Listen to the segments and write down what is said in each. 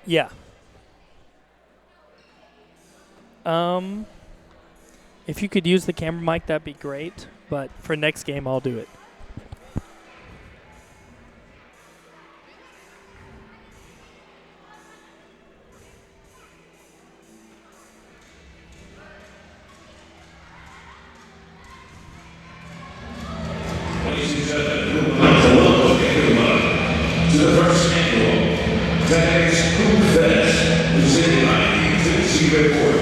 Yeah. If you could use the camera mic, that'd be great. But for next game, I'll do it. Ladies and gentlemen, we would like to welcome everyone to the first annual 9DEC Food Fest presented by the Tennessee Report.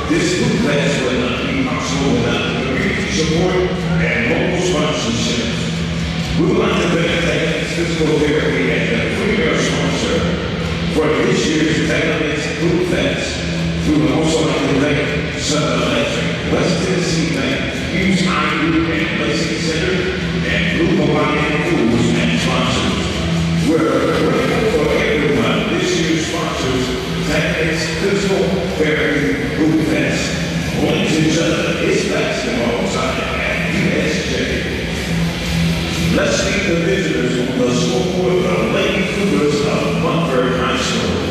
This food fest would not be possible without the community support and local sponsorship. We would like to thank Physical Therapy as the premier sponsor for this year's 9DEC Food Fest. We would also like to thank Southern Electric, West Tennessee Bank, Hughes High Group and Blessing Center, and Blue Hawaiian Foods and sponsors. We're grateful for everyone. This year's sponsors, 9DEC Physical Therapy Food Fest. Ladies and gentlemen, it's basketball time at USJ. Let's meet the visitors on the scoreboard, the Lady Cougars of Munford High School.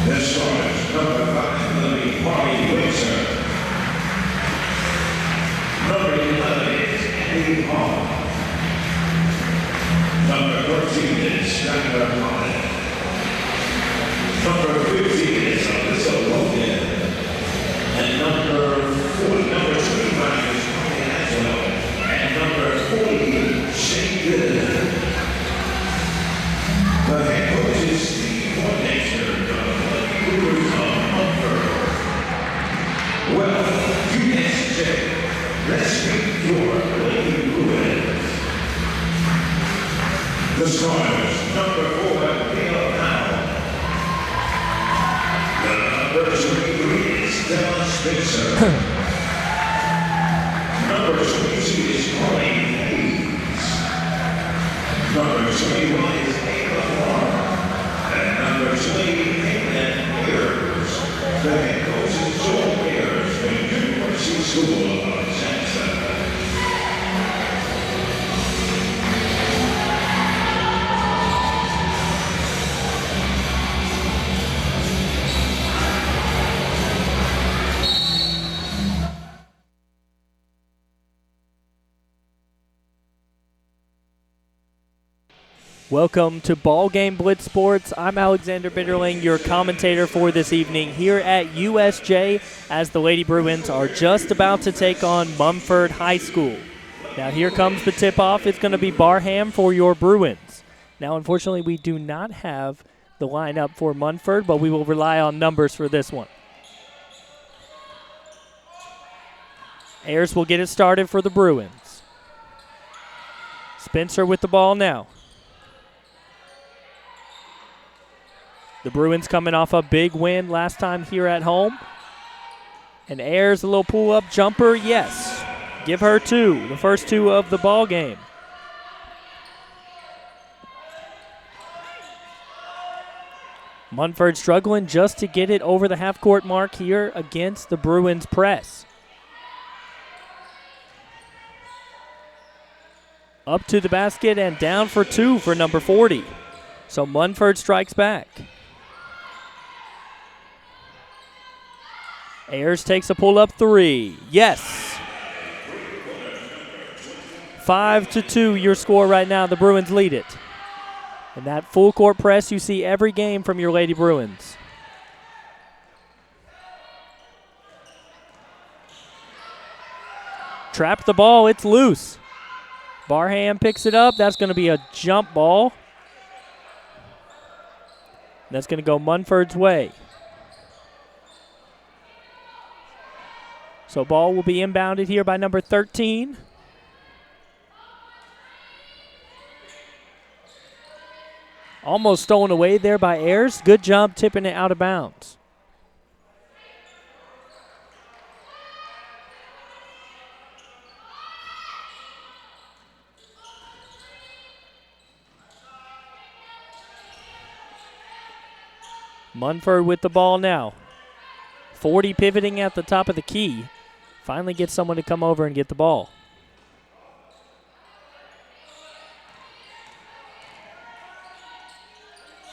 Their starters, number 5, Lily Harvey Windsor. Number 11 is Andy Hall. Number 13 is Skylar Collins. Number 15 is Alyssa Logan. And number 25 is Tony Aswell. And number 40, Shane Good. The head coach is Steve Hornacher of the Cougars of Munford. Well, USJ, let's meet your Lady Bruins. The starters, number 4, Leah Powell. The number 23 is Stella Spencer. Number 22 is Colleen Hayes. Number 21 is Ava Farr. And number 20, Caitlin Ayers. The head coach is Joel Ayers from University School of Jackson. Welcome to BallGame Blitz Sports. I'm Alexander Bitterling, your commentator for this evening here at USJ as the Lady Bruins are just about to take on Munford High School. Now here comes the tip-off. It's going to be Barham for your Bruins. Now unfortunately we do not have the lineup for Munford, but we will rely on numbers for this one. Ayers will get it started for the Bruins. Spencer with the ball now. The Bruins coming off a big win last time here at home. And Ayers, a little pull-up jumper, yes. Give her 2, the first 2 of the ball game. Munford struggling just to get it over the half-court mark here against the Bruins press. Up to the basket and down for 2 for number 40. So Munford strikes back. Ayers takes a pull-up 3. Yes. 5-2 your score right now. The Bruins lead it. And that full court press you see every game from your Lady Bruins. Trap the ball. It's loose. Barham picks it up. That's going to be a jump ball. That's going to go Munford's way. So ball will be inbounded here by number 13. Almost stolen away there by Ayers. Good job tipping it out of bounds. Munford with the ball now. 40 pivoting at the top of the key. Finally gets someone to come over and get the ball.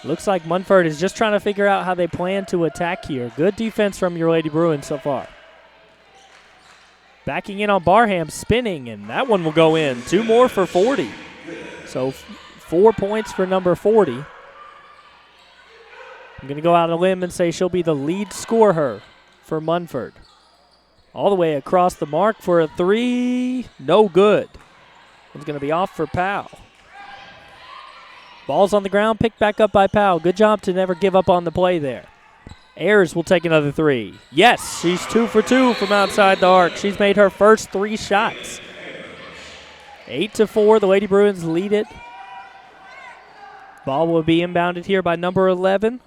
Looks like Munford is just trying to figure out how they plan to attack here. Good defense from your Lady Bruins so far. Backing in on Barham, spinning, and that one will go in. 2 more for 40. So 4 points for number 40. I'm going to go out on a limb and say she'll be the lead scorer for Munford. All the way across the mark for a 3. No good. It's going to be off for Powell. Ball's on the ground, picked back up by Powell. Good job to never give up on the play there. Ayers will take another 3. Yes, she's 2 for 2 from outside the arc. She's made her first 3 shots. 8-4, the Lady Bruins lead it. Ball will be inbounded here by number 11.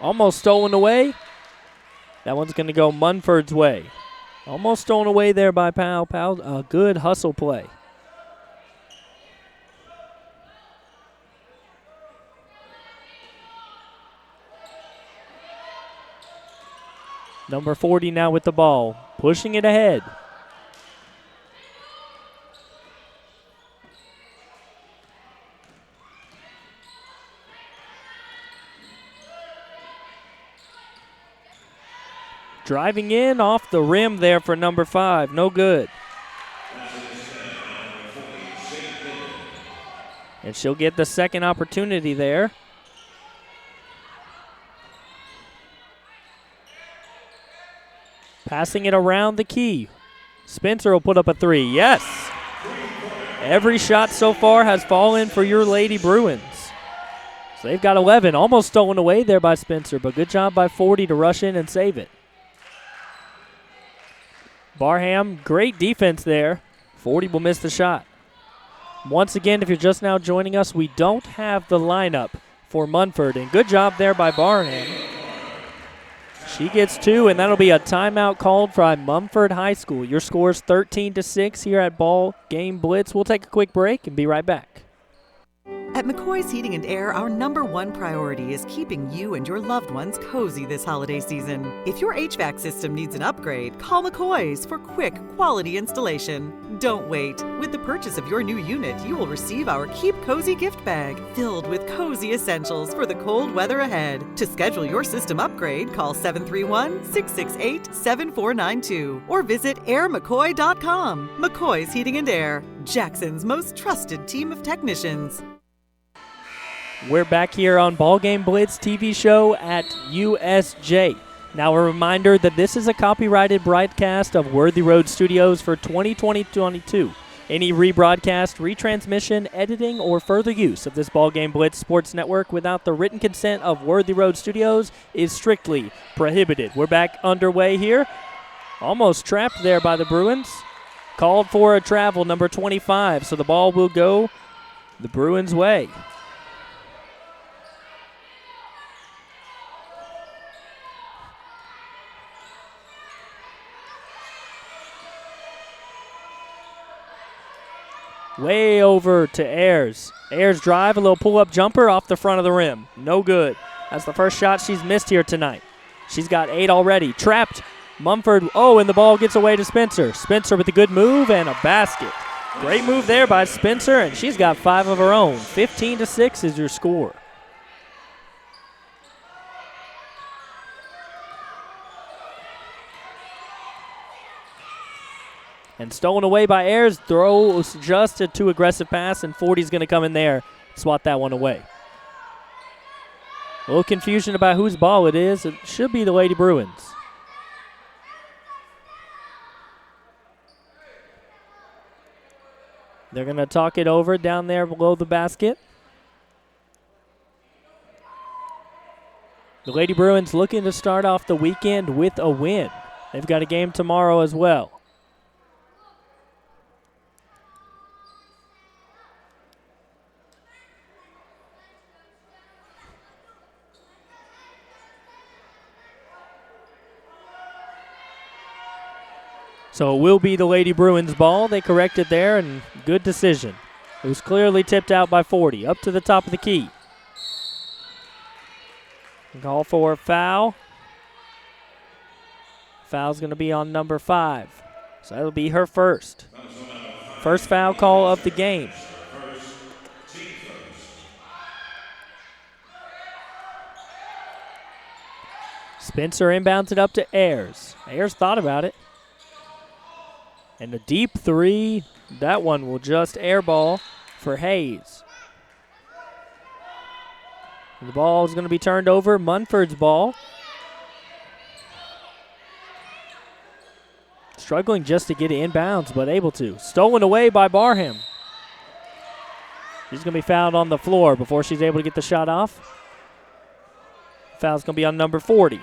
Almost stolen away. That one's going to go Munford's way. Almost stolen away there by Powell. Powell, a good hustle play. Number 40 now with the ball, pushing it ahead. Driving in off the rim there for number 5. No good. And she'll get the second opportunity there. Passing it around the key. Spencer will put up a 3. Yes. Every shot so far has fallen for your Lady Bruins. So they've got 11. Almost stolen away there by Spencer, but good job by 40 to rush in and save it. Barham, great defense there. 40 will miss the shot. Once again, if you're just now joining us, we don't have the lineup for Munford. And good job there by Barham. She gets 2, and that'll be a timeout called by Munford High School. Your score's 13-6 here at BallGame Blitz. We'll take a quick break and be right back. At McCoy's Heating and Air, our #1 priority is keeping you and your loved ones cozy this holiday season. If your HVAC system needs an upgrade, call McCoy's for quick, quality installation. Don't wait. With the purchase of your new unit, you will receive our Keep Cozy gift bag, filled with cozy essentials for the cold weather ahead. To schedule your system upgrade, call 731-668-7492 or visit airmccoy.com. McCoy's Heating and Air, Jackson's most trusted team of technicians. We're back here on BallGame Blitz TV show at USJ. Now a reminder that this is a copyrighted broadcast of Worthy Road Studios for 2022. Any rebroadcast, retransmission, editing, or further use of this BallGame Blitz Sports Network without the written consent of Worthy Road Studios is strictly prohibited. We're back underway here. Almost trapped there by the Bruins. Called for a travel, number 25, so the ball will go the Bruins' way. Way over to Ayers. Ayers drive, a little pull-up jumper off the front of the rim. No good. That's the first shot she's missed here tonight. She's got 8 already. Trapped. Munford, and the ball gets away to Spencer. Spencer with a good move and a basket. Great move there by Spencer, and she's got 5 of her own. 15-6 is your score. And stolen away by Ayers. Throws just a too aggressive pass, and 40's going to come in there, swat that one away. A little confusion about whose ball it is. It should be the Lady Bruins. They're going to talk it over down there below the basket. The Lady Bruins looking to start off the weekend with a win. They've got a game tomorrow as well. So it will be the Lady Bruins ball. They corrected there, and good decision. It was clearly tipped out by 40. Up to the top of the key. Call for a foul. Foul's going to be on number 5. So that'll be her first. First foul call of the game. Spencer inbounds it up to Ayers. Ayers thought about it. And a deep 3. That one will just airball for Hayes. The ball is going to be turned over. Munford's ball. Struggling just to get it inbounds, but able to. Stolen away by Barham. She's going to be fouled on the floor before she's able to get the shot off. Foul's going to be on number 40.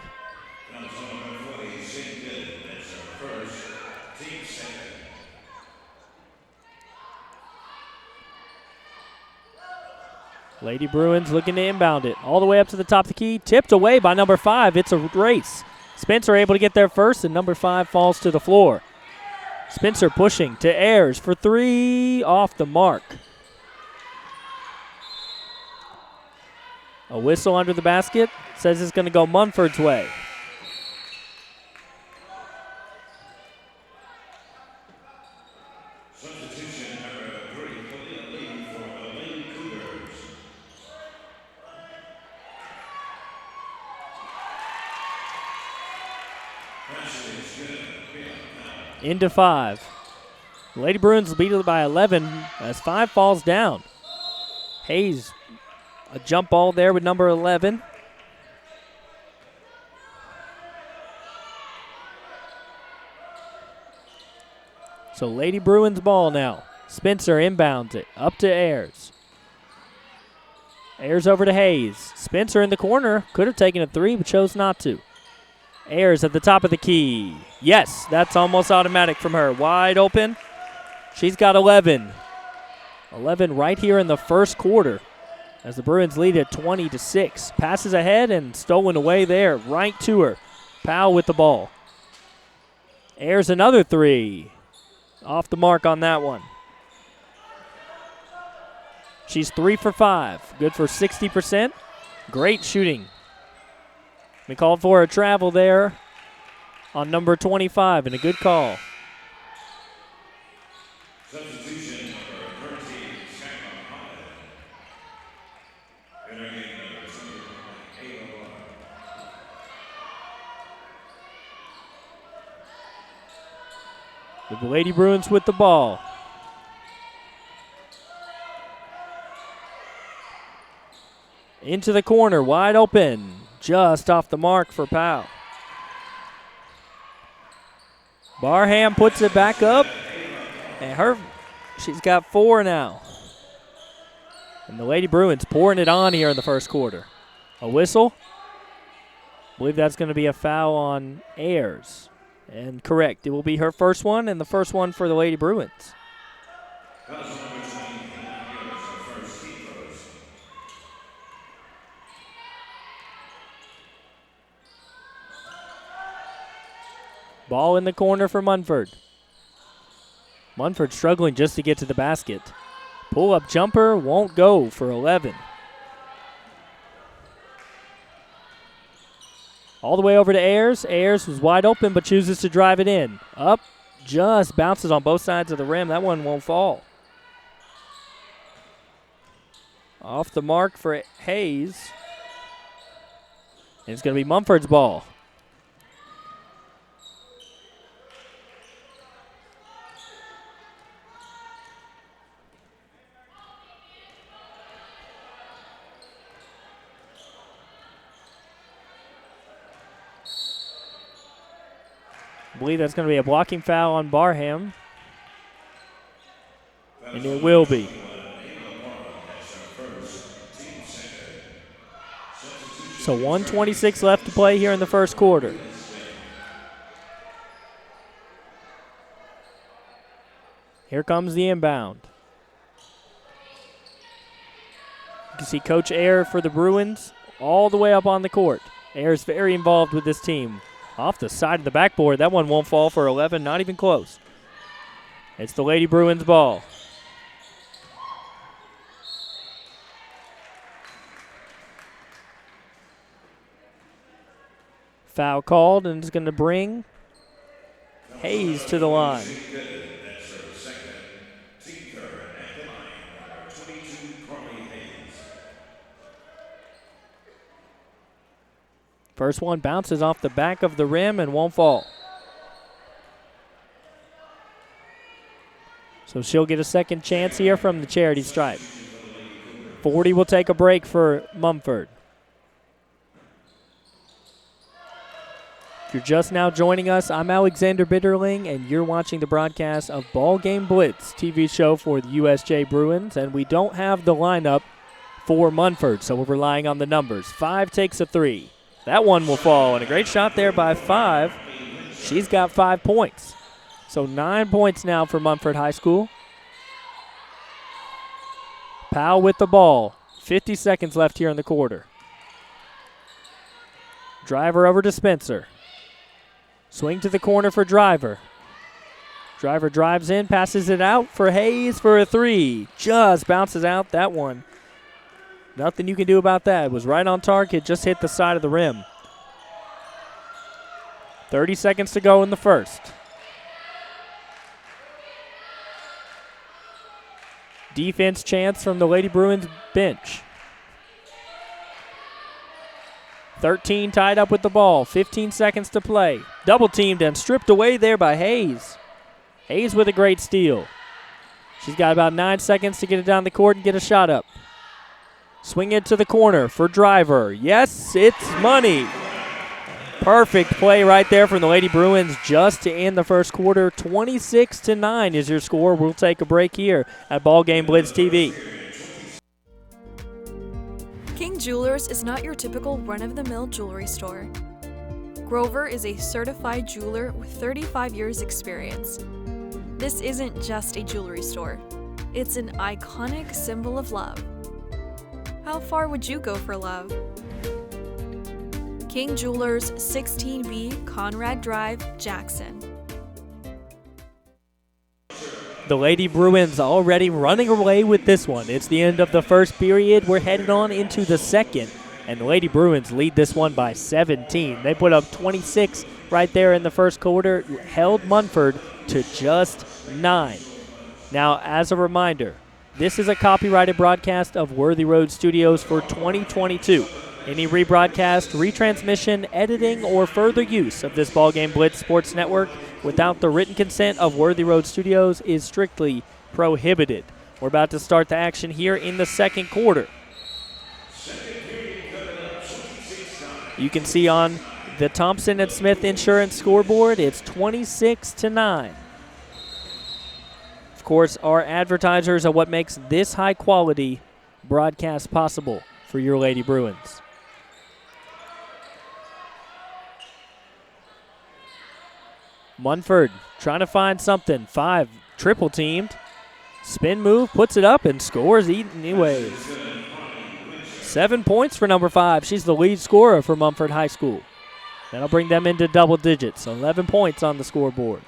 Lady Bruins looking to inbound it. All the way up to the top of the key. Tipped away by number 5. It's a race. Spencer able to get there first, and number 5 falls to the floor. Spencer pushing to Ayers for 3. Off the mark. A whistle under the basket. Says it's going to go Munford's way. Into 5. Lady Bruins beat it by 11 as 5 falls down. Hayes, a jump ball there with number 11. So Lady Bruins ball now. Spencer inbounds it up to Ayers. Ayers over to Hayes. Spencer in the corner. Could have taken a 3, but chose not to. Ayers at the top of the key. Yes, that's almost automatic from her. Wide open. She's got 11. 11 right here in the first quarter as the Bruins lead at 20-6. Passes ahead and stolen away there. Right to her. Powell with the ball. Ayers another 3. Off the mark on that one. She's 3 for 5. Good for 60%. Great shooting. We called for a travel there on number 25, and a good call. Substitution number 13, entering number 2, The Lady Bruins with the ball. Into the corner, wide open. Just off the mark for Powell. Barham puts it back up. And she's got 4 now. And the Lady Bruins pouring it on here in the first quarter. A whistle. I believe that's going to be a foul on Ayers. And correct, it will be her first one and the first one for the Lady Bruins. Ball in the corner for Munford. Munford struggling just to get to the basket. Pull-up jumper won't go for 11. All the way over to Ayers. Ayers was wide open but chooses to drive it in. Up, just bounces on both sides of the rim. That one won't fall. Off the mark for Hayes. And it's going to be Munford's ball. I believe that's going to be a blocking foul on Barham. And it will be. So 1:26 left to play here in the first quarter. Here comes the inbound. You can see Coach Ayer for the Bruins all the way up on the court. Ayer's very involved with this team. Off the side of the backboard. That one won't fall for 11. Not even close. It's the Lady Bruins ball. Foul called, and it's going to bring Hayes to the line. First one bounces off the back of the rim and won't fall. So she'll get a second chance here from the charity stripe. 40 will take a break for Munford. If you're just now joining us, I'm Alexander Bitterling, and you're watching the broadcast of BallGame Blitz TV show for the USJ Bruins, and we don't have the lineup for Munford, so we're relying on the numbers. 5 takes a 3. That one will fall, and a great shot there by 5. She's got 5 points. So 9 points now for Munford High School. Powell with the ball. 50 seconds left here in the quarter. Driver over to Spencer. Swing to the corner for Driver. Driver drives in, passes it out for Hayes for a 3. Just bounces out that one. Nothing you can do about that. It was right on target, just hit the side of the rim. 30 seconds to go in the first. Defense chance from the Lady Bruins bench. 13 tied up with the ball. 15 seconds to play. Double teamed and stripped away there by Hayes. Hayes with a great steal. She's got about 9 seconds to get it down the court and get a shot up. Swing it to the corner for Driver. Yes, it's money. Perfect play right there from the Lady Bruins just to end the first quarter. 26-9 is your score. We'll take a break here at BallGame Blitz TV. King Jewelers is not your typical run-of-the-mill jewelry store. Grover is a certified jeweler with 35 years experience. This isn't just a jewelry store. It's an iconic symbol of love. How far would you go for love? King Jewelers, 16B Conrad Drive, Jackson. The Lady Bruins already running away with this one. It's the end of the first period. We're headed on into the second, and the Lady Bruins lead this one by 17. They put up 26 right there in the first quarter, held Munford to just 9. Now, as a reminder, this is a copyrighted broadcast of Worthy Road Studios for 2022. Any rebroadcast, retransmission, editing, or further use of this BallGame Blitz Sports Network without the written consent of Worthy Road Studios is strictly prohibited. We're about to start the action here in the second quarter. You can see on the Thompson & Smith Insurance scoreboard, it's 26-9. Of course, our advertisers are what makes this high-quality broadcast possible for your Lady Bruins. Munford trying to find something. 5, triple teamed. Spin move, puts it up, and scores anyways. 7 points for number 5. She's the lead scorer for Munford High School. That'll bring them into double digits. 11 points on the scoreboard.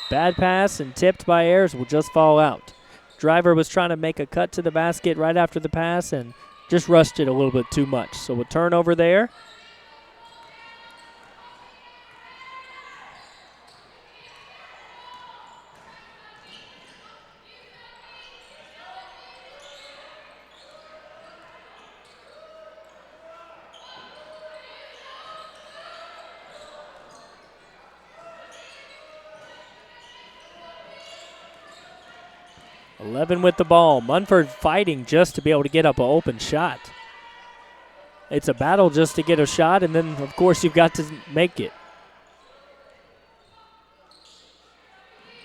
Bad pass and tipped by Ayers will just fall out. Driver was trying to make a cut to the basket right after the pass and just rushed it a little bit too much. So a turnover there. Eleven with the ball. Munford fighting just to be able to get up an open shot. It's a battle just to get a shot, and then, of course, you've got to make it.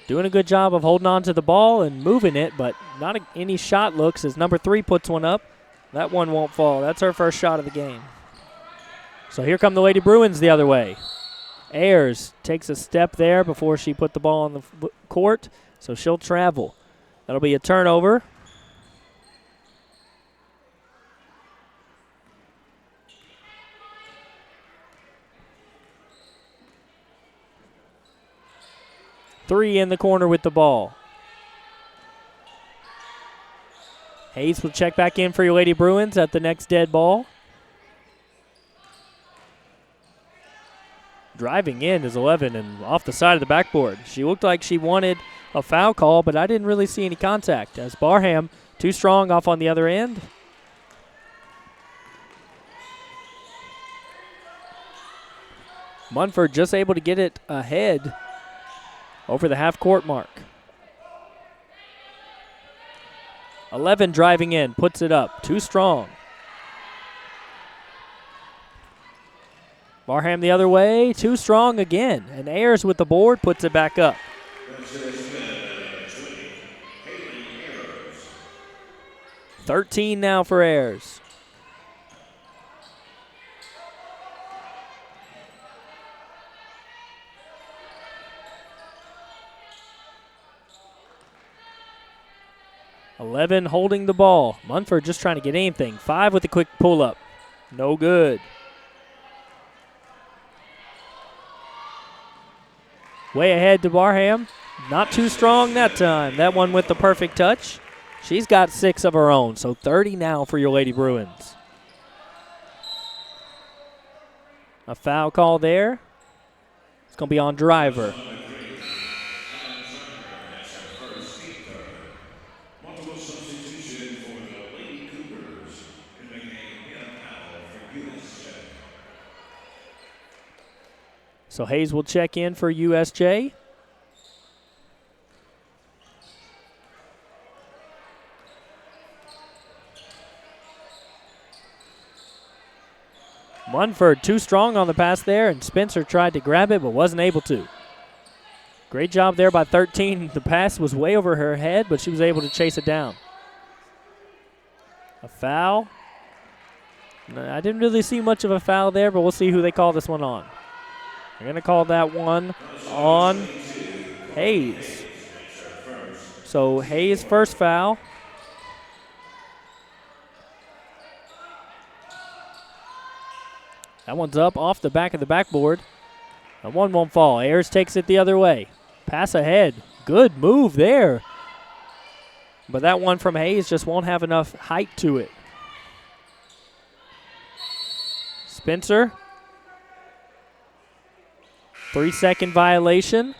Doing a good job of holding on to the ball and moving it, but not any shot looks as number 3 puts one up. That one won't fall. That's her first shot of the game. So here come the Lady Bruins the other way. Ayers takes a step there before she put the ball on the court, so she'll travel. That'll be a turnover. Three in the corner with the ball. Hayes will check back in for your Lady Bruins at the next dead ball. Driving in is 11 and off the side of the backboard. She looked like she wanted a foul call, but I didn't really see any contact as Barham too strong off on the other end. Munford just able to get it ahead over the half-court mark. 11 driving in, puts it up, too strong. Barham the other way, too strong again. And Ayers with the board puts it back up. 13 now for Ayers. Eleven holding the ball. Munford just trying to get anything. 5 with a quick pull-up. No good. Way ahead to Barham. Not too strong that time. That one with the perfect touch. She's got 6 of her own, so 30 now for your Lady Bruins. A foul call there. It's going to be on Driver. So Hayes will check in for USJ. Munford too strong on the pass there, and Spencer tried to grab it but wasn't able to. Great job there by 13. The pass was way over her head, but she was able to chase it down. A foul. I didn't really see much of a foul there, but we'll see who they call this one on. They're going to call that one on Hayes. So Hayes' first foul. That one's up off the back of the backboard. That one won't fall. Ayers takes it the other way. Pass ahead. Good move there. But that one from Hayes just won't have enough height to it. Spencer. 3-second violation.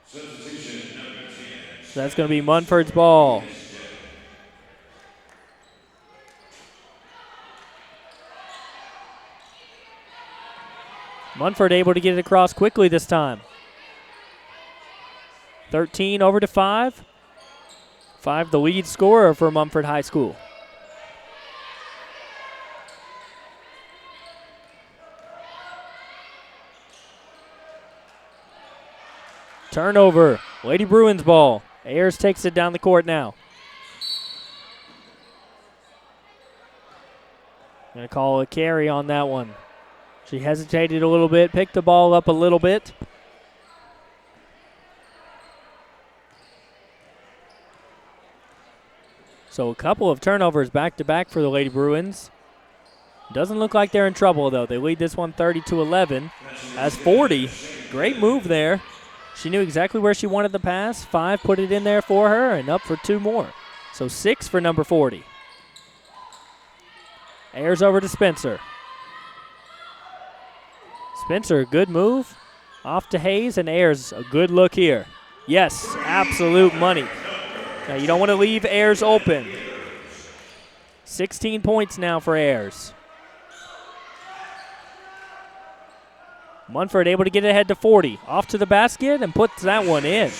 So that's going to be Munford's ball. Munford able to get it across quickly this time. 13 over to 5. 5 the lead scorer for Munford High School. Turnover. Lady Bruins ball. Ayers takes it down the court now. Going to call a carry on that one. She hesitated a little bit, picked the ball up a little bit. So a couple of turnovers back-to-back for the Lady Bruins. Doesn't look like they're in trouble, though. They lead this one 30-11. As 40, great move there. She knew exactly where she wanted the pass. 5 put it in there for her and up for 2 more. So 6 for number 40. Ayers over to Spencer. Spencer, good move. Off to Hayes, and Ayers, a good look here. Yes, absolute money. Now you don't want to leave Ayers open. 16 points now for Ayers. Munford able to get it ahead to 40. Off to the basket and puts that one in.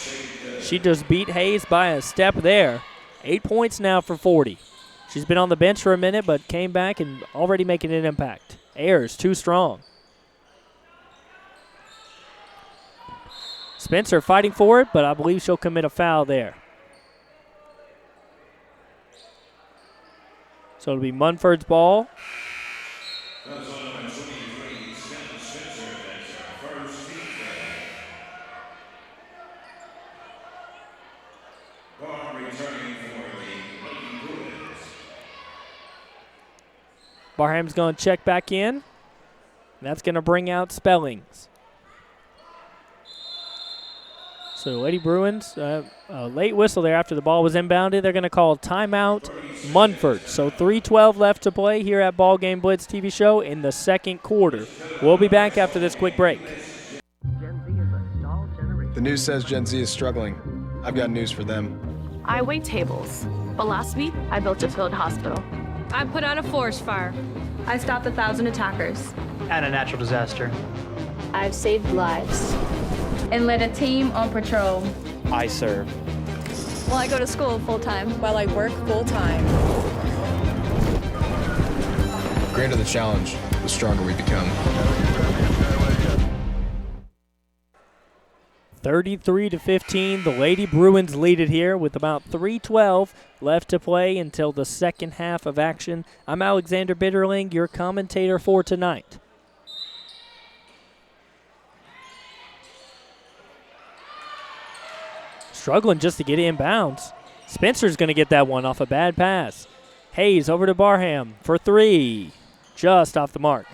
She just beat Hayes by a step there. 8 points now for 40. She's been on the bench for a minute but came back and already making an impact. Ayers too strong. Spencer fighting for it, but I believe she'll commit a foul there. So it'll be Munford's ball. Barham's going to check back in. That's going to bring out Spellings. So the Lady Bruins, a late whistle there after the ball was inbounded. They're going to call timeout Munford. So 3:12 left to play here at BallGame Blitz TV show in the second quarter. We'll be back after this quick break. The news says Gen Z is struggling. I've got news for them. I wait tables, but last week I built a field hospital. I put out a forest fire. I stopped 1,000 attackers. And a natural disaster. I've saved lives. And led a team on patrol. I serve. Well, I go to school full-time. While I work full-time. The greater the challenge, the stronger we become. 33-15, the Lady Bruins lead it here with about 3:12 left to play until the second half of action. I'm Alexander Bitterling, your commentator for tonight. Struggling just to get inbounds. Spencer's going to get that one off a bad pass. Hayes over to Barham for three. Just off the mark.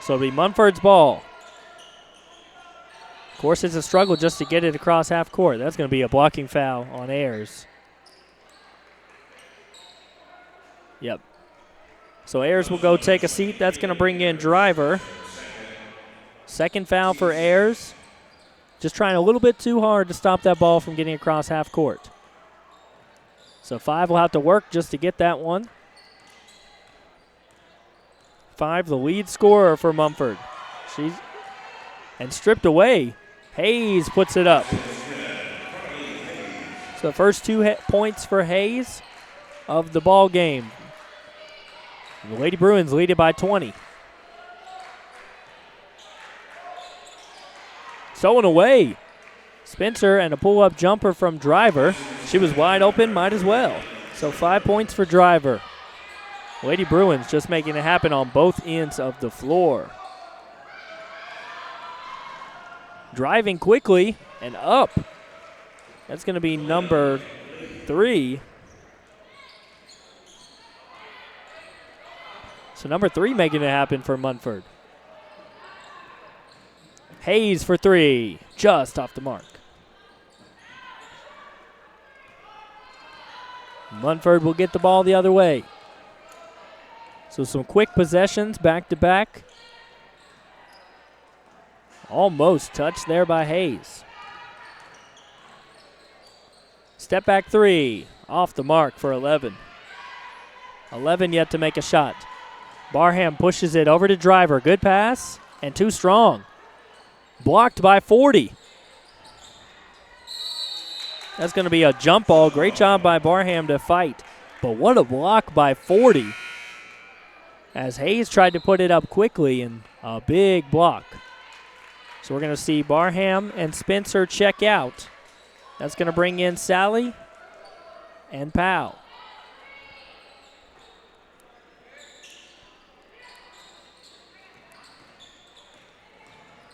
So it'll be Munford's ball. Of course, it's a struggle just to get it across half court. That's going to be a blocking foul on Ayers. Yep. So Ayers will go take a seat. That's going to bring in Driver. Second foul for Ayers. Just trying a little bit too hard to stop that ball from getting across half court. So 5 will have to work just to get that one. 5, the lead scorer for Munford. And stripped away. Hayes puts it up. So the first 2 points for Hayes of the ball game. The Lady Bruins lead it by 20. Stolen away. Spencer and a pull-up jumper from Driver. She was wide open, might as well. So 5 points for Driver. Lady Bruins just making it happen on both ends of the floor. Driving quickly and up. That's going to be number 3. So number 3 making it happen for Munford. Hayes for 3, just off the mark. Munford will get the ball the other way. So some quick possessions back to back. Almost touched there by Hayes. Step back 3, off the mark for 11. 11 yet to make a shot. Barham pushes it over to Driver. Good pass and too strong. Blocked by 40. That's going to be a jump ball. Great job by Barham to fight. But what a block by 40. As Hayes tried to put it up quickly and a big block. So we're going to see Barham and Spencer check out. That's going to bring in Sally and Powell.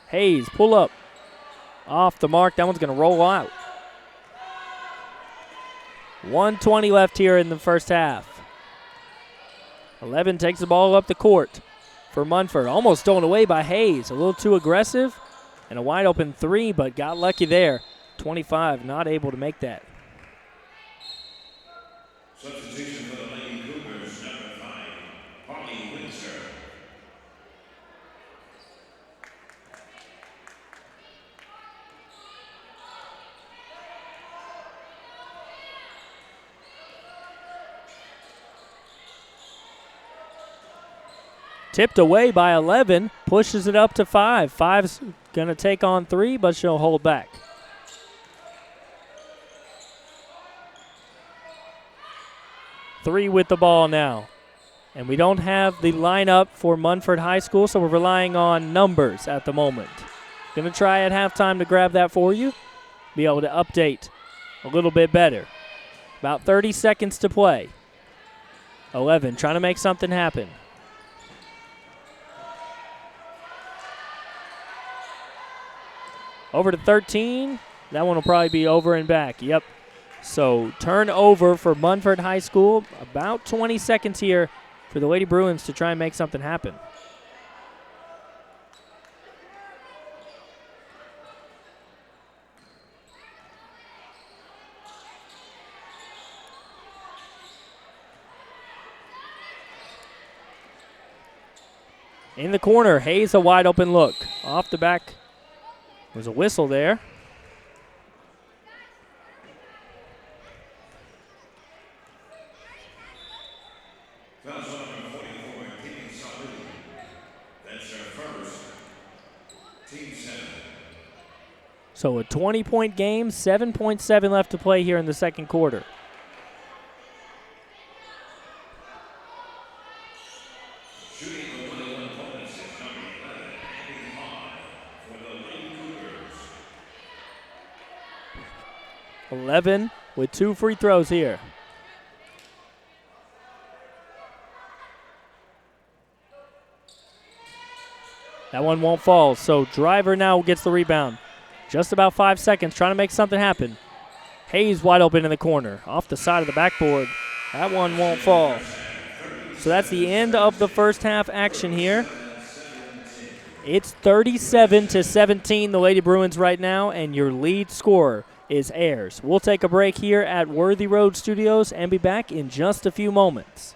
Hayes, pull up. Off the mark. That one's going to roll out. 1:20 left here in the first half. 11 takes the ball up the court for Munford. Almost stolen away by Hayes. A little too aggressive. And a wide open 3, but got lucky there. 25, not able to make that. Substitution for the Lady Cougars, number 5, Holly Windsor. Tipped away by 11, pushes it up to 5. 5's going to take on 3, but she'll hold back. Three with the ball now. And we don't have the lineup for Munford High School, so we're relying on numbers at the moment. Going to try at halftime to grab that for you. Be able to update a little bit better. About 30 seconds to play. 11 trying to make something happen. Over to 13. That one will probably be over and back. Yep. So turnover for Munford High School. About 20 seconds here for the Lady Bruins to try and make something happen. In the corner, Hayes a wide open look. Off the back, there's a whistle there. So a 20-point game, 7.7 left to play here in the second quarter. Shooting the 1-1 opponents is number 11, Abby Hahn for the Lady Cougars. 11 with 2 free throws here. That one won't fall, so Driver now gets the rebound. Just about 5 seconds, trying to make something happen. Hayes wide open in the corner, off the side of the backboard. That one won't fall. So that's the end of the first half action here. It's 37-17, the Lady Bruins right now, and your lead scorer is Ayers. We'll take a break here at Worthy Road Studios and be back in just a few moments.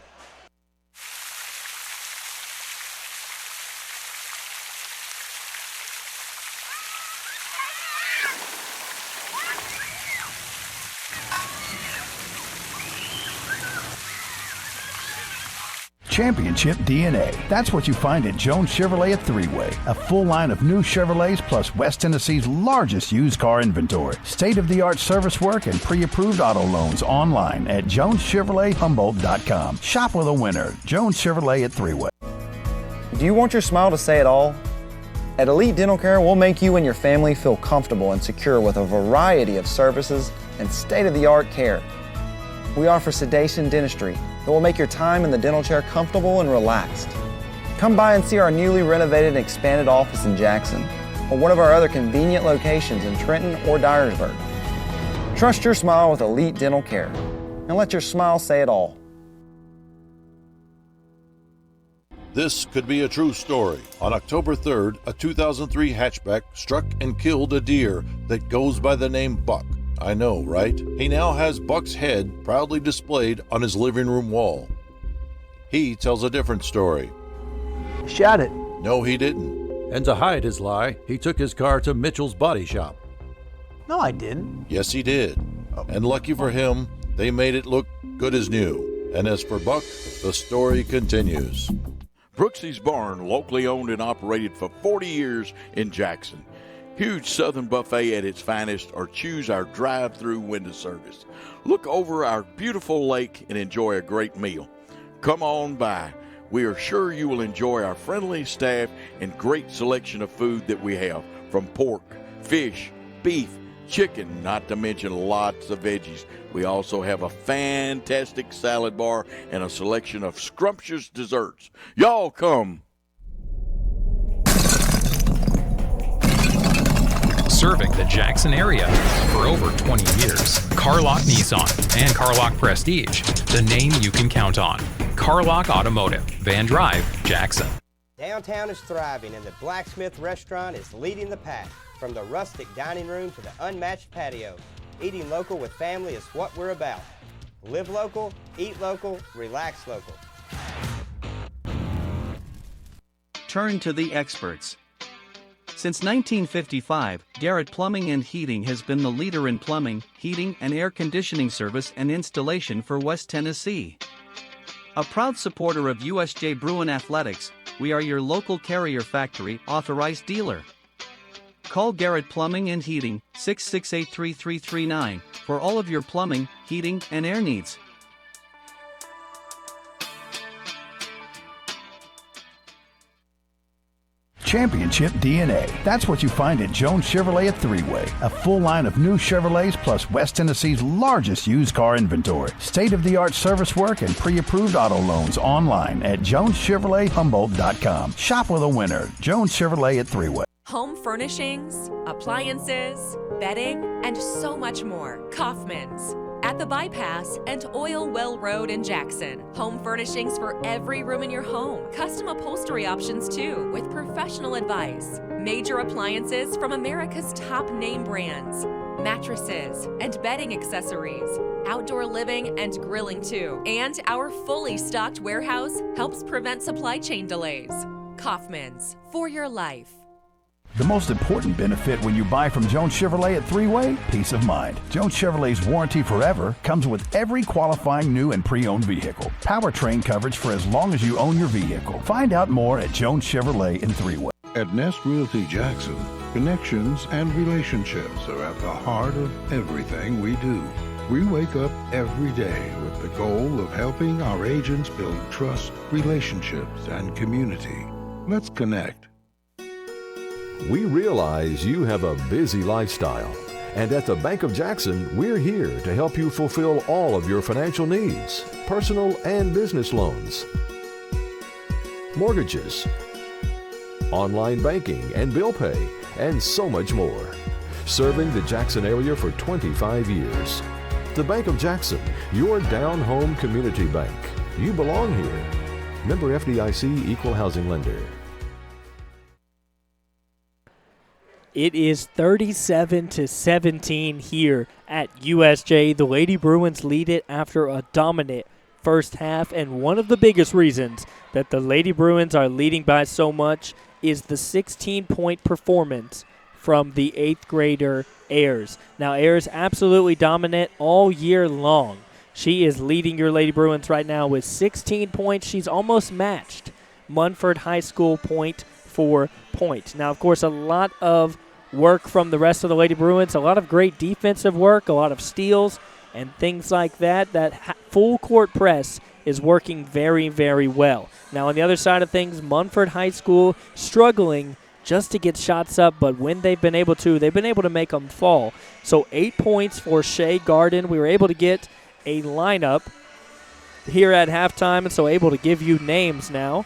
Championship DNA. That's what you find at Jones Chevrolet at Three-Way. A full line of new Chevrolets plus West Tennessee's largest used car inventory. State-of-the-art service work and pre-approved auto loans online at JonesChevroletHumboldt.com. Shop with a winner. Jones Chevrolet at Three-Way. Do you want your smile to say it all? At Elite Dental Care, we'll make you and your family feel comfortable and secure with a variety of services and state-of-the-art care. We offer sedation dentistry that will make your time in the dental chair comfortable and relaxed. Come by and see our newly renovated and expanded office in Jackson, or one of our other convenient locations in Trenton or Dyersburg. Trust your smile with Elite Dental Care, and let your smile say it all. This could be a true story. On October 3rd, a 2003 hatchback struck and killed a deer that goes by the name Buck. I know, right? He now has Buck's head proudly displayed on his living room wall. He tells a different story. Shot it. No, he didn't. And to hide his lie, he took his car to Mitchell's Body Shop. No, I didn't. Yes, he did. And lucky for him, they made it look good as new. And as for Buck, the story continues. Brooksy's Barn, locally owned and operated for 40 years in Jackson. Huge Southern buffet at its finest, or choose our drive-through window service. Look over our beautiful lake and enjoy a great meal. Come on by. We are sure you will enjoy our friendly staff and great selection of food that we have, from pork, fish, beef, chicken, not to mention lots of veggies. We also have a fantastic salad bar and a selection of scrumptious desserts. Y'all come. Serving the Jackson area for over 20 years. Carlock Nissan and Carlock Prestige, the name you can count on. Carlock Automotive, Van Drive, Jackson. Downtown is thriving and the Blacksmith Restaurant is leading the pack. From the rustic dining room to the unmatched patio, eating local with family is what we're about. Live local, eat local, relax local. Turn to the experts. Since 1955, Garrett Plumbing and Heating has been the leader in plumbing, heating, and air conditioning service and installation for West Tennessee. A proud supporter of USJ Bruin Athletics, we are your local Carrier Factory authorized dealer. Call Garrett Plumbing and Heating, 668-3339, for all of your plumbing, heating, and air needs. Championship DNA. That's what you find at Jones Chevrolet at Three-Way. A full line of new Chevrolets plus West Tennessee's largest used car inventory. State-of-the-art service work and pre-approved auto loans online at JonesChevroletHumboldt.com. Shop with a winner. Jones Chevrolet at Three-Way. Home furnishings, appliances, bedding, and so much more. Kaufman's. At the Bypass and Oil Well Road in Jackson. Home furnishings for every room in your home. Custom upholstery options too, with professional advice. Major appliances from America's top name brands. Mattresses and bedding accessories. Outdoor living and grilling too. And our fully stocked warehouse helps prevent supply chain delays. Kaufman's, for your life. The most important benefit when you buy from Jones Chevrolet at Three-Way? Peace of mind. Jones Chevrolet's warranty forever comes with every qualifying new and pre-owned vehicle. Powertrain coverage for as long as you own your vehicle. Find out more at Jones Chevrolet in Three-Way. At Nest Realty Jackson, connections and relationships are at the heart of everything we do. We wake up every day with the goal of helping our agents build trust, relationships, and community. Let's connect. We realize you have a busy lifestyle, and at the Bank of Jackson, we're here to help you fulfill all of your financial needs, personal and business loans, mortgages, online banking and bill pay, and so much more. Serving the Jackson area for 25 years. The Bank of Jackson, your down-home community bank. You belong here. Member FDIC, Equal Housing Lender. It is 37-17 here at USJ. The Lady Bruins lead it after a dominant first half, and one of the biggest reasons that the Lady Bruins are leading by so much is the 16-point performance from the 8th grader Ayers. Now, Ayers absolutely dominant all year long. She is leading your Lady Bruins right now with 16 points. She's almost matched Munford High School point for point. Now, of course, a lot of work from the rest of the Lady Bruins, a lot of great defensive work, a lot of steals and things like that. That full court press is working very, very well. Now, on the other side of things, Munford High School struggling just to get shots up, but when they've been able to, make them fall. So 8 points for Shea Garden. We were able to get a lineup here at halftime, and so able to give you names now,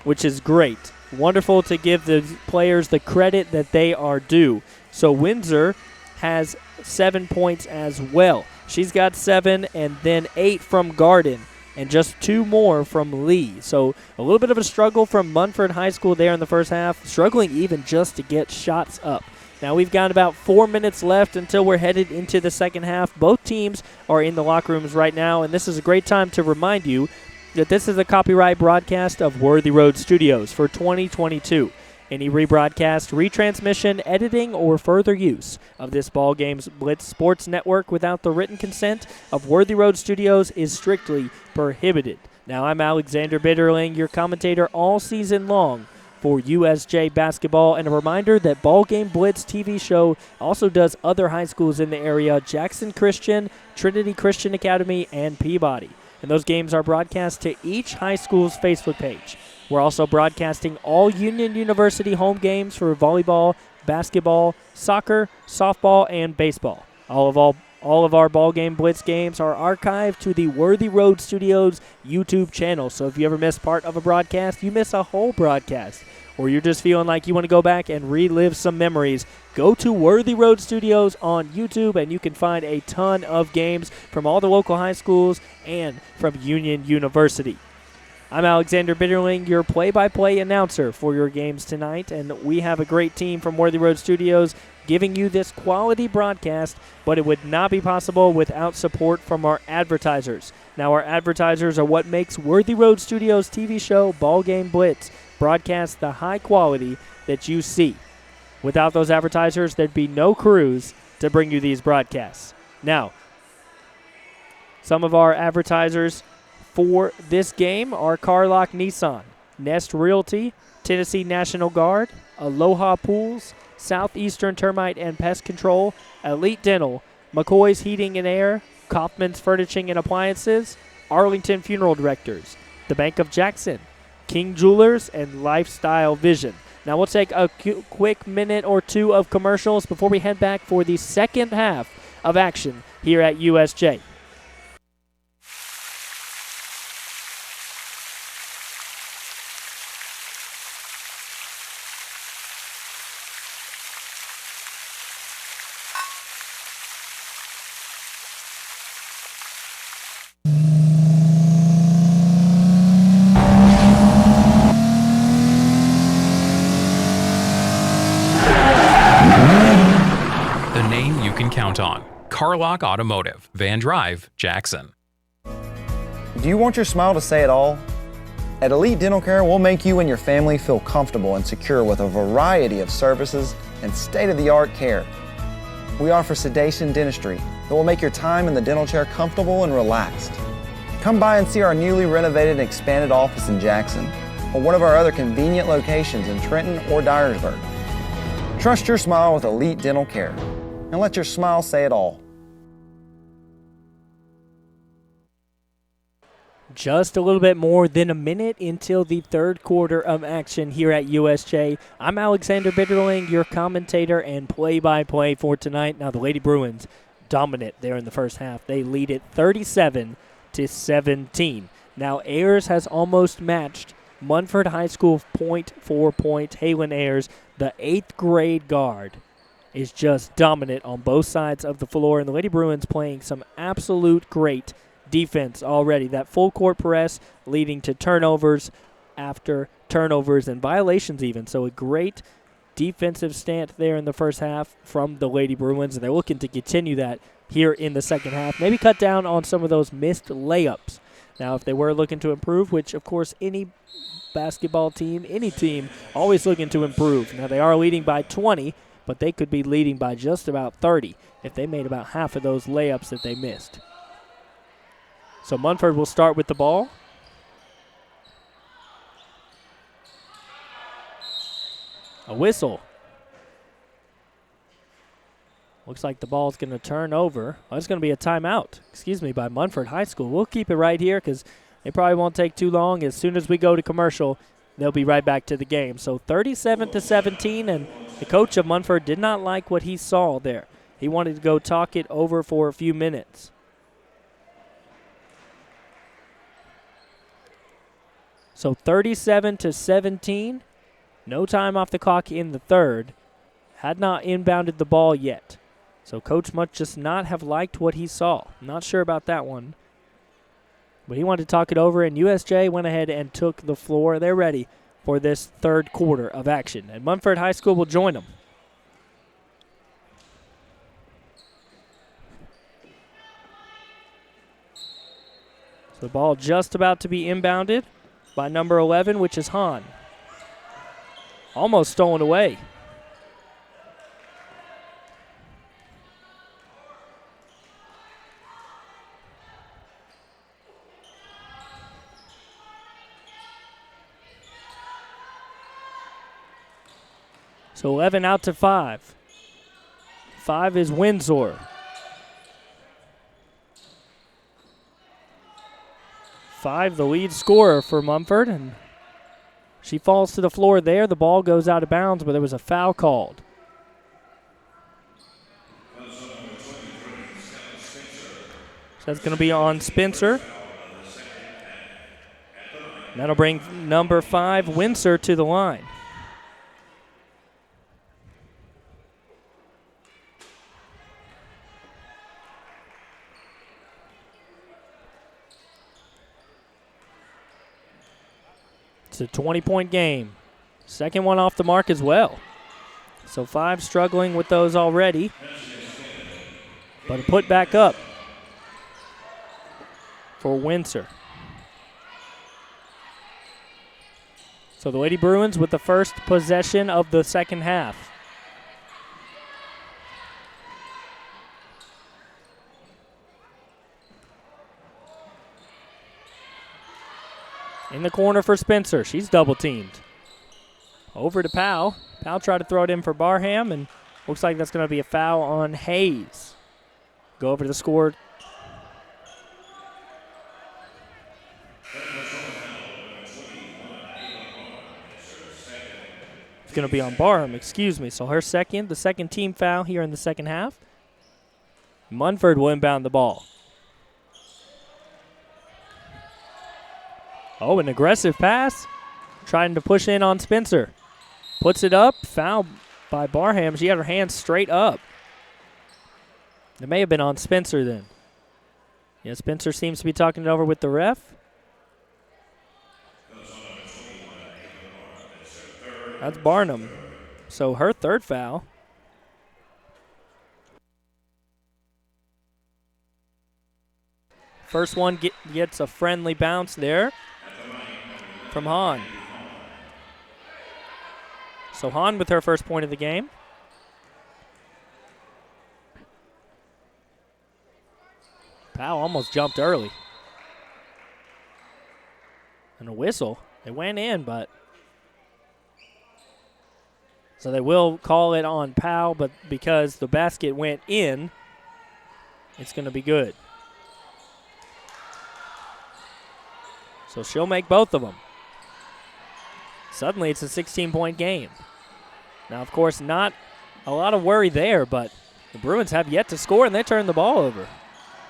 which is great. Wonderful to give the players the credit that they are due. So Windsor has 7 points as well. She's got 7 and then 8 from Garden and just 2 more from Lee. So a little bit of a struggle from Munford High School there in the first half, struggling even just to get shots up. Now we've got about 4 minutes left until we're headed into the second half. Both teams are in the locker rooms right now, and this is a great time to remind you that this is a copyright broadcast of Worthy Road Studios for 2022. Any rebroadcast, retransmission, editing, or further use of this BallGame's Blitz Sports Network without the written consent of Worthy Road Studios is strictly prohibited. Now, I'm Alexander Bitterling, your commentator all season long for USJ basketball, and a reminder that BallGame Blitz TV show also does other high schools in the area: Jackson Christian, Trinity Christian Academy, and Peabody. And those games are broadcast to each high school's Facebook page. We're also broadcasting all Union University home games for volleyball, basketball, soccer, softball, and baseball. All of our BallGame Blitz games are archived to the Worthy Road Studios YouTube channel. So if you ever miss part of a broadcast, you miss a whole broadcast, or you're just feeling like you want to go back and relive some memories, go to Worthy Road Studios on YouTube, and you can find a ton of games from all the local high schools and from Union University. I'm Alexander Bitterling, your play-by-play announcer for your games tonight, and we have a great team from Worthy Road Studios giving you this quality broadcast, but it would not be possible without support from our advertisers. Now, our advertisers are what makes Worthy Road Studios TV show BallGame Blitz broadcast the high quality that you see. Without those advertisers, there'd be no crews to bring you these broadcasts. Now, some of our advertisers for this game are Carlock Nissan, Nest Realty, Tennessee National Guard, Aloha Pools, Southeastern Termite and Pest Control, Elite Dental, McCoy's Heating and Air, Kaufman's Furnishing and Appliances, Arlington Funeral Directors, the Bank of Jackson, King Jewelers, and Lifestyle Vision. Now we'll take a quick minute or two of commercials before we head back for the second half of action here at USJ. Count on Carlock Automotive, Van Drive, Jackson. Do you want your smile to say it all? At Elite Dental Care, we'll make you and your family feel comfortable and secure with a variety of services and state-of-the-art care. We offer sedation dentistry that will make your time in the dental chair comfortable and relaxed. Come by and see our newly renovated and expanded office in Jackson or one of our other convenient locations in Trenton or Dyersburg. Trust your smile with Elite Dental Care and let your smile say it all. Just a little bit more than a minute until the third quarter of action here at USJ. I'm Alexander Bitterling, your commentator and play-by-play for tonight. Now the Lady Bruins dominant there in the first half. They lead it 37-17. Now Ayers has almost matched Munford High School point for point. Halen Ayers, the 8th grade guard, is just dominant on both sides of the floor. And the Lady Bruins playing some absolute great defense already. That full court press leading to turnovers after turnovers and violations even. So a great defensive stand there in the first half from the Lady Bruins, and they're looking to continue that here in the second half. Maybe cut down on some of those missed layups. Now, if they were looking to improve, which of course any basketball team, any team, always looking to improve. Now they are leading by 20, but they could be leading by just about 30 if they made about half of those layups that they missed. So Munford will start with the ball. A whistle. Looks like the ball's going to turn over. Oh, it's going to be a timeout, by Munford High School. We'll keep it right here because it probably won't take too long. As soon as we go to commercial, they'll be right back to the game. So 37-17, and the coach of Munford did not like what he saw there. He wanted to go talk it over for a few minutes. So 37-17, no time off the clock in the third. Had not inbounded the ball yet. So Coach must just not have liked what he saw. Not sure about that one. But he wanted to talk it over, and USJ went ahead and took the floor. They're ready for this third quarter of action. And Munford High School will join them. So the ball just about to be inbounded by number 11, which is Hahn. Almost stolen away. So 11 out to 5. 5 is Windsor. 5, the lead scorer for Munford, and she falls to the floor there. The ball goes out of bounds, but there was a foul called. So that's going to be on Spencer. That'll bring number 5, Windsor, to the line. It's a 20-point game. Second one off the mark as well. So 5 struggling with those already. But a put back up for Windsor. So the Lady Bruins with the first possession of the second half. In the corner for Spencer. She's double teamed. Over to Powell. Powell tried to throw it in for Barham, and looks like that's going to be a foul on Hayes. Go over to the score. It's going to be on Barham, So her second, the second team foul here in the second half. Munford will inbound the ball. Oh, an aggressive pass. Trying to push in on Spencer. Puts it up. Foul by Barham. She had her hands straight up. It may have been on Spencer then. Yeah, Spencer seems to be talking it over with the ref. That's Barnum. So her third foul. First one gets a friendly bounce there. from Hahn. So Hahn with her first point of the game. Powell almost jumped early. And a whistle. It went in, but. So they will call it on Powell, but because the basket went in, it's going to be good. So she'll make both of them. Suddenly it's a 16-point game. Now, of course, not a lot of worry there, but the Bruins have yet to score, and they turn the ball over.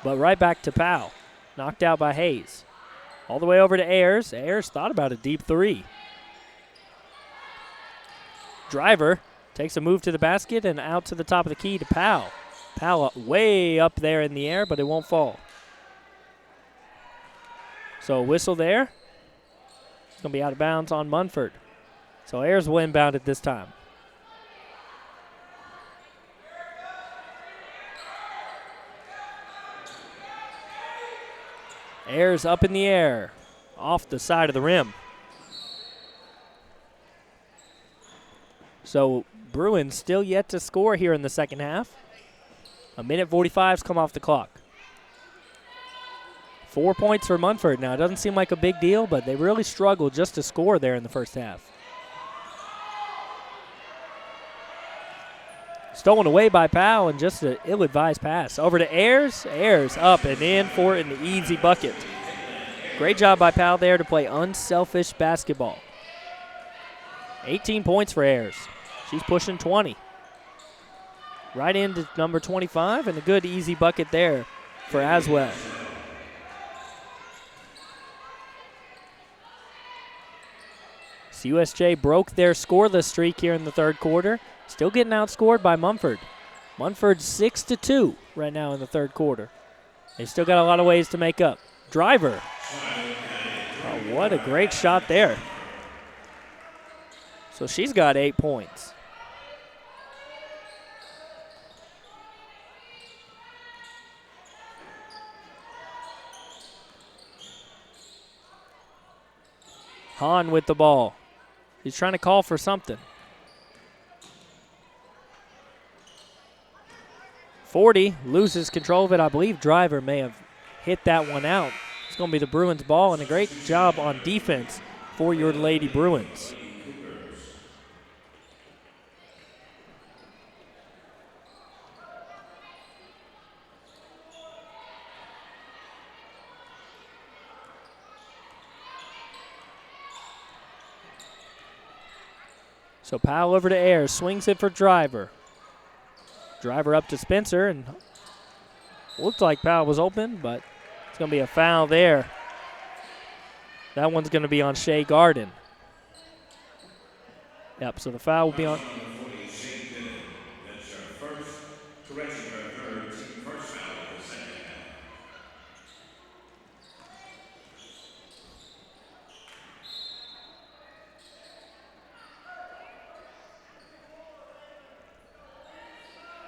But right back to Powell. Knocked out by Hayes. All the way over to Ayers. Ayers thought about a deep three. Driver takes a move to the basket and out to the top of the key to Powell. Powell way up there in the air, but it won't fall. So a whistle there. It's going to be out of bounds on Munford. So Ayers will inbound it this time. Ayers up in the air, off the side of the rim. So Bruins still yet to score here in the second half. A minute 45's come off the clock. 4 points for Munford. Now, it doesn't seem like a big deal, but they really struggled just to score there in the first half. Stolen away by Powell and just an ill-advised pass. Over to Ayers. Ayers up and in for an easy bucket. Great job by Powell there to play unselfish basketball. 18 points for Ayers. She's pushing 20. Right into number 25 and a good easy bucket there for Aswell. So USJ broke their scoreless streak here in the third quarter. Still getting outscored by Munford. Munford's 6-2 right now in the third quarter. They still got a lot of ways to make up. Driver. Oh, what a great shot there. So she's got 8 points. Hahn with the ball. He's trying to call for something. 40 loses control of it. I believe Driver may have hit that one out. It's going to be the Bruins ball, and a great job on defense for your Lady Bruins. So Powell over to Ayers, swings it for Driver. Driver up to Spencer, and looked like Powell was open, but it's going to be a foul there. That one's going to be on Shea Garden. Yep, so the foul will be on.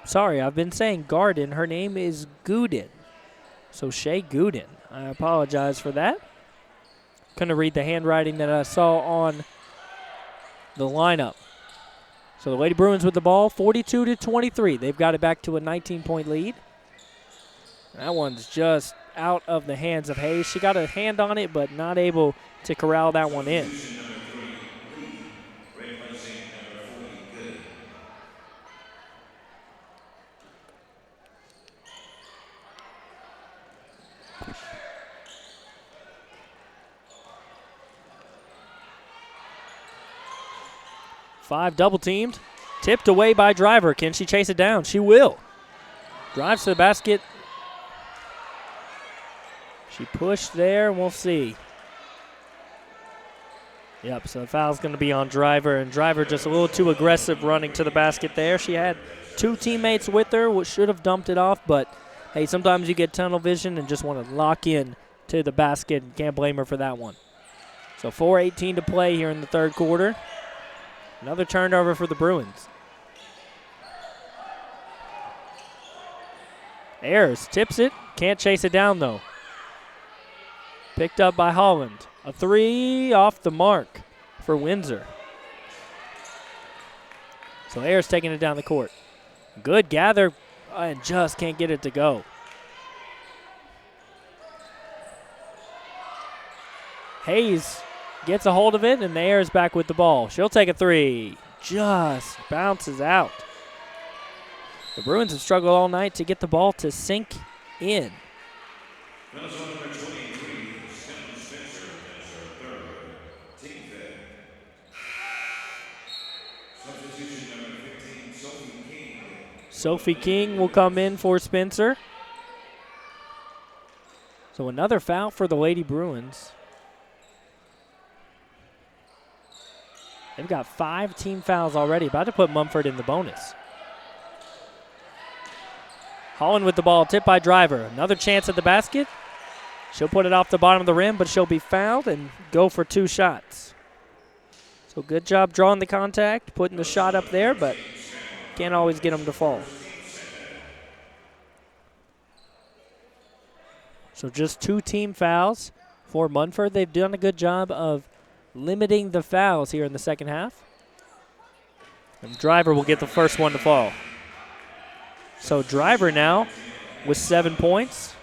Sorry, I've been saying Garden. Her name is Gooden. So Shea Gooden. I apologize for that. Couldn't read the handwriting that I saw on the lineup. So the Lady Bruins with the ball, 42-23. They've got it back to a 19-point lead. That one's just out of the hands of Hayes. She got a hand on it, but not able to corral that one in. Five double-teamed. Tipped away by Driver. Can she chase it down? She will. Drives to the basket. She pushed there, and we'll see. Yep, so the foul's going to be on Driver, and Driver just a little too aggressive running to the basket there. She had two teammates with her, which should have dumped it off, but, hey, sometimes you get tunnel vision and just want to lock in to the basket. Can't blame her for that one. So 4:18 to play here in the third quarter. Another turnover for the Bruins. Ayers tips it. Can't chase it down, though. Picked up by Holland. A 3 off the mark for Windsor. So Ayers taking it down the court. Good gather and just can't get it to go. Hayes gets a hold of it, and Ayers back with the ball. She'll take a 3. Just bounces out. The Bruins have struggled all night to get the ball to sink in. Sophie King will come in for Spencer. So another foul for the Lady Bruins. They've got 5 team fouls already. About to put Munford in the bonus. Holland with the ball, tipped by Driver. Another chance at the basket. She'll put it off the bottom of the rim, but she'll be fouled and go for 2 shots. So good job drawing the contact, putting the shot up there, but can't always get them to fall. So just 2 team fouls for Munford. They've done a good job of limiting the fouls here in the second half. And Driver will get the first one to fall. So Driver now with 7 points.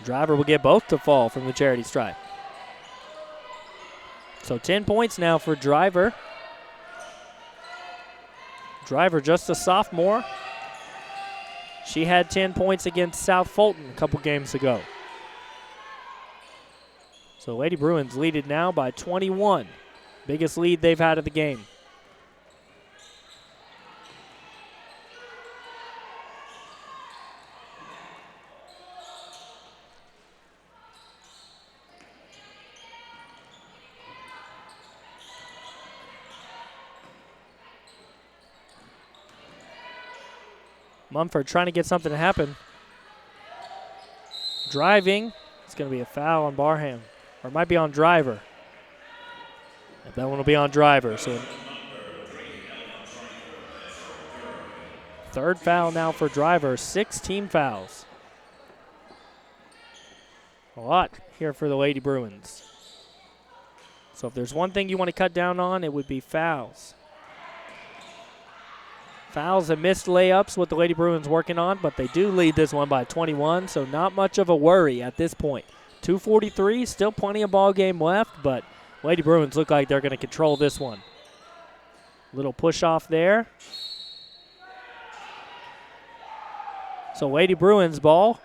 Driver will get both to fall from the charity stripe. So 10 points now for Driver. Driver just a sophomore. She had 10 points against South Fulton a couple games ago. So Lady Bruins lead it now by 21. Biggest lead they've had of the game. Munford trying to get something to happen. Driving. It's going to be a foul on Barham. Or it might be on Driver. That one will be on Driver. So third foul now for Driver. 6 team fouls. A lot here for the Lady Bruins. So if there's one thing you want to cut down on, it would be fouls. Fouls and missed layups, what the Lady Bruins working on, but they do lead this one by 21, so not much of a worry at this point. 2:43, still plenty of ball game left, but Lady Bruins look like they're going to control this one. Little push off there. So Lady Bruins ball.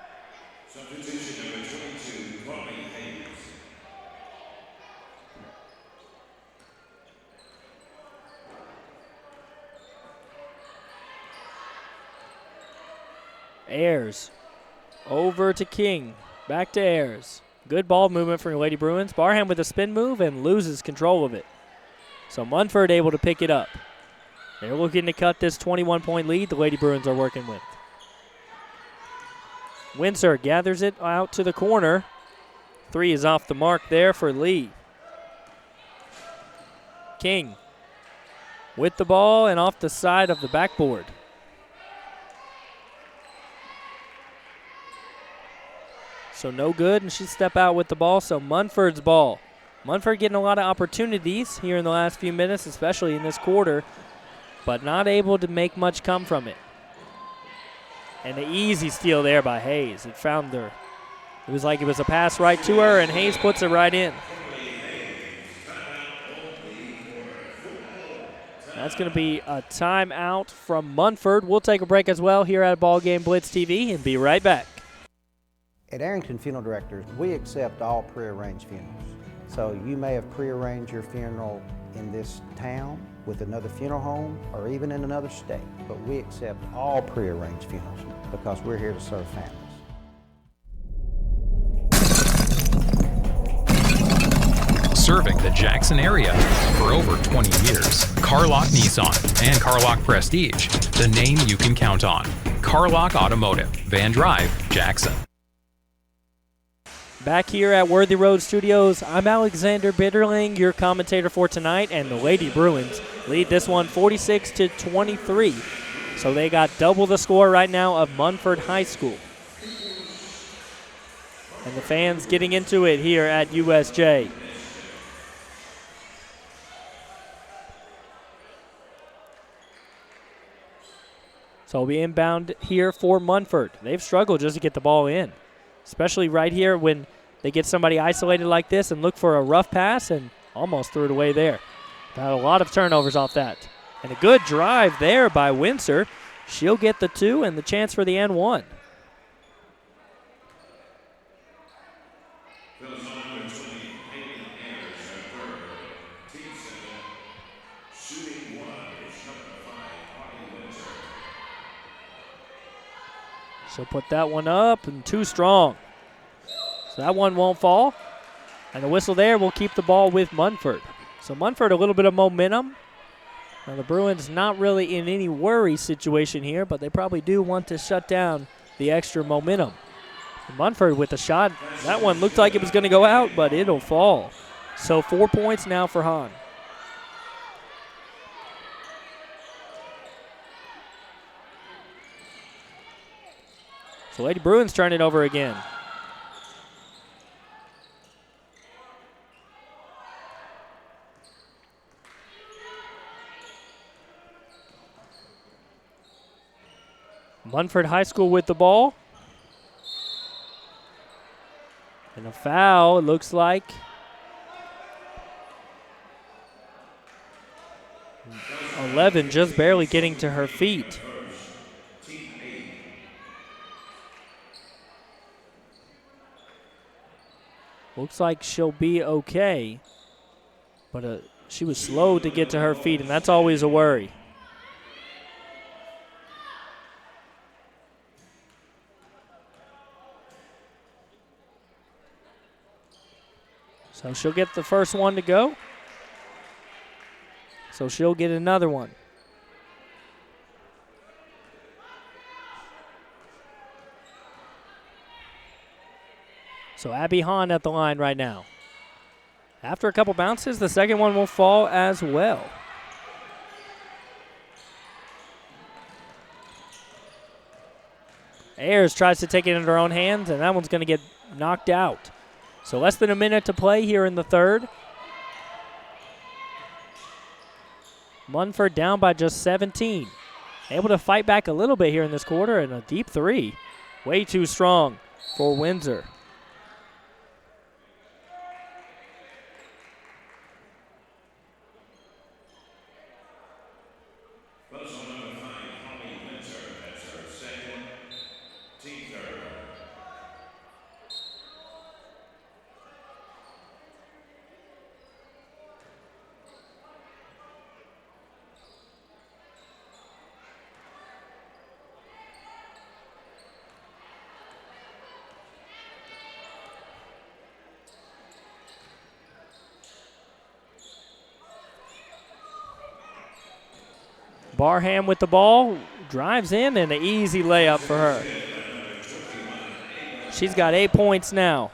Ayers over to King. Back to Ayers. Good ball movement for Lady Bruins. Barham with a spin move and loses control of it. So Munford able to pick it up. They're looking to cut this 21-point lead the Lady Bruins are working with. Windsor gathers it out to the corner. 3 is off the mark there for Lee. King with the ball and off the side of the backboard. So no good, and she step out with the ball, so Munford's ball. Munford getting a lot of opportunities here in the last few minutes, especially in this quarter, but not able to make much come from it. And the easy steal there by Hayes. It found her. It was like it was a pass right to her, and Hayes puts it right in. That's going to be a timeout from Munford. We'll take a break as well here at BallGame Blitz TV and be right back. At Arrington Funeral Directors, we accept all prearranged funerals. So you may have prearranged your funeral in this town with another funeral home or even in another state, but we accept all prearranged funerals because we're here to serve families. Serving the Jackson area for over 20 years. Carlock Nissan and Carlock Prestige, the name you can count on. Carlock Automotive, Van Drive, Jackson. Back here at Worthy Road Studios, I'm Alexander Bitterling, your commentator for tonight, and the Lady Bruins lead this one 46-23. So they got double the score right now of Munford High School. And the fans getting into it here at USJ. So we'll be inbound here for Munford. They've struggled just to get the ball in, especially right here when they get somebody isolated like this and look for a rough pass and almost threw it away there. Got a lot of turnovers off that. And a good drive there by Windsor. She'll get the 2 and the chance for the N1. She'll put that one up and too strong. So that one won't fall. And the whistle there will keep the ball with Munford. So Munford a little bit of momentum. Now the Bruins not really in any worry situation here, but they probably do want to shut down the extra momentum. Munford with a shot. That one looked like it was going to go out, but it'll fall. So 4 points now for Hahn. So Lady Bruins turn it over again. Munford High School with the ball. And a foul, it looks like. .11 just barely getting to her feet. Looks like she'll be okay, but she was slow to get to her feet, and that's always a worry. So she'll get the first one to go. So she'll get another one. So Abby Hahn at the line right now. After a couple bounces, the second one will fall as well. Ayers tries to take it into her own hands, and that one's going to get knocked out. So less than a minute to play here in the third. Munford down by just 17. Able to fight back a little bit here in this quarter, and a deep 3. Way too strong for Windsor. Barham with the ball, drives in, and an easy layup for her. She's got 8 points now.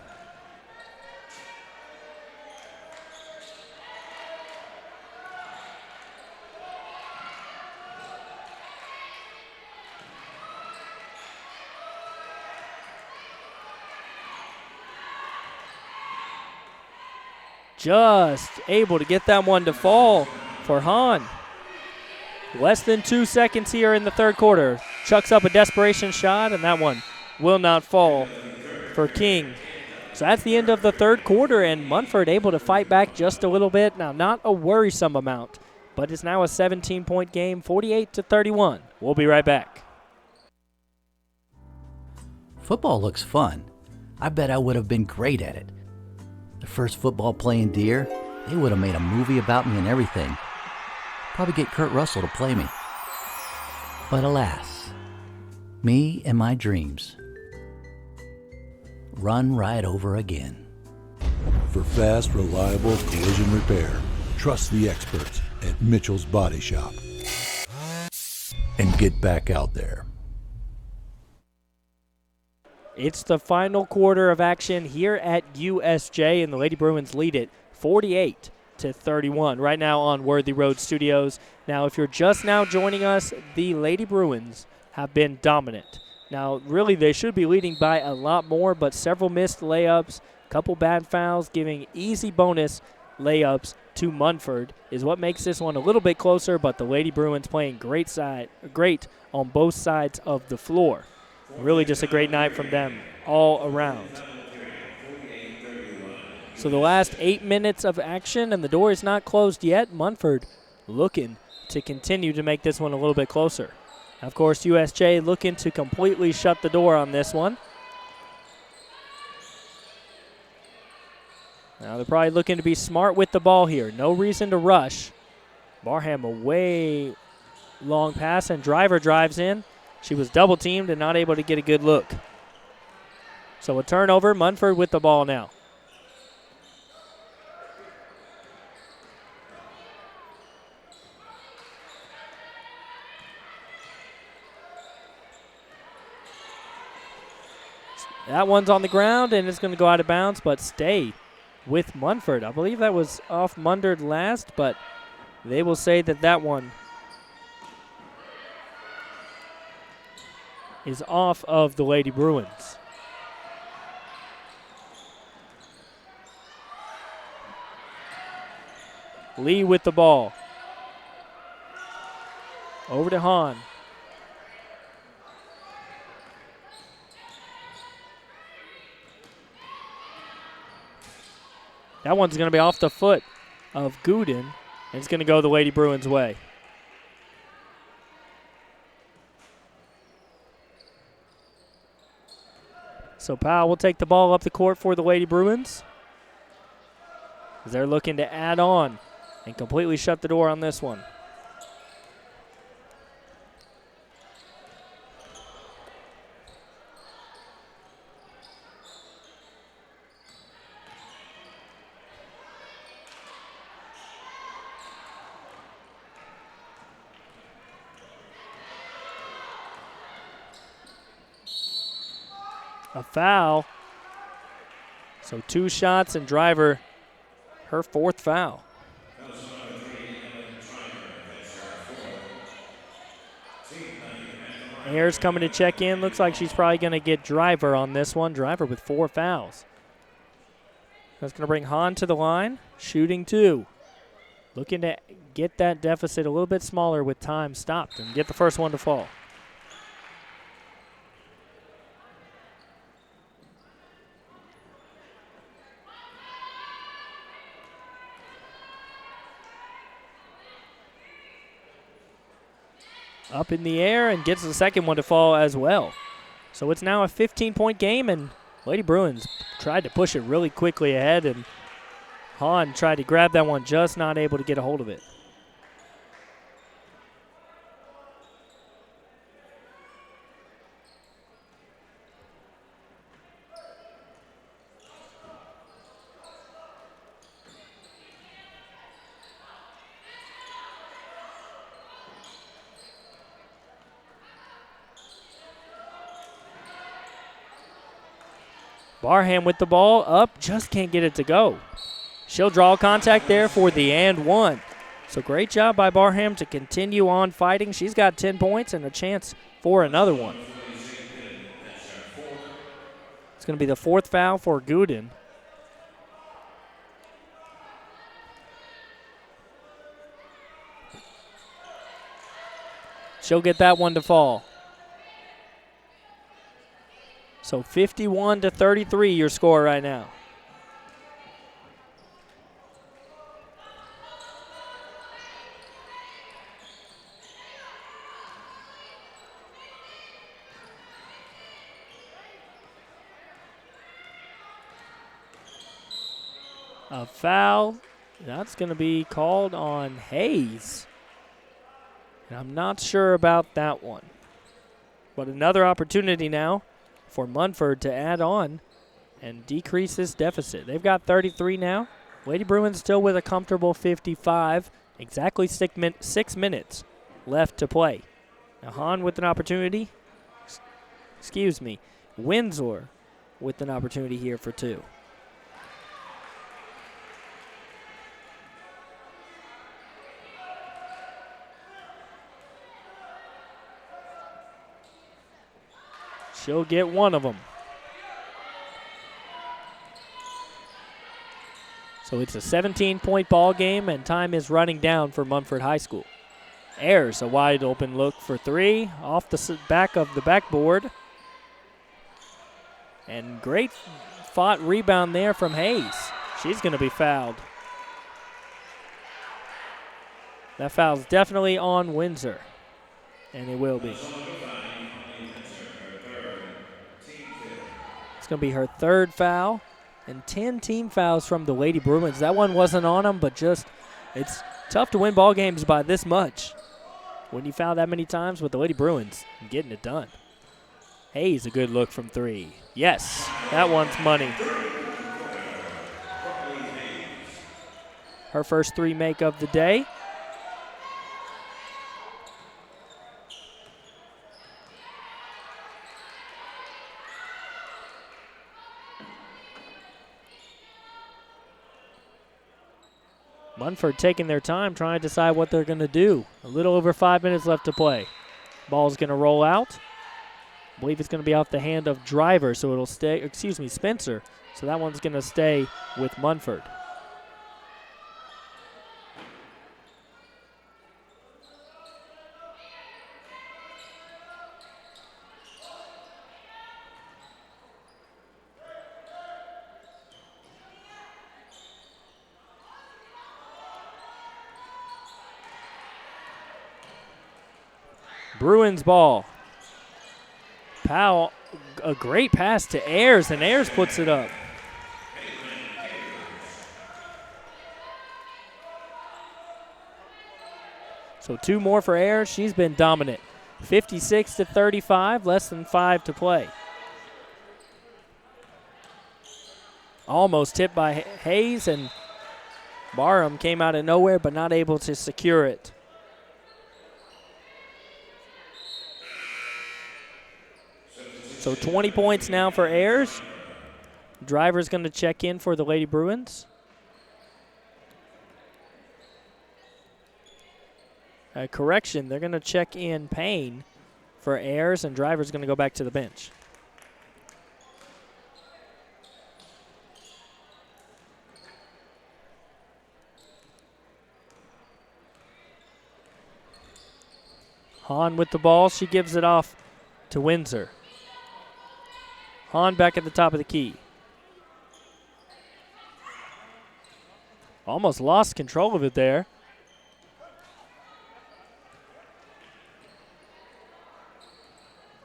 Just able to get that one to fall for Hahn. Less than 2 seconds here in the third quarter. Chucks up a desperation shot, and that one will not fall for King. So that's the end of the third quarter, and Munford able to fight back just a little bit. Now, not a worrisome amount, but it's now a 17-point game, 48-31. We'll be right back. Football looks fun. I bet I would have been great at it. The first football playing Deer, they would have made a movie about me and everything. Probably get Kurt Russell to play me. But alas, me and my dreams run right over again. For fast, reliable collision repair, trust the experts at Mitchell's Body Shop. And get back out there. It's the final quarter of action here at USJ, and the Lady Bruins lead it 48-31 right now on Worthy Road Studios. Now, if you're just now joining us, the Lady Bruins have been dominant. Now, really, they should be leading by a lot more, but several missed layups, a couple bad fouls, giving easy bonus layups to Munford is what makes this one a little bit closer, but the Lady Bruins playing great on both sides of the floor. Really just a great night from them all around. So the last 8 minutes of action, and the door is not closed yet. Munford looking to continue to make this one a little bit closer. Of course, USJ looking to completely shut the door on this one. Now they're probably looking to be smart with the ball here. No reason to rush. Barham away, long pass, and Driver drives in. She was double teamed and not able to get a good look. So a turnover, Munford with the ball now. That one's on the ground and it's going to go out of bounds, but stay with Munford. I believe that was off Munford last, but they will say that that one is off of the Lady Bruins. Lee with the ball. Over to Hahn. That one's going to be off the foot of Gooden, and it's going to go the Lady Bruins' way. So Powell will take the ball up the court for the Lady Bruins. They're looking to add on and completely shut the door on this one. A foul. So 2 shots and Driver, her 4th foul. Ayers coming to check in. Looks like she's probably going to get Driver on this one. Driver with 4 fouls. That's going to bring Hahn to the line. Shooting 2. Looking to get that deficit a little bit smaller with time stopped and get the first one to fall. Up in the air and gets the second one to fall as well. So it's now a 15-point game, and Lady Bruins tried to push it really quickly ahead, and Hahn tried to grab that one, just not able to get a hold of it. Barham with the ball up, just can't get it to go. She'll draw contact there for the and one. So great job by Barham to continue on fighting. She's got 10 points and a chance for another one. It's going to be the 4th foul for Gooden. She'll get that one to fall. So 51-33 your score right now. A foul. That's going to be called on Hayes. And I'm not sure about that one. But another opportunity now for Munford to add on and decrease this deficit. They've got 33 now. Lady Bruins still with a comfortable 55. Exactly 6 minutes left to play. Now Hahn with an opportunity. Excuse me. Windsor with an opportunity here for 2. She'll get one of them. So it's a 17-point ball game, and time is running down for Munford High School. Ayers, a wide open look for 3 off the back of the backboard. And great fought rebound there from Hayes. She's going to be fouled. That foul's definitely on Windsor, and it will be. It's going to be her 3rd foul, and 10 team fouls from the Lady Bruins. That one wasn't on them, but just it's tough to win ball games by this much when you foul that many times with the Lady Bruins and getting it done. Hayes, a good look from 3. Yes, that one's money. Her first 3 make of the day. Munford taking their time trying to decide what they're going to do. A little over 5 minutes left to play. Ball's going to roll out. I believe it's going to be off the hand of Driver, so it'll stay, Spencer. So that one's going to stay with Munford. Bruins ball. Powell, a great pass to Ayers, and Ayers puts it up. So 2 more for Ayers. She's been dominant. 56-35, less than 5 to play. Almost tipped by Hayes, and Barham came out of nowhere but not able to secure it. So 20 points now for Ayers. Driver's going to check in for the Lady Bruins. Correction, they're going to check in Payne for Ayers, and Driver's going to go back to the bench. Hahn with the ball. She gives it off to Windsor. Hahn back at the top of the key. Almost lost control of it there.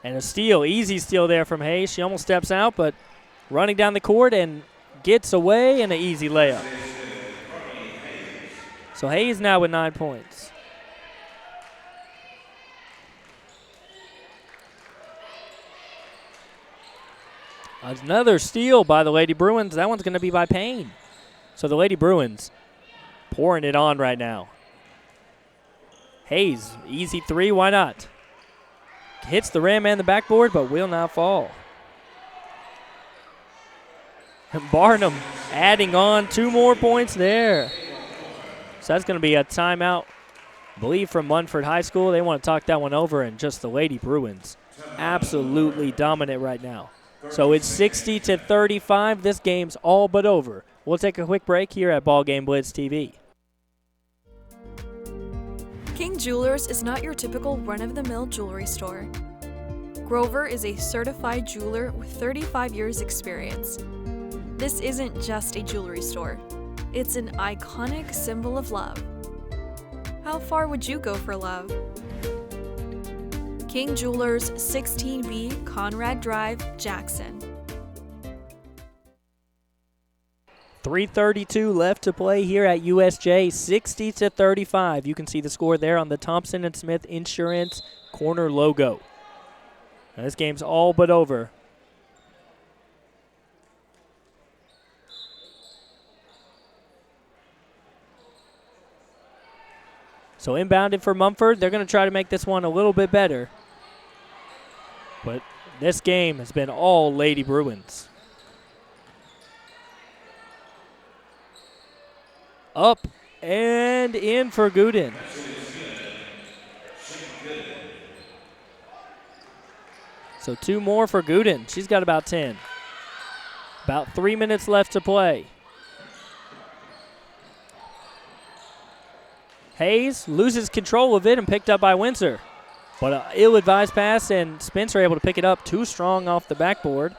And a steal, easy steal there from Hayes. She almost steps out, but running down the court and gets away, and an easy layup. So Hayes now with 9 points. Another steal by the Lady Bruins. That one's going to be by Payne. So the Lady Bruins pouring it on right now. Hayes, easy 3, why not? Hits the rim and the backboard, but will not fall. And Barnum adding on 2 more points there. So that's going to be a timeout, I believe, from Munford High School. They want to talk that one over, and just the Lady Bruins absolutely dominant right now. So it's 60-35. This game's all but over. We'll take a quick break here at BallGame Blitz TV. King Jewelers is not your typical run-of-the-mill jewelry store. Grover is a certified jeweler with 35 years experience. This isn't just a jewelry store. It's an iconic symbol of love. How far would you go for love? King Jewelers, 16B Conrad Drive, Jackson. 3:32 left to play here at USJ, 60-35. You can see the score there on the Thompson & Smith Insurance corner logo. Now this game's all but over. So inbounded for Munford. They're going to try to make this one a little bit better. But this game has been all Lady Bruins. Up and in for Gooden. So 2 more for Gooden. She's got about 10. About 3 minutes left to play. Hayes loses control of it and picked up by Windsor. But an ill-advised pass, and Spencer able to pick it up. Too strong off the backboard.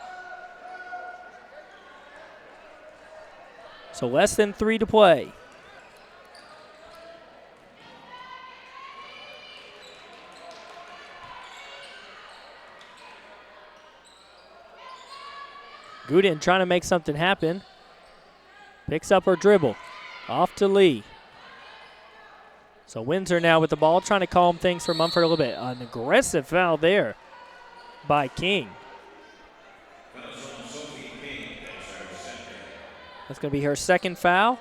So less than 3 to play. Gooden trying to make something happen. Picks up her dribble. Off to Lee. So Windsor now with the ball, trying to calm things for Munford a little bit. An aggressive foul there by King. That's going to be her second foul.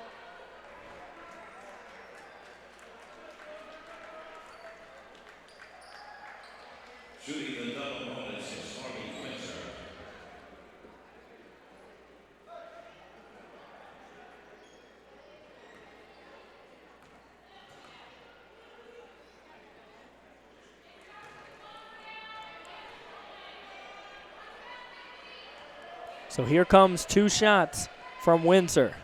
So here comes 2 shots from Windsor.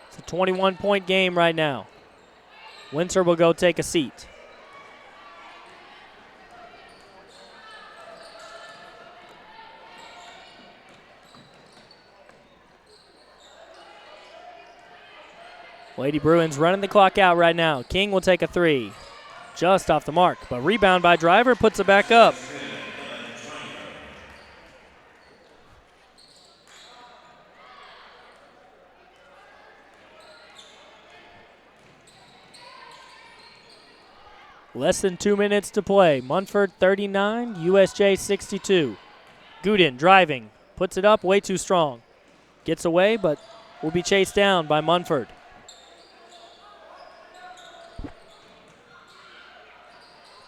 It's a 21-point game right now. Windsor will go take a seat. Lady Bruins running the clock out right now. King will take a 3. Just off the mark, but rebound by Driver, puts it back up. Less than 2 minutes to play. Munford 39, USJ 62. Gooden driving, puts it up, way too strong. Gets away, but will be chased down by Munford.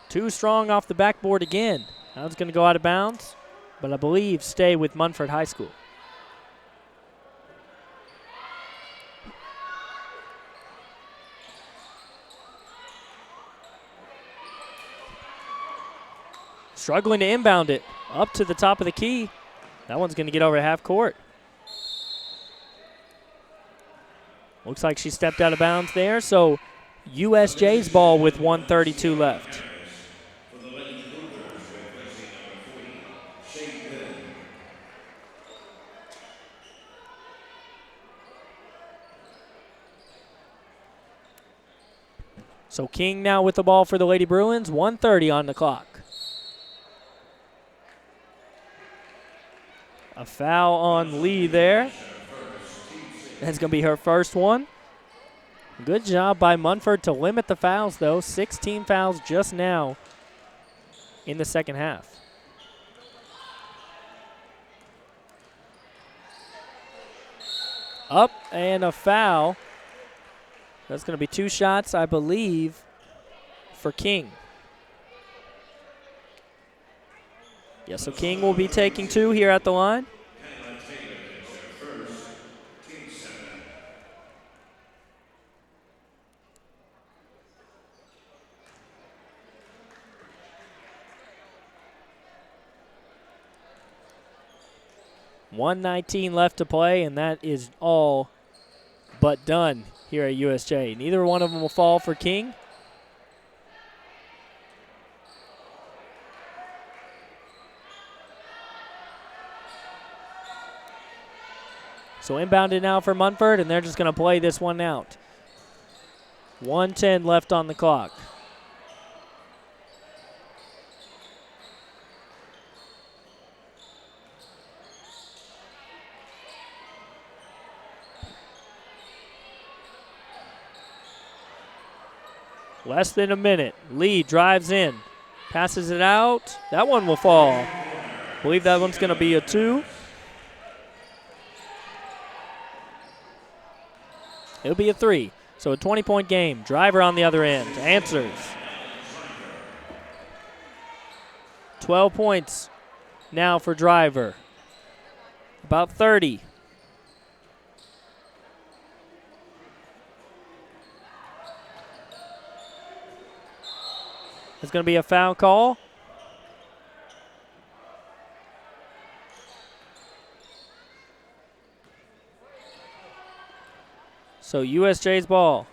Too strong off the backboard again. Now it's going to go out of bounds, but I believe stay with Munford High School. Struggling to inbound it up to the top of the key. That one's going to get over to half court. Looks like she stepped out of bounds there, so USJ's ball with 1:32 left. So King now with the ball for the Lady Bruins, 1:30 on the clock. A foul on Lee there. That's going to be her first one. Good job by Munford to limit the fouls, though. 16 fouls just now in the second half. Up and a foul. That's going to be 2 shots, I believe, for King. Yeah, so King will be taking 2 here at the line. $1:19 left to play, and that is all but done here at USJ. Neither one of them will fall for King. So inbounded now for Munford, and they're just going to play this one out. 1:10 left on the clock. Less than a minute. Lee drives in. Passes it out. That one will fall. I believe that one's going to be a 2. It'll be a 3. So a 20-point game. Driver on the other end answers. 12 points now for Driver. About 30. It's going to be a foul call. So USJ's ball.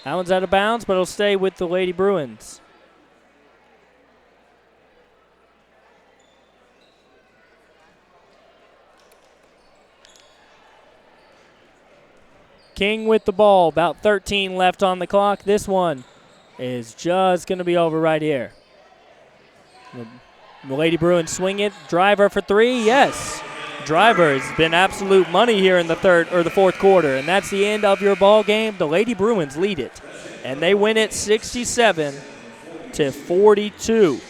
That one's out of bounds, but it'll stay with the Lady Bruins. King with the ball, about 13 left on the clock. This one is just going to be over right here. The Lady Bruins swing it. Driver for three, yes. Driver has been absolute money here in the fourth quarter, and that's the end of your ball game. The Lady Bruins lead it, and they win it 67-42.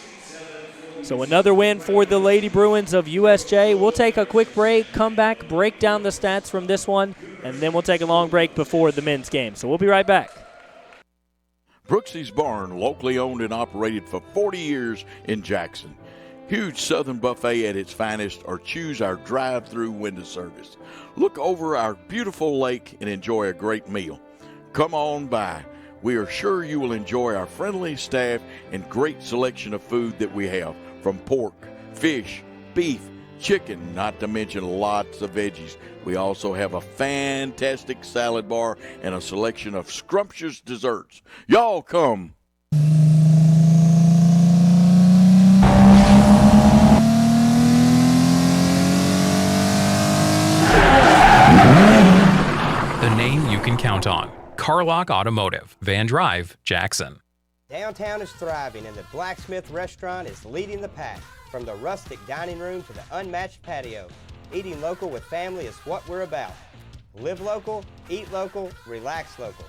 So another win for the Lady Bruins of USJ. We'll take a quick break, come back, break down the stats from this one, and then we'll take a long break before the men's game. So we'll be right back. Brooksy's Barn, locally owned and operated for 40 years in Jackson. Huge Southern buffet at its finest, or choose our drive-through window service. Look over our beautiful lake and enjoy a great meal. Come on by. We are sure you will enjoy our friendly staff and great selection of food that we have, from pork, fish, beef, chicken, not to mention lots of veggies. We also have a fantastic salad bar and a selection of scrumptious desserts. Y'all come. The name you can count on. Carlock Automotive, Van Drive, Jackson. Downtown is thriving, and the Blacksmith Restaurant is leading the pack. From the rustic dining room to the unmatched patio, eating local with family is what we're about. Live local, eat local, relax local.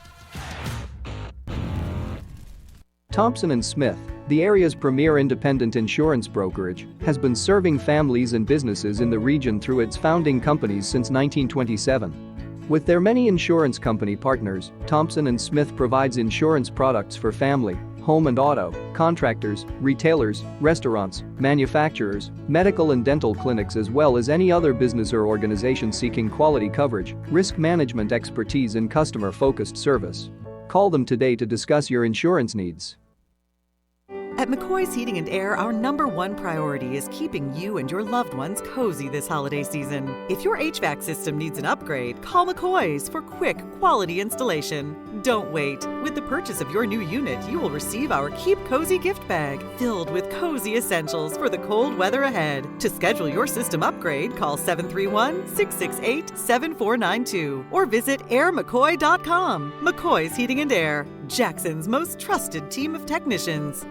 Thompson & Smith, the area's premier independent insurance brokerage, has been serving families and businesses in the region through its founding companies since 1927. With their many insurance company partners, Thompson & Smith provides insurance products for family, home and auto, contractors, retailers, restaurants, manufacturers, medical and dental clinics, as well as any other business or organization seeking quality coverage, risk management expertise and customer-focused service. Call them today to discuss your insurance needs. At McCoy's Heating and Air, our #1 priority is keeping you and your loved ones cozy this holiday season. If your HVAC system needs an upgrade, call McCoy's for quick, quality installation. Don't wait. With the purchase of your new unit, you will receive our Keep Cozy gift bag, filled with cozy essentials for the cold weather ahead. To schedule your system upgrade, call 731-668-7492 or visit airmccoy.com. McCoy's Heating and Air, Jackson's most trusted team of technicians.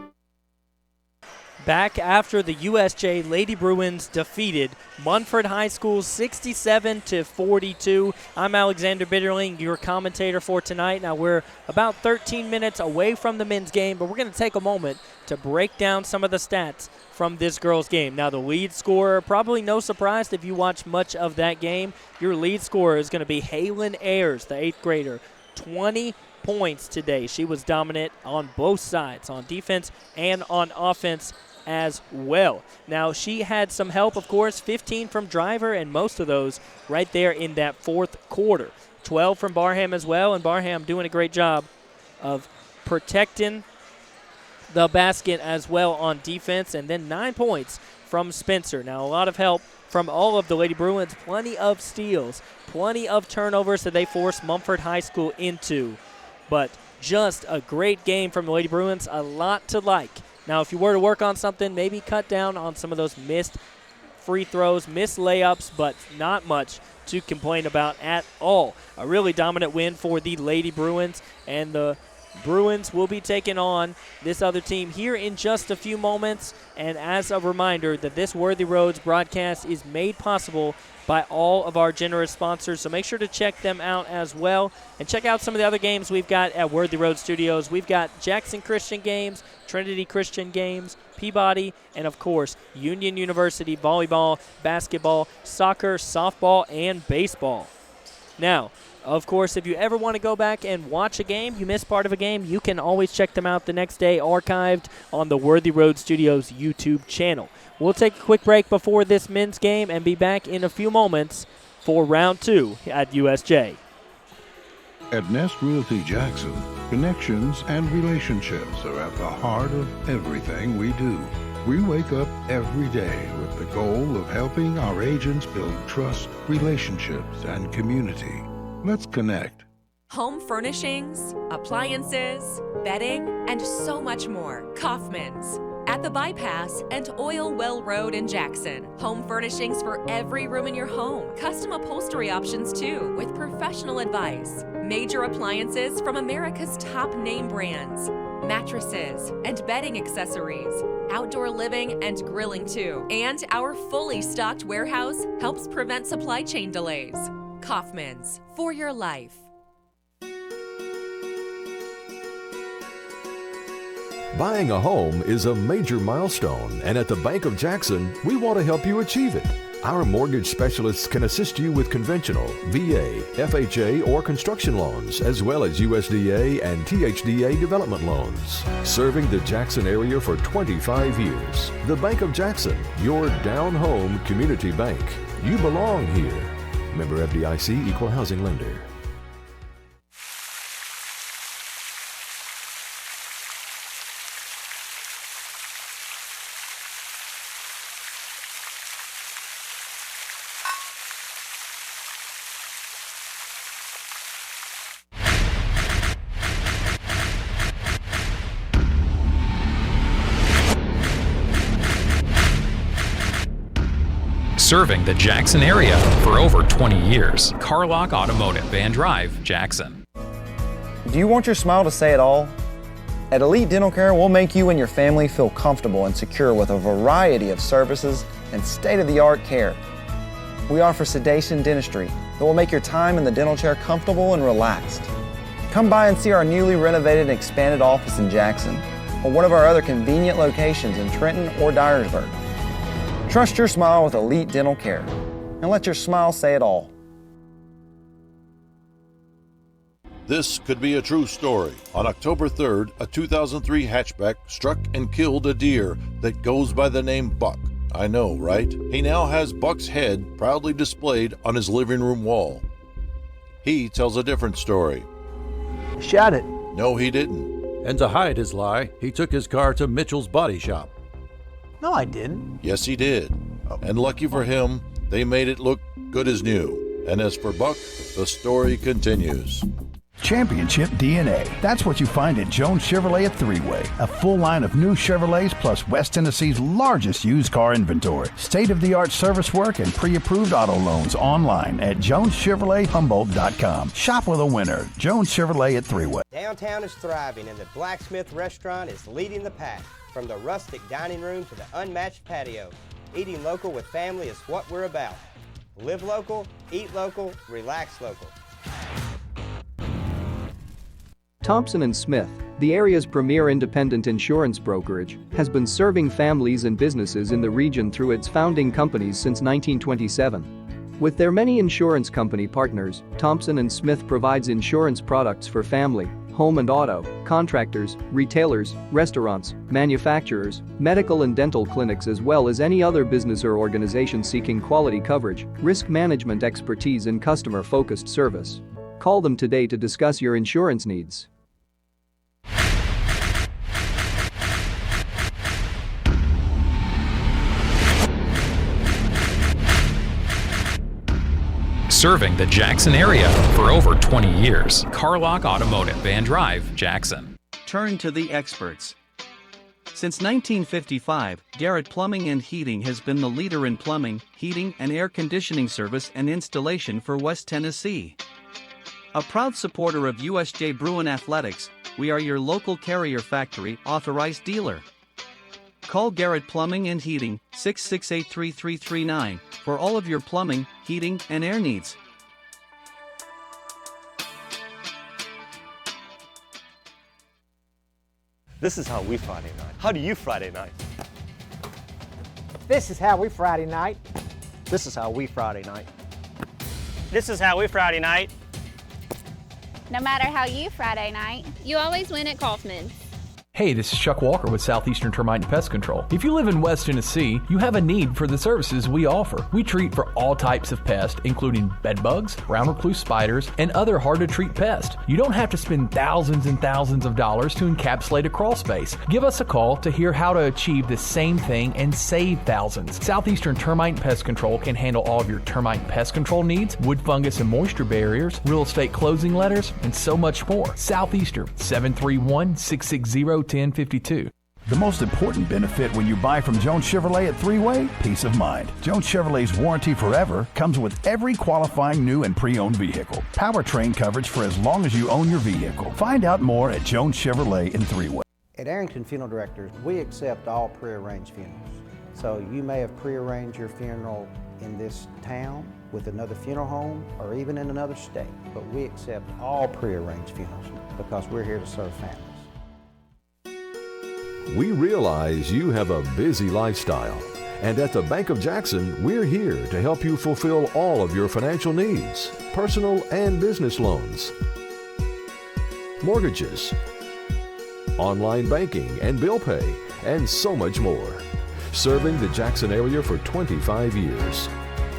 Back after the USJ Lady Bruins defeated Munford High School 67-42. I'm Alexander Bitterling, your commentator for tonight. Now we're about 13 minutes away from the men's game, but we're going to take a moment to break down some of the stats from this girls' game. Now the lead scorer, probably no surprise if you watch much of that game, your lead scorer is going to be Haylin Ayers, the 8th grader. 20 points today. She was dominant on both sides, on defense and on offense as well. Now, she had some help, of course, 15 from Driver, and most of those right there in that fourth quarter. 12 from Barham as well, and Barham doing a great job of protecting the basket as well on defense, and then 9 points from Spencer. Now, a lot of help from all of the Lady Bruins, plenty of steals, plenty of turnovers that they forced Munford High School into, but just a great game from the Lady Bruins, a lot to like. Now, if you were to work on something, maybe cut down on some of those missed free throws, missed layups, but not much to complain about at all. A really dominant win for the Lady Bruins, and the Bruins will be taking on this other team here in just a few moments. And as a reminder that this Worthy Roads broadcast is made possible by all of our generous sponsors. So make sure to check them out as well. And check out some of the other games we've got at Worthy Road Studios. We've got Jackson Christian games, Trinity Christian games, Peabody, and of course, Union University volleyball, basketball, soccer, softball, and baseball. Now, of course, if you ever want to go back and watch a game, you missed part of a game, you can always check them out the next day archived on the Worthy Road Studios YouTube channel. We'll take a quick break before this men's game and be back in a few moments for round 2 at USJ. At Nest Realty Jackson, connections and relationships are at the heart of everything we do. We wake up every day with the goal of helping our agents build trust, relationships, and community. Let's connect. Home furnishings, appliances, bedding, and so much more. Kaufman's. At the Bypass and Oil Well Road in Jackson. Home furnishings for every room in your home. Custom upholstery options too, with professional advice. Major appliances from America's top name brands. Mattresses and bedding accessories. Outdoor living and grilling too. And our fully stocked warehouse helps prevent supply chain delays. Kaufman's, for your life. Buying a home is a major milestone, and at the Bank of Jackson, we want to help you achieve it. Our mortgage specialists can assist you with conventional, VA, FHA, or construction loans, as well as USDA and THDA development loans. Serving the Jackson area for 25 years. The Bank of Jackson, your down-home community bank. You belong here. Member FDIC, Equal Housing Lender. Serving the Jackson area for over 20 years. Carlock Automotive, Van Drive, Jackson. Do you want your smile to say it all? At Elite Dental Care, we'll make you and your family feel comfortable and secure with a variety of services and state-of-the-art care. We offer sedation dentistry that will make your time in the dental chair comfortable and relaxed. Come by and see our newly renovated and expanded office in Jackson or one of our other convenient locations in Trenton or Dyersburg. Trust your smile with Elite Dental Care and let your smile say it all. This could be a true story. On October 3rd, a 2003 hatchback struck and killed a deer that goes by the name Buck. I know, right? He now has Buck's head proudly displayed on his living room wall. He tells a different story. Shot it. No, he didn't. And to hide his lie, he took his car to Mitchell's body shop. No, I didn't. Yes, he did. And lucky for him, they made it look good as new. And as for Buck, the story continues. Championship DNA. That's what you find at Jones Chevrolet at Three-Way. A full line of new Chevrolets plus West Tennessee's largest used car inventory. State-of-the-art service work and pre-approved auto loans online at JonesChevroletHumboldt.com. Shop with a winner. Jones Chevrolet at Three-Way. Downtown is thriving and the Blacksmith Restaurant is leading the pack. From the rustic dining room to the unmatched patio, eating local with family is what we're about. Live local, eat local, relax local. Thompson & Smith, the area's premier independent insurance brokerage, has been serving families and businesses in the region through its founding companies since 1927. With their many insurance company partners, Thompson & Smith provides insurance products for family, home and auto, contractors, retailers, restaurants, manufacturers, medical and dental clinics, as well as any other business or organization seeking quality coverage, risk management expertise and customer-focused service. Call them today to discuss your insurance needs. Serving the Jackson area for over 20 years. Carlock Automotive, Van Drive, Jackson. Turn to the experts. Since 1955, Garrett Plumbing and Heating has been the leader in plumbing, heating, and air conditioning service and installation for West Tennessee. A proud supporter of USJ Bruin Athletics, we are your local Carrier Factory authorized dealer. Call Garrett Plumbing and Heating 668-3339 for all of your plumbing, heating, and air needs. This is how we Friday night. How do you Friday night? This is how we Friday night. This is how we Friday night. This is how we Friday night. No matter how you Friday night, you always win at Kaufman's. Hey, this is Chuck Walker with Southeastern Termite and Pest Control. If you live in West Tennessee, you have a need for the services we offer. We treat for all types of pests, including bed bugs, brown recluse spiders, and other hard-to-treat pests. You don't have to spend thousands and thousands of dollars to encapsulate a crawl space. Give us a call to hear how to achieve the same thing and save thousands. Southeastern Termite and Pest Control can handle all of your termite and pest control needs, wood fungus and moisture barriers, real estate closing letters, and so much more. Southeastern, 731-660-1052. The most important benefit when you buy from Jones Chevrolet at Three-Way? Peace of mind. Jones Chevrolet's warranty forever comes with every qualifying new and pre-owned vehicle. Powertrain coverage for as long as you own your vehicle. Find out more at Jones Chevrolet in Three-Way. At Arrington Funeral Directors, we accept all prearranged funerals. So you may have prearranged your funeral in this town with another funeral home or even in another state. But we accept all prearranged funerals because we're here to serve families. We realize you have a busy lifestyle, and at the Bank of Jackson, we're here to help you fulfill all of your financial needs, personal and business loans, mortgages, online banking and bill pay, and so much more. Serving the Jackson area for 25 years.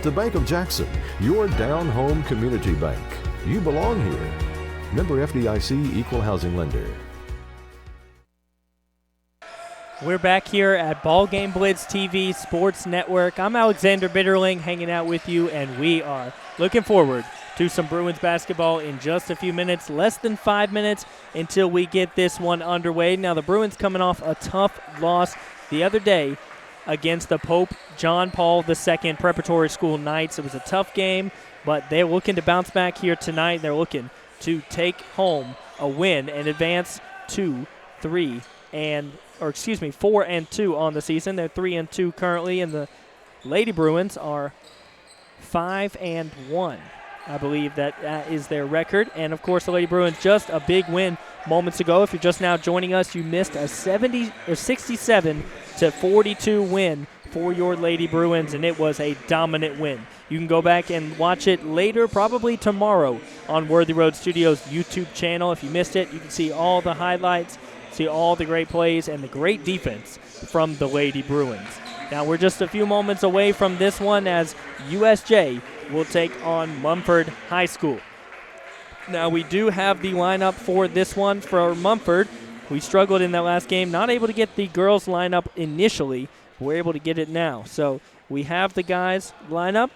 The Bank of Jackson, your down-home community bank. You belong here. Member FDIC Equal Housing Lender. We're back here at BallGame Blitz TV Sports Network. I'm Alexander Bitterling hanging out with you, and we are looking forward to some Bruins basketball in just a few minutes, less than 5 minutes until we get this one underway. Now, the Bruins coming off a tough loss the other day against the Pope John Paul II Preparatory School Knights. It was a tough game, but they're looking to bounce back here tonight. They're looking to take home a win and advance to 4-2 on the season. They're 3-2 currently, and the Lady Bruins are 5-1. I believe that is their record. And, of course, the Lady Bruins just a big win moments ago. If you're just now joining us, you missed a 67-42 win for your Lady Bruins, and it was a dominant win. You can go back and watch it later, probably tomorrow, on Worthy Road Studios YouTube channel. If you missed it, you can see all the highlights, see all the great plays and the great defense from the Lady Bruins. Now we're just a few moments away from this one as USJ will take on Munford High School. Now we do have the lineup for this one for Munford. We struggled in that last game, not able to get the girls lineup initially. We're able to get it now. So we have the guys lineup.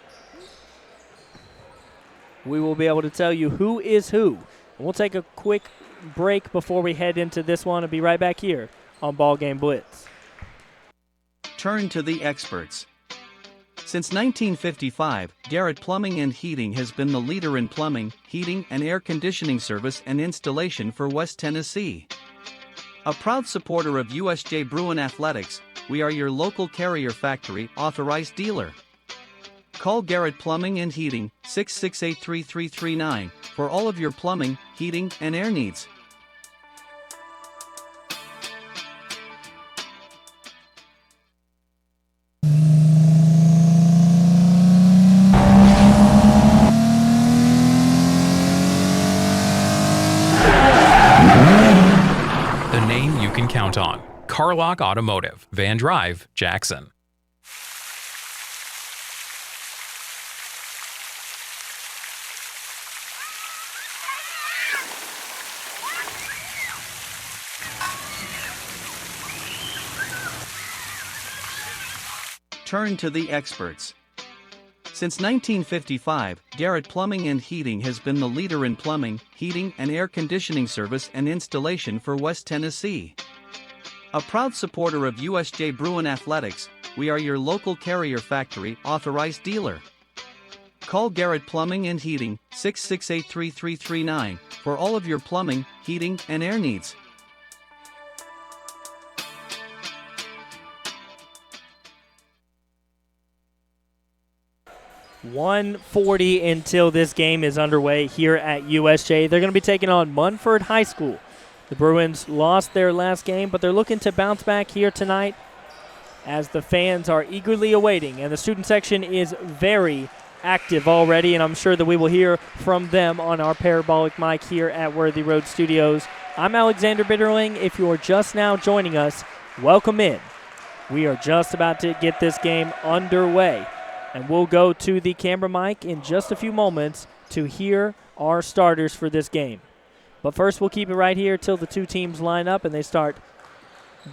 We will be able to tell you who is who. And we'll take a quick break before we head into this one and be right back here on BallGame Blitz. Turn to the experts. Since 1955, Garrett Plumbing and Heating has been the leader in plumbing, heating, and air conditioning service and installation for West Tennessee. A proud supporter of USJ Bruin Athletics, we are your local Carrier Factory authorized dealer. Call Garrett Plumbing and Heating 668-3339 for all of your plumbing, heating, and air needs. The name you can count on. Carlock Automotive, Van Drive, Jackson. Turn to the experts. Since 1955, Garrett Plumbing and Heating has been the leader in plumbing, heating, and air conditioning service and installation for West Tennessee. A proud supporter of USJ Bruin Athletics, we are your local Carrier Factory authorized dealer. Call Garrett Plumbing and Heating, 668-3339, for all of your plumbing, heating, and air needs. .140 until this game is underway here at USJ. They're going to be taking on Munford High School. The Bruins lost their last game, but they're looking to bounce back here tonight as the fans are eagerly awaiting, and the student section is very active already, and I'm sure that we will hear from them on our parabolic mic here at Worthy Road Studios. I'm Alexander Bitterling. If you're just now joining us, welcome in. We are just about to get this game underway, and we'll go to the camera mic in just a few moments to hear our starters for this game. But first, we'll keep it right here till the two teams line up and they start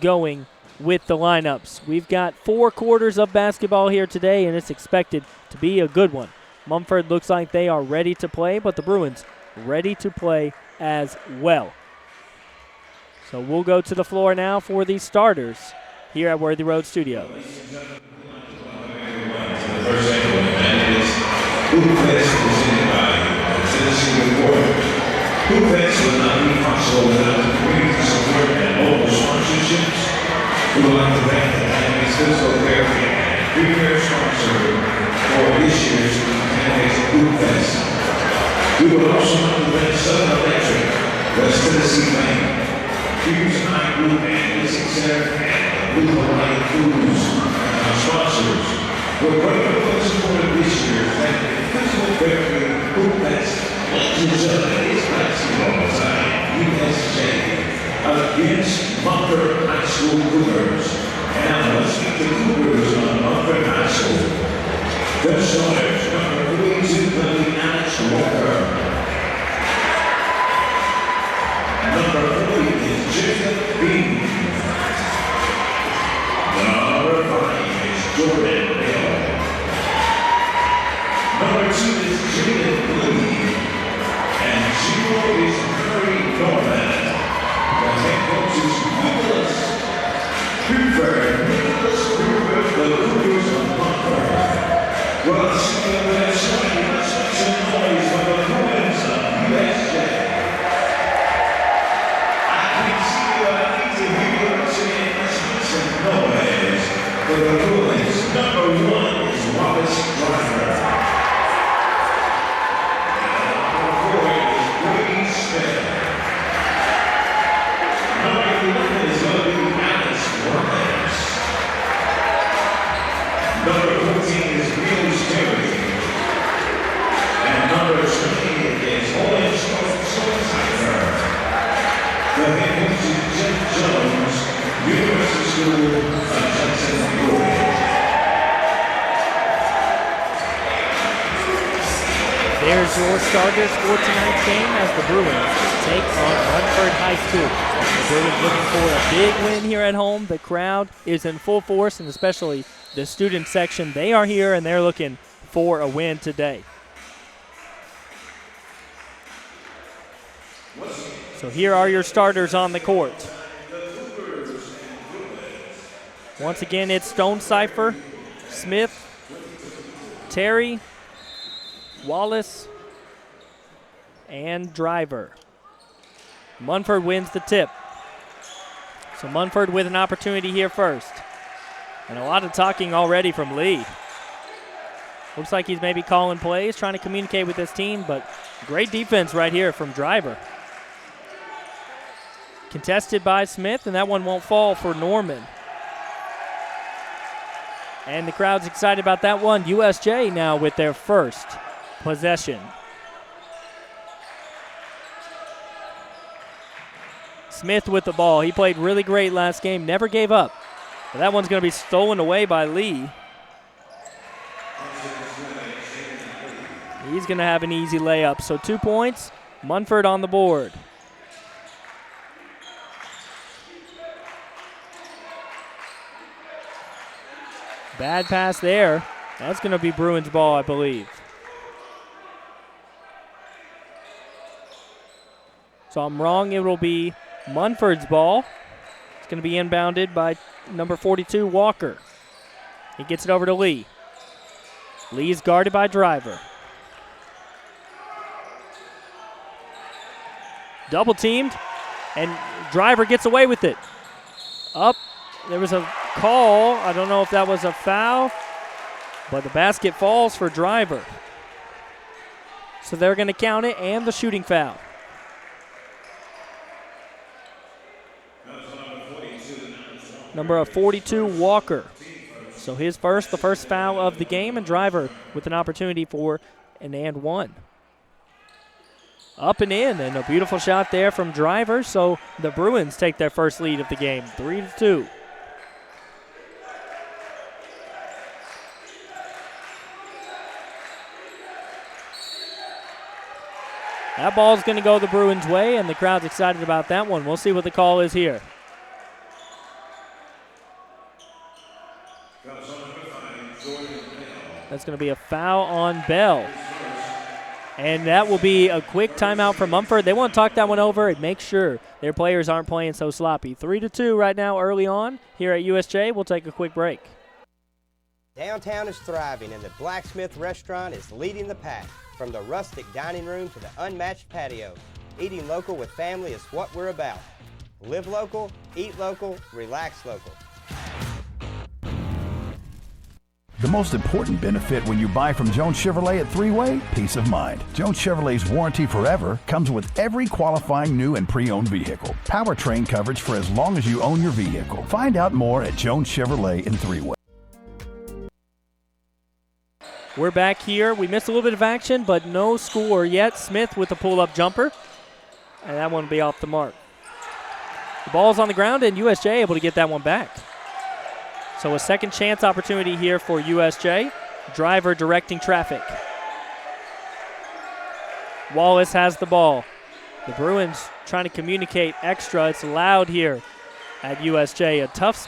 going with the lineups. We've got 4 quarters of basketball here today, and it's expected to be a good one. Munford looks like they are ready to play, but the Bruins ready to play as well. So we'll go to the floor now for the starters here at Worthy Road Studios. Hoop Fest would not be possible without the community support and local sponsorships. We would like to thank the Dynamics Physical Therapy and premier sponsor for this year's Dynamics Hoop Fest. We would also like to thank Southern Electric, West Tennessee Bank, Hughes High Group and Music Center, and Blue Hawaii Cruise, and our sponsors. We're grateful for the support of this year's Dynamics Physical Therapy Hoop Fest. Ladies and gentlemen, it's basketball time, USJ, against Munford High School Cougars. And now let's meet the Cougars on Munford High School. The starters, number 32, Alex Walker. Number 40 is Jacob Bean. Number 5 is Jordan Bell. Number 2 is Jaden Lee. And 0 is Murray Norman. The head coach is Nicholas Hoover. The Cougars of Munford. Well, let's see over there, somebody must make some noise for the Bruins of USJ. I can see you, I need to hear you saying, let's make some noise for the Bruins. Number 1 is Wallace Driver. Number 14 is Wheels Terry. And number 20 is Owen Schultz-Heifer. The head coach is Jeff Jones, University School of Jackson, Florida. There's your starters for tonight's game as the Bruins take on Munford High School. The Bruins looking for a big win here at home. The crowd is in full force, and especially the student section. They are here, and they're looking for a win today. So here are your starters on the court. Once again, it's Stone Cipher, Smith, Terry, Wallace, and Driver. Munford wins the tip. So Munford with an opportunity here first. And a lot of talking already from Lee. Looks like he's maybe calling plays, trying to communicate with his team, but great defense right here from Driver. Contested by Smith, and that one won't fall for Norman. And the crowd's excited about that one. USJ now with their first possession. Smith with the ball. He played really great last game, never gave up. But that one's going to be stolen away by Lee. He's going to have an easy layup. So 2 points, Munford on the board. Bad pass there. That's going to be Bruins ball, I believe. So I'm wrong. It will be Munford's ball. It's going to be inbounded by number 42, Walker. He gets it over to Lee. Lee's guarded by Driver. Double teamed, and Driver gets away with it. Up, there was a call. I don't know if that was a foul, but the basket falls for Driver. So they're going to count it and the shooting foul. Number 42, Walker. So his the first foul of the game, and Driver with an opportunity for an and one. Up and in, and a beautiful shot there from Driver. So the Bruins take their first lead of the game, 3-2. That ball's going to go the Bruins' way, and the crowd's excited about that one. We'll see what the call is here. That's going to be a foul on Bell. And that will be a quick timeout from Munford. They want to talk that one over and make sure their players aren't playing so sloppy. 3-2 right now early on here at USJ. We'll take a quick break. Downtown is thriving, and the Blacksmith Restaurant is leading the pack. From the rustic dining room to the unmatched patio, eating local with family is what we're about. Live local, eat local, relax local. The most important benefit when you buy from Jones Chevrolet at Three-Way? Peace of mind. Jones Chevrolet's warranty forever comes with every qualifying new and pre-owned vehicle. Powertrain coverage for as long as you own your vehicle. Find out more at Jones Chevrolet in Three-Way. We're back here. We missed a little bit of action, but no score yet. Smith with a pull-up jumper, and that one will be off the mark. The ball's on the ground, and USJ able to get that one back. So a second chance opportunity here for USJ. Driver directing traffic. Wallace has the ball. The Bruins trying to communicate extra. It's loud here at USJ. A tough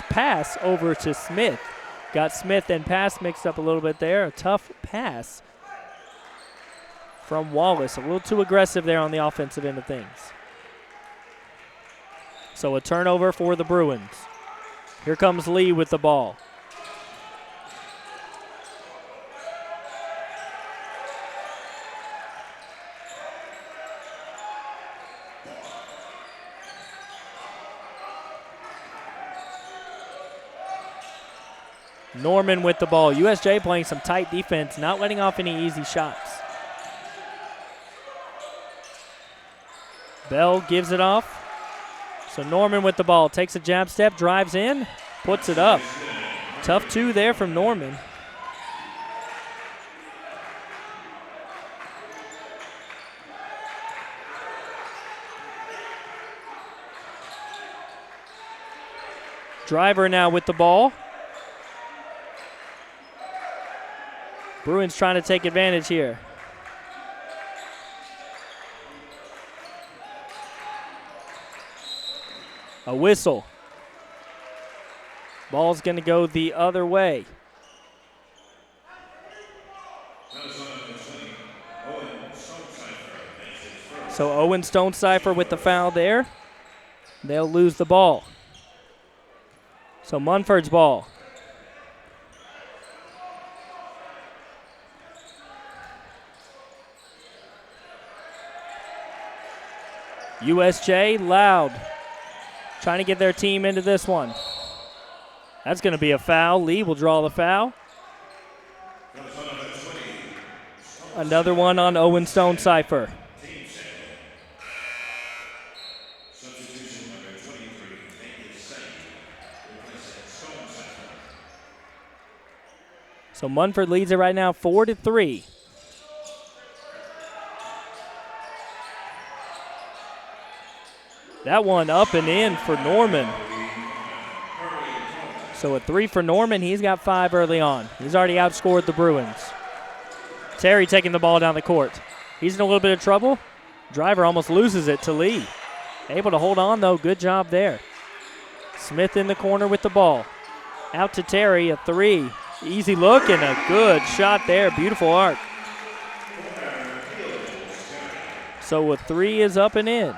pass over to Smith. Got Smith and pass mixed up a little bit there. A tough pass from Wallace. A little too aggressive there on the offensive end of things. So a turnover for the Bruins. Here comes Lee with the ball. Norman with the ball. USJ playing some tight defense, not letting off any easy shots. Bell gives it off. So Norman with the ball, takes a jab step, drives in, puts it up. Tough two there from Norman. Driver now with the ball. Bruins trying to take advantage here. A whistle. Ball's going to go the other way. So Owen Stonecipher with the foul there. They'll lose the ball. So Munford's ball. USJ loud. Trying to get their team into this one. That's going to be a foul. Lee will draw the foul. Another one on Owen Stonecipher. So Munford leads it right now 4-3. That one up and in for Norman. So a 3 for Norman. He's got 5 early on. He's already outscored the Bruins. Terry taking the ball down the court. He's in a little bit of trouble. Driver almost loses it to Lee. Able to hold on, though. Good job there. Smith in the corner with the ball. Out to Terry, a 3. Easy look and a good shot there. Beautiful arc. So a 3 is up and in.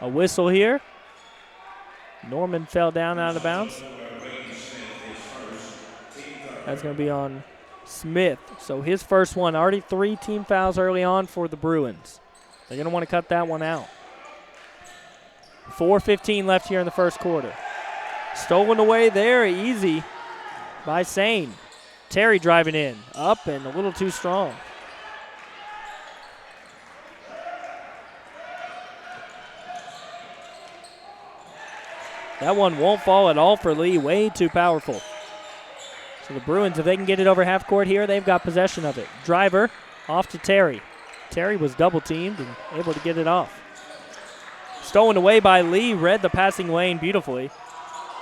A whistle here. Norman fell down out of bounds. That's going to be on Smith. So his first one, already 3 team fouls early on for the Bruins. They're going to want to cut that one out. 4:15 left here in the first quarter. Stolen away there, easy by Sane. Terry driving in, up and a little too strong. That one won't fall at all for Lee, way too powerful. So the Bruins, if they can get it over half court here, they've got possession of it. Driver off to Terry. Terry was double teamed and able to get it off. Stolen away by Lee, read the passing lane beautifully.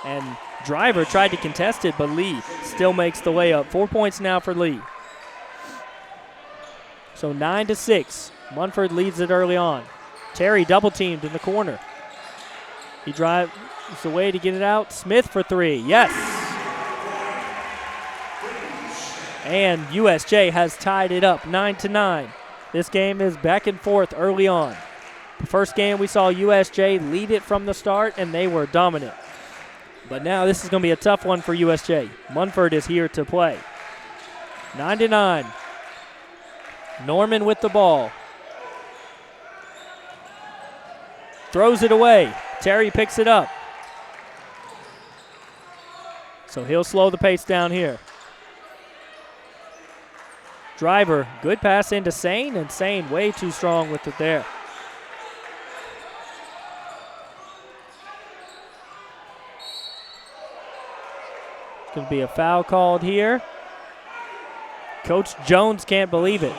And Driver tried to contest it, but Lee still makes the layup. 4 points now for Lee. So 9-6. Munford leads it early on. Terry double teamed in the corner. He drives away to get it out. Smith for 3. Yes. And USJ has tied it up 9-9. This game is back and forth early on. The first game we saw USJ lead it from the start, and they were dominant. But now this is going to be a tough one for USJ. Munford is here to play. 9-9. Norman with the ball. Throws it away. Terry picks it up. So he'll slow the pace down here. Driver, good pass into Sane, and Sane way too strong with it there. Going to be a foul called here. Coach Jones can't believe it.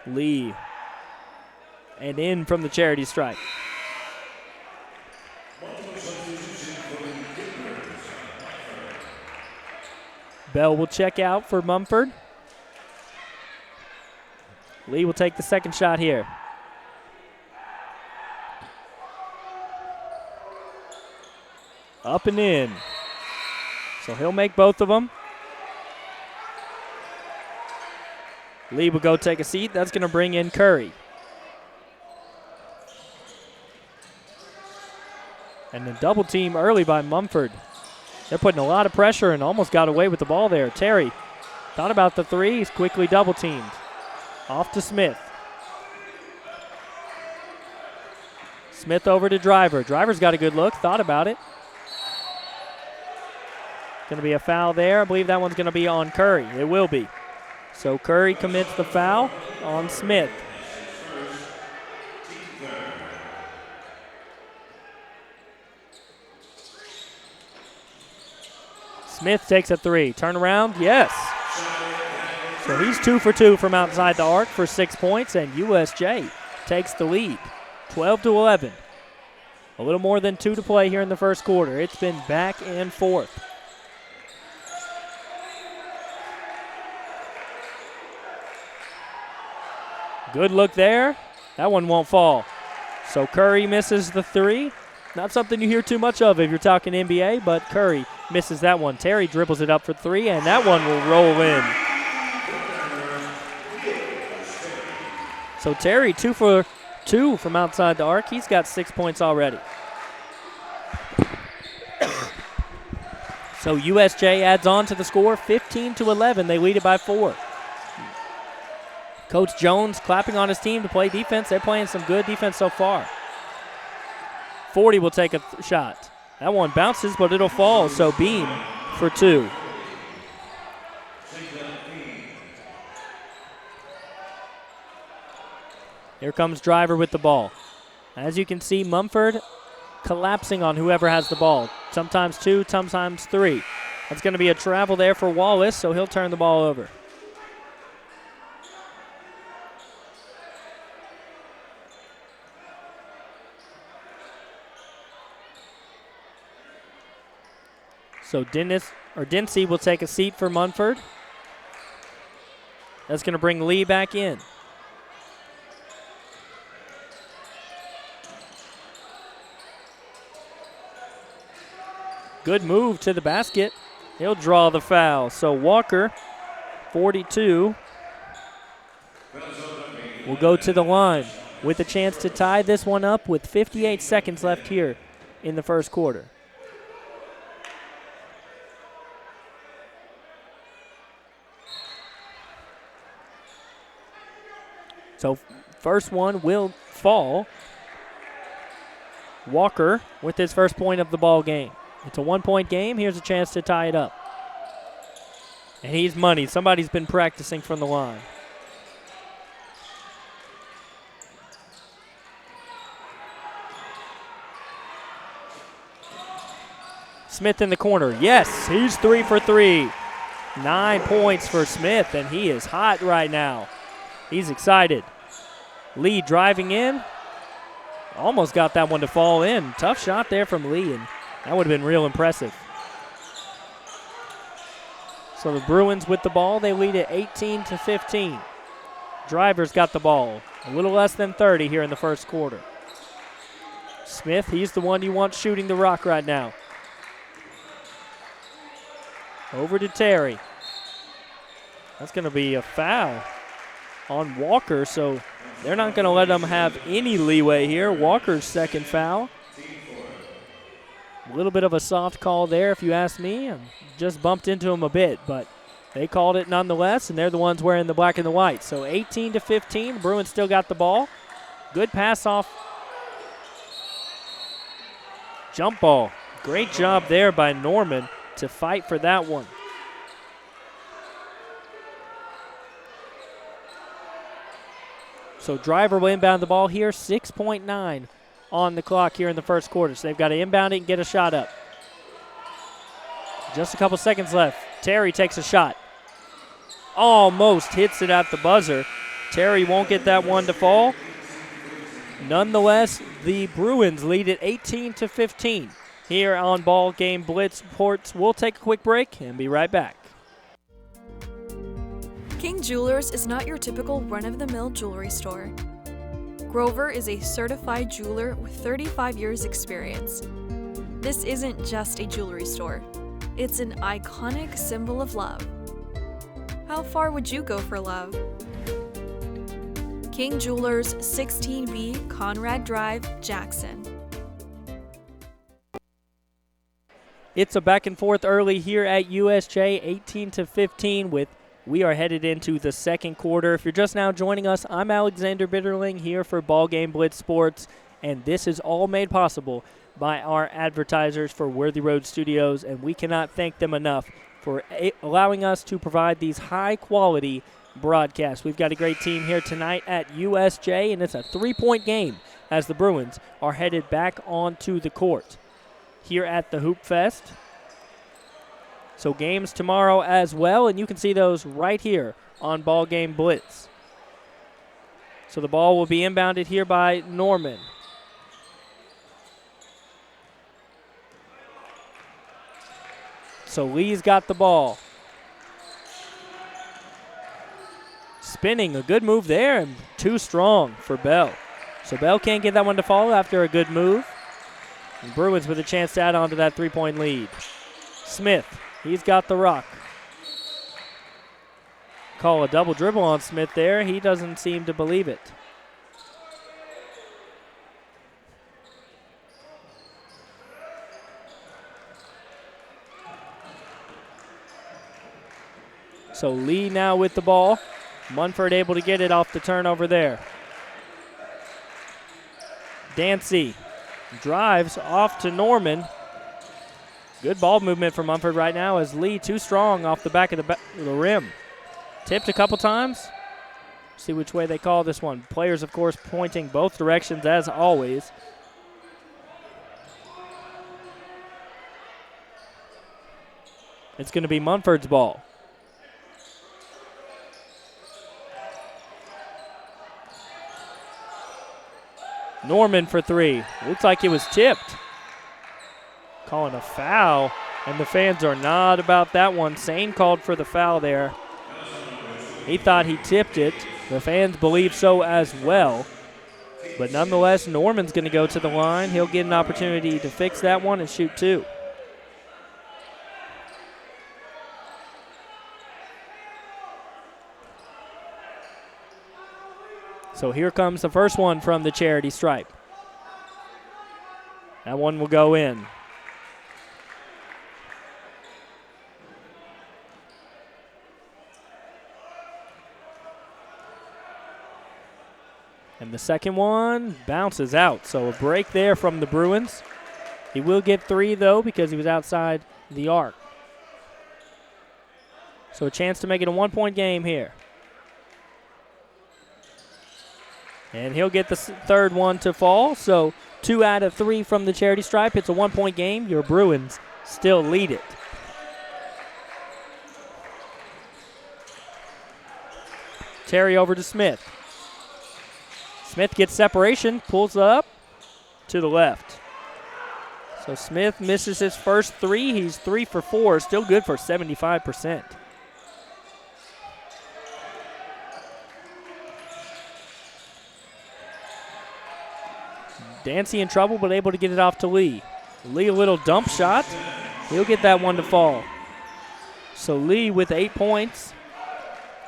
Lee. And in from the charity stripe. Bell will check out for Munford. Lee will take the second shot here. Up and in. So he'll make both of them. Lee will go take a seat. That's going to bring in Curry. And the double team early by Munford. They're putting a lot of pressure and almost got away with the ball there. Terry thought about the 3. He's quickly double teamed. Off to Smith. Smith over to Driver. Driver's got a good look. Thought about it. Going to be a foul there. I believe that one's going to be on Curry. It will be. So Curry commits the foul on Smith. Smith takes a 3. Turn around, yes. So he's 2 for 2 from outside the arc for 6 points, and USJ takes the lead, 12-11. A little more than 2 to play here in the first quarter. It's been back and forth. Good look there. That one won't fall. So Curry misses the 3. Not something you hear too much of if you're talking NBA, but Curry misses that one. Terry dribbles it up for 3, and that one will roll in. So Terry 2 for 2 from outside the arc. He's got 6 points already. So USJ adds on to the score, 15-11. They lead it by 4. Coach Jones clapping on his team to play defense. They're playing some good defense so far. 40 will take a shot. That one bounces, but it'll fall. So Beam for 2. Here comes Driver with the ball. As you can see, Munford collapsing on whoever has the ball. Sometimes 2, sometimes 3. That's going to be a travel there for Wallace, so he'll turn the ball over. So Dempsey will take a seat for Munford. That's going to bring Lee back in. Good move to the basket. He'll draw the foul. So Walker, 42, will go to the line with a chance to tie this one up with 58 seconds left here in the first quarter. So first one will fall. Walker with his first point of the ball game. It's a 1-point game. Here's a chance to tie it up. And he's money. Somebody's been practicing from the line. Smith in the corner. Yes, he's 3 for 3. 9 points for Smith, and he is hot right now. He's excited. Lee driving in. Almost got that one to fall in. Tough shot there from Lee, and that would have been real impressive. So the Bruins with the ball, they lead at 18-15. Drivers got the ball. A little less than 30 here in the first quarter. Smith, he's the one you want shooting the rock right now. Over to Terry. That's going to be a foul on Walker, so they're not going to let them have any leeway here. Walker's second foul. A little bit of a soft call there, if you ask me. Just bumped into him a bit, but they called it nonetheless, and they're the ones wearing the black and the white. So 18-15, the Bruins still got the ball. Good pass off. Jump ball. Great job there by Norman to fight for that one. So driver will inbound the ball here, 6.9 on the clock here in the first quarter. So they've got to inbound it and get a shot up. Just a couple seconds left. Terry takes a shot. Almost hits it at the buzzer. Terry won't get that one to fall. Nonetheless, the Bruins lead at 18-15 here on Ball Game Blitz Sports. We'll take a quick break and be right back. King Jewelers is not your typical run-of-the-mill jewelry store. Grover is a certified jeweler with 35 years experience. This isn't just a jewelry store. It's an iconic symbol of love. How far would you go for love? King Jewelers, 16B Conrad Drive, Jackson. It's a back and forth early here at USJ, 18-15 with we are headed into the second quarter. If you're just now joining us, I'm Alexander Bitterling here for Ball Game Blitz Sports, and this is all made possible by our advertisers for Worthy Road Studios, and we cannot thank them enough for allowing us to provide these high-quality broadcasts. We've got a great team here tonight at USJ, and it's a 3-point game as the Bruins are headed back onto the court here at the Hoop Fest. So games tomorrow as well, and you can see those right here on Ball Game Blitz. So the ball will be inbounded here by Norman. So Lee's got the ball. Spinning, a good move there, and too strong for Bell. So Bell can't get that one to fall after a good move. And Bruins with a chance to add on to that 3-point lead. Smith. He's got the rock. Call a double dribble on Smith there. He doesn't seem to believe it. So Lee now with the ball. Munford able to get it off the turnover there. Dancy drives off to Norman. Good ball movement from Munford right now as Lee too strong off the back of the rim. Tipped a couple times. See which way they call this one. Players, of course, pointing both directions as always. It's going to be Munford's ball. Norman for three. Looks like it was tipped. Calling a foul, and the fans are not about that one. Sane called for the foul there. He thought he tipped it. The fans believe so as well. But nonetheless, Norman's going to go to the line. He'll get an opportunity to fix that one and shoot two. So here comes the first one from the charity stripe. That one will go in. And the second one bounces out. So a break there from the Bruins. He will get 3, though, because he was outside the arc. So a chance to make it a 1-point game here. And he'll get the third one to fall. So 2 out of 3 from the charity stripe. It's a 1-point game. Your Bruins still lead it. Terry over to Smith. Smith gets separation, pulls up to the left. So Smith misses his first 3. He's 3 for 4, still good for 75%. Dancy in trouble, but able to get it off to Lee. Lee a little dump shot. He'll get that one to fall. So Lee with 8 points.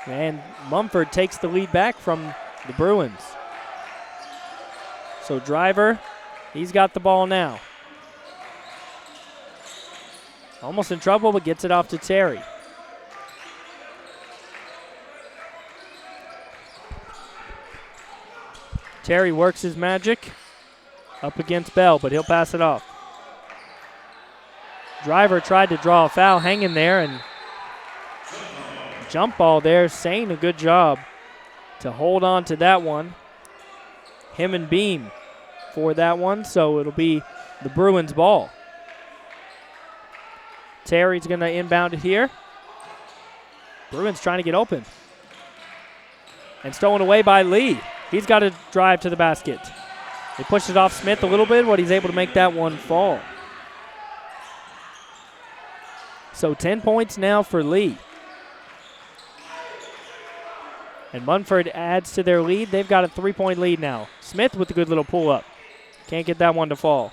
And Munford takes the lead back from the Bruins. So Driver, he's got the ball now. Almost in trouble, but gets it off to Terry. Terry works his magic up against Bell, but he'll pass it off. Driver tried to draw a foul, hanging there, and jump ball there. Sane, a good job to hold on to that one. Him and Beam for that one, so it'll be the Bruins ball. Terry's going to inbound it here. Bruins trying to get open. And stolen away by Lee. He's got to drive to the basket. They pushed it off Smith a little bit, but he's able to make that one fall. So 10 points now for Lee. And Munford adds to their lead. They've got a 3-point lead now. Smith with a good little pull-up. Can't get that one to fall.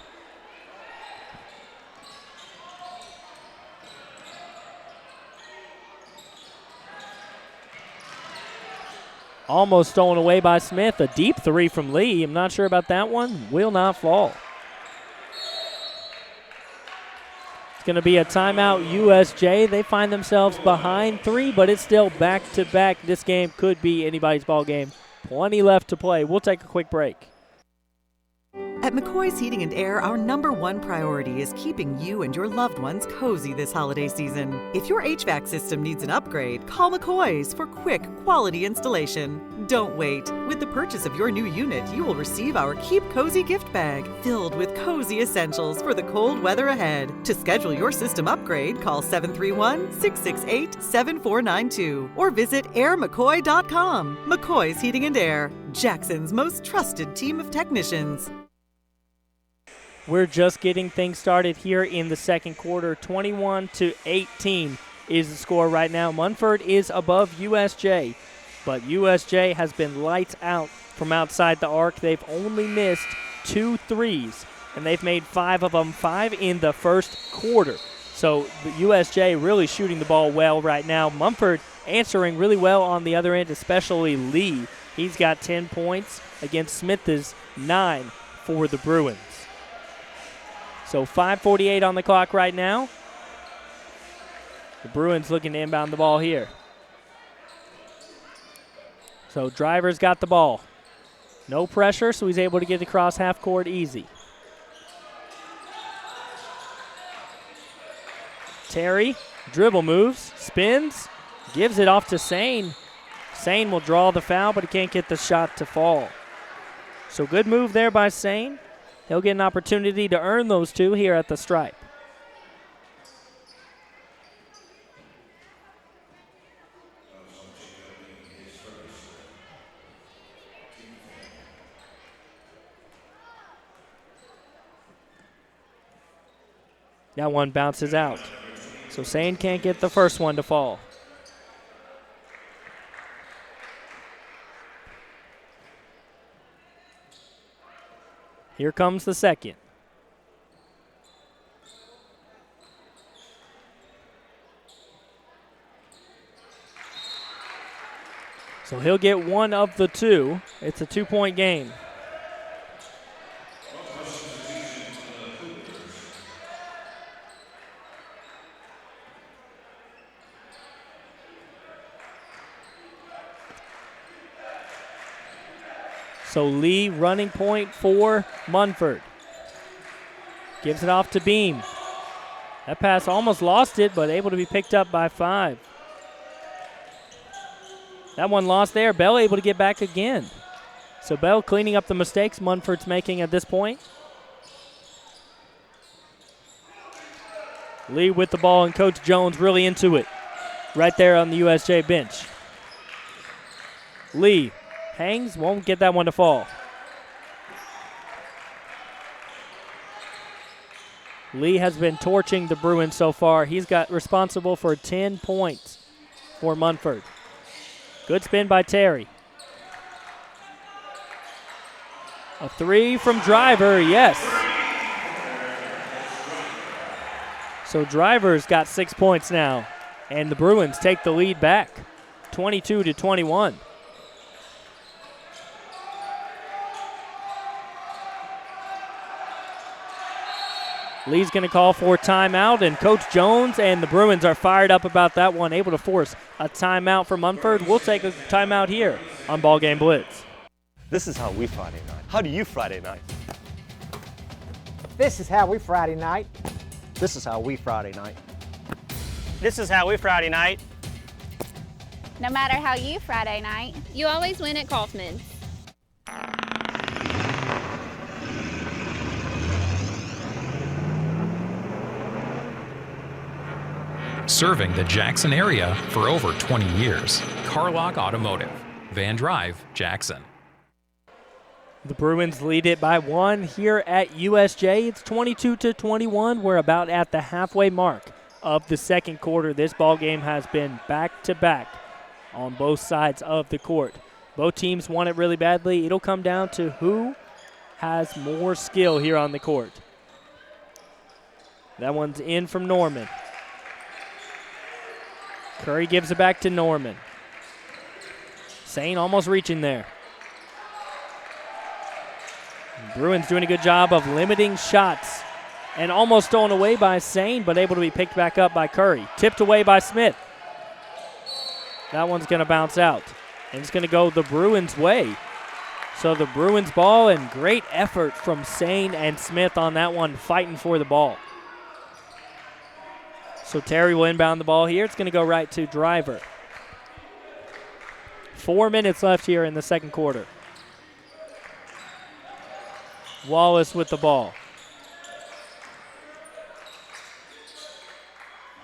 Almost stolen away by Smith. A deep 3 from Lee. I'm not sure about that one. Will not fall. It's going to be a timeout USJ. They find themselves behind 3, but it's still back-to-back. This game could be anybody's ball game. Plenty left to play. We'll take a quick break. At McCoy's Heating and Air, our #1 priority is keeping you and your loved ones cozy this holiday season. If your HVAC system needs an upgrade, call McCoy's for quick, quality installation. Don't wait. With the purchase of your new unit, you will receive our Keep Cozy gift bag, filled with cozy essentials for the cold weather ahead. To schedule your system upgrade, call 731-668-7492 or visit airmccoy.com. McCoy's Heating and Air, Jackson's most trusted team of technicians. We're just getting things started here in the second quarter. 21-18 is the score right now. Munford is above USJ, but USJ has been lights out from outside the arc. They've only missed 2 threes, and they've made 5 of them, 5 in the first quarter. So the USJ really shooting the ball well right now. Munford answering really well on the other end, especially Lee. He's got 10 points against Smith's 9 for the Bruins. So 5:48 on the clock right now. The Bruins looking to inbound the ball here. So Driver's got the ball. No pressure, so he's able to get across half court easy. Terry, dribble moves, spins, gives it off to Sane. Sane will draw the foul, but he can't get the shot to fall. So good move there by Sane. He'll get an opportunity to earn those 2 here at the stripe. That one bounces out. So Sane can't get the first one to fall. Here comes the second. So he'll get one of the two. It's a 2-point game. So Lee running point for Munford. Gives it off to Beam. That pass almost lost it, but able to be picked up by 5. That one lost there. Bell able to get back again. So Bell cleaning up the mistakes Munford's making at this point. Lee with the ball, and Coach Jones really into it right there on the USJ bench. Lee hangs, won't get that one to fall. Lee has been torching the Bruins so far. He's got responsible for 10 points for Munford. Good spin by Terry. A 3 from Driver, yes. So Driver's got 6 points now, and the Bruins take the lead back, 22-21. Lee's going to call for timeout, and Coach Jones and the Bruins are fired up about that one, able to force a timeout for Munford. We'll take a timeout here on BallGame Blitz. This is how we Friday night. How do you Friday night? This is how we Friday night. This is how we Friday night. This is how we Friday night. No matter how you Friday night, you always win at Kaufman's. Serving the Jackson area for over 20 years. Carlock Automotive, Van Drive, Jackson. The Bruins lead it by 1 here at USJ. It's 22-21. We're about at the halfway mark of the second quarter. This ball game has been back-to-back on both sides of the court. Both teams want it really badly. It'll come down to who has more skill here on the court. That one's in from Norman. Curry gives it back to Norman. Sane almost reaching there. Bruins doing a good job of limiting shots and almost stolen away by Sane, but able to be picked back up by Curry. Tipped away by Smith. That one's going to bounce out, and it's going to go the Bruins' way. So the Bruins ball, and great effort from Sane and Smith on that one, fighting for the ball. So Terry will inbound the ball here. It's going to go right to Driver. 4 minutes left here in the second quarter. Wallace with the ball.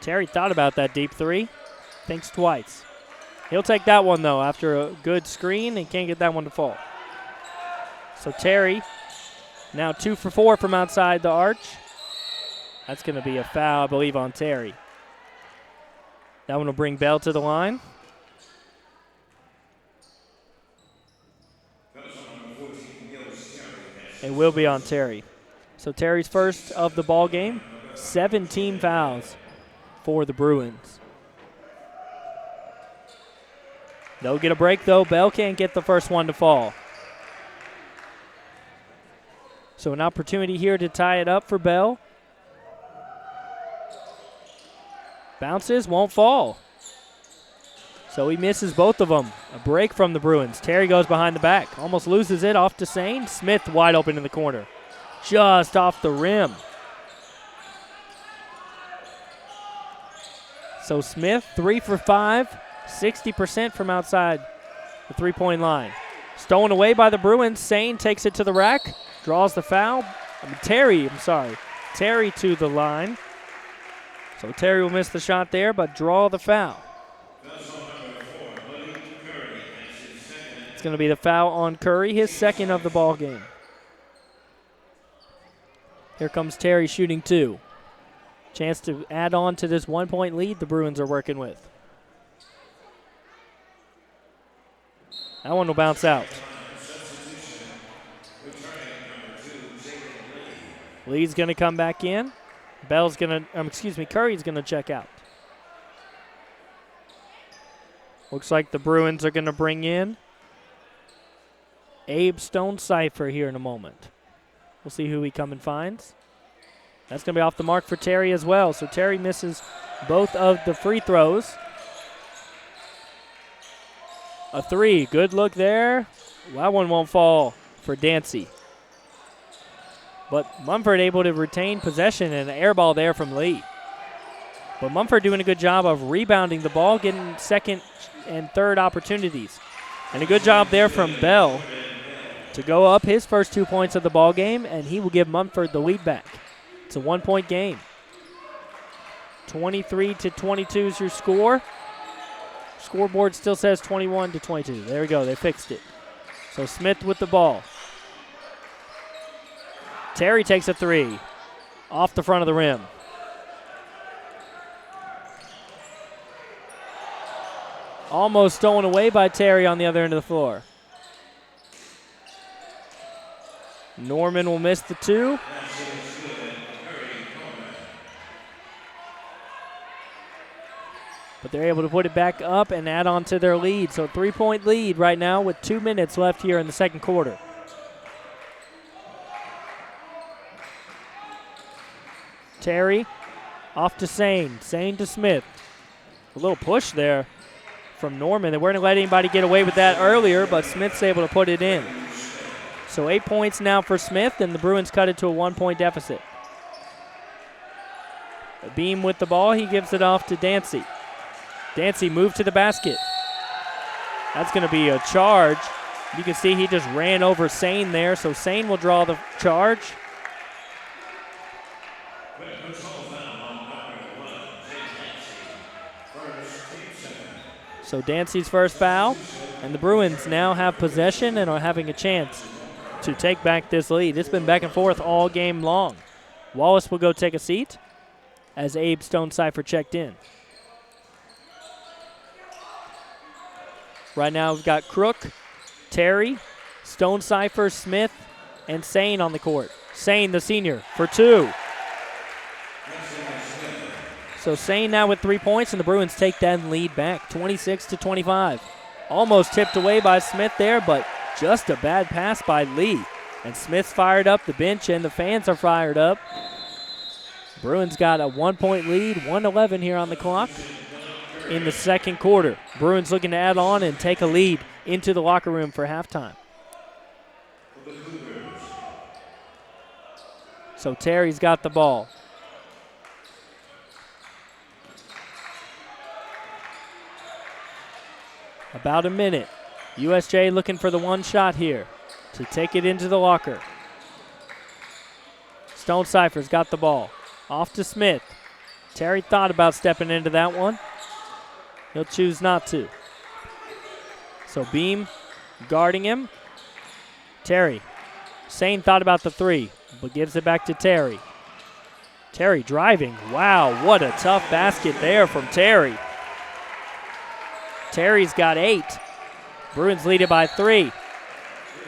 Terry thought about that deep 3. Thinks twice. He'll take that one, though, after a good screen, and can't get that one to fall. So Terry now 2 for 4 from outside the arch. That's going to be a foul, I believe, on Terry. That one will bring Bell to the line. It will be on Terry. So Terry's first of the ball game. 17 fouls for the Bruins. They'll get a break, though. Bell can't get the first one to fall. So an opportunity here to tie it up for Bell. Bounces, won't fall. So he misses both of them. A break from the Bruins. Terry goes behind the back. Almost loses it off to Sane. Smith wide open in the corner. Just off the rim. So Smith 3 for 5. 60% from outside the three-point line. Stolen away by the Bruins. Sane takes it to the rack. Draws the foul. Terry to the line. So Terry will miss the shot there, but draw the foul. It's going to be the foul on Curry, his second of the ball game. Here comes Terry shooting 2. Chance to add on to this 1-point lead the Bruins are working with. That one will bounce out. Lee's going to come back in. Curry's going to check out. Looks like the Bruins are going to bring in Abe Stone-Cipher here in a moment. We'll see who he come and finds. That's going to be off the mark for Terry as well. So Terry misses both of the free throws. A three. Good look there. That one won't fall for Dancy. But Munford able to retain possession and an air ball there from Lee. But Munford doing a good job of rebounding the ball, getting second and third opportunities. And a good job there from Bell to go up his first 2 points of the ball game, and he will give Munford the lead back. It's a 1-point game. 23-22 is your score. Scoreboard still says 21-22. There we go. They fixed it. So Smith with the ball. Terry takes a three off the front of the rim. Almost stolen away by Terry on the other end of the floor. Norman will miss the two. But they're able to put it back up and add on to their lead. So 3-point lead right now with 2 minutes left here in the second quarter. Terry off to Sane. Sane to Smith. A little push there from Norman. They weren't going to let anybody get away with that earlier, but Smith's able to put it in. So 8 points now for Smith, and the Bruins cut it to a 1-point deficit. Beam with the ball. He gives it off to Dancy. Dancy moved to the basket. That's going to be a charge. You can see he just ran over Sane there, so Sane will draw the charge. So Dancy's first foul, and the Bruins now have possession and are having a chance to take back this lead. It's been back and forth all game long. Wallace will go take a seat as Abe Stone-Cipher checked in. Right now we've got Crook, Terry, Stone-Cipher, Smith, and Sane on the court. Sane, the senior, for two. So Sane now with 3 points, and the Bruins take that lead back, 26-25. Almost tipped away by Smith there, but just a bad pass by Lee. And Smith's fired up, the bench and the fans are fired up. Bruins got a 1-point lead, 1:11 here on the clock in the second quarter. Bruins looking to add on and take a lead into the locker room for halftime. So Terry's got the ball. About a minute. USJ looking for the one shot here to take it into the locker. Stone-Cipher's got the ball. Off to Smith. Terry thought about stepping into that one. He'll choose not to. So Beam guarding him. Terry. Sane thought about the three, but gives it back to Terry. Terry driving. Wow, what a tough basket there from Terry. Terry's got 8. Bruins lead it by 3.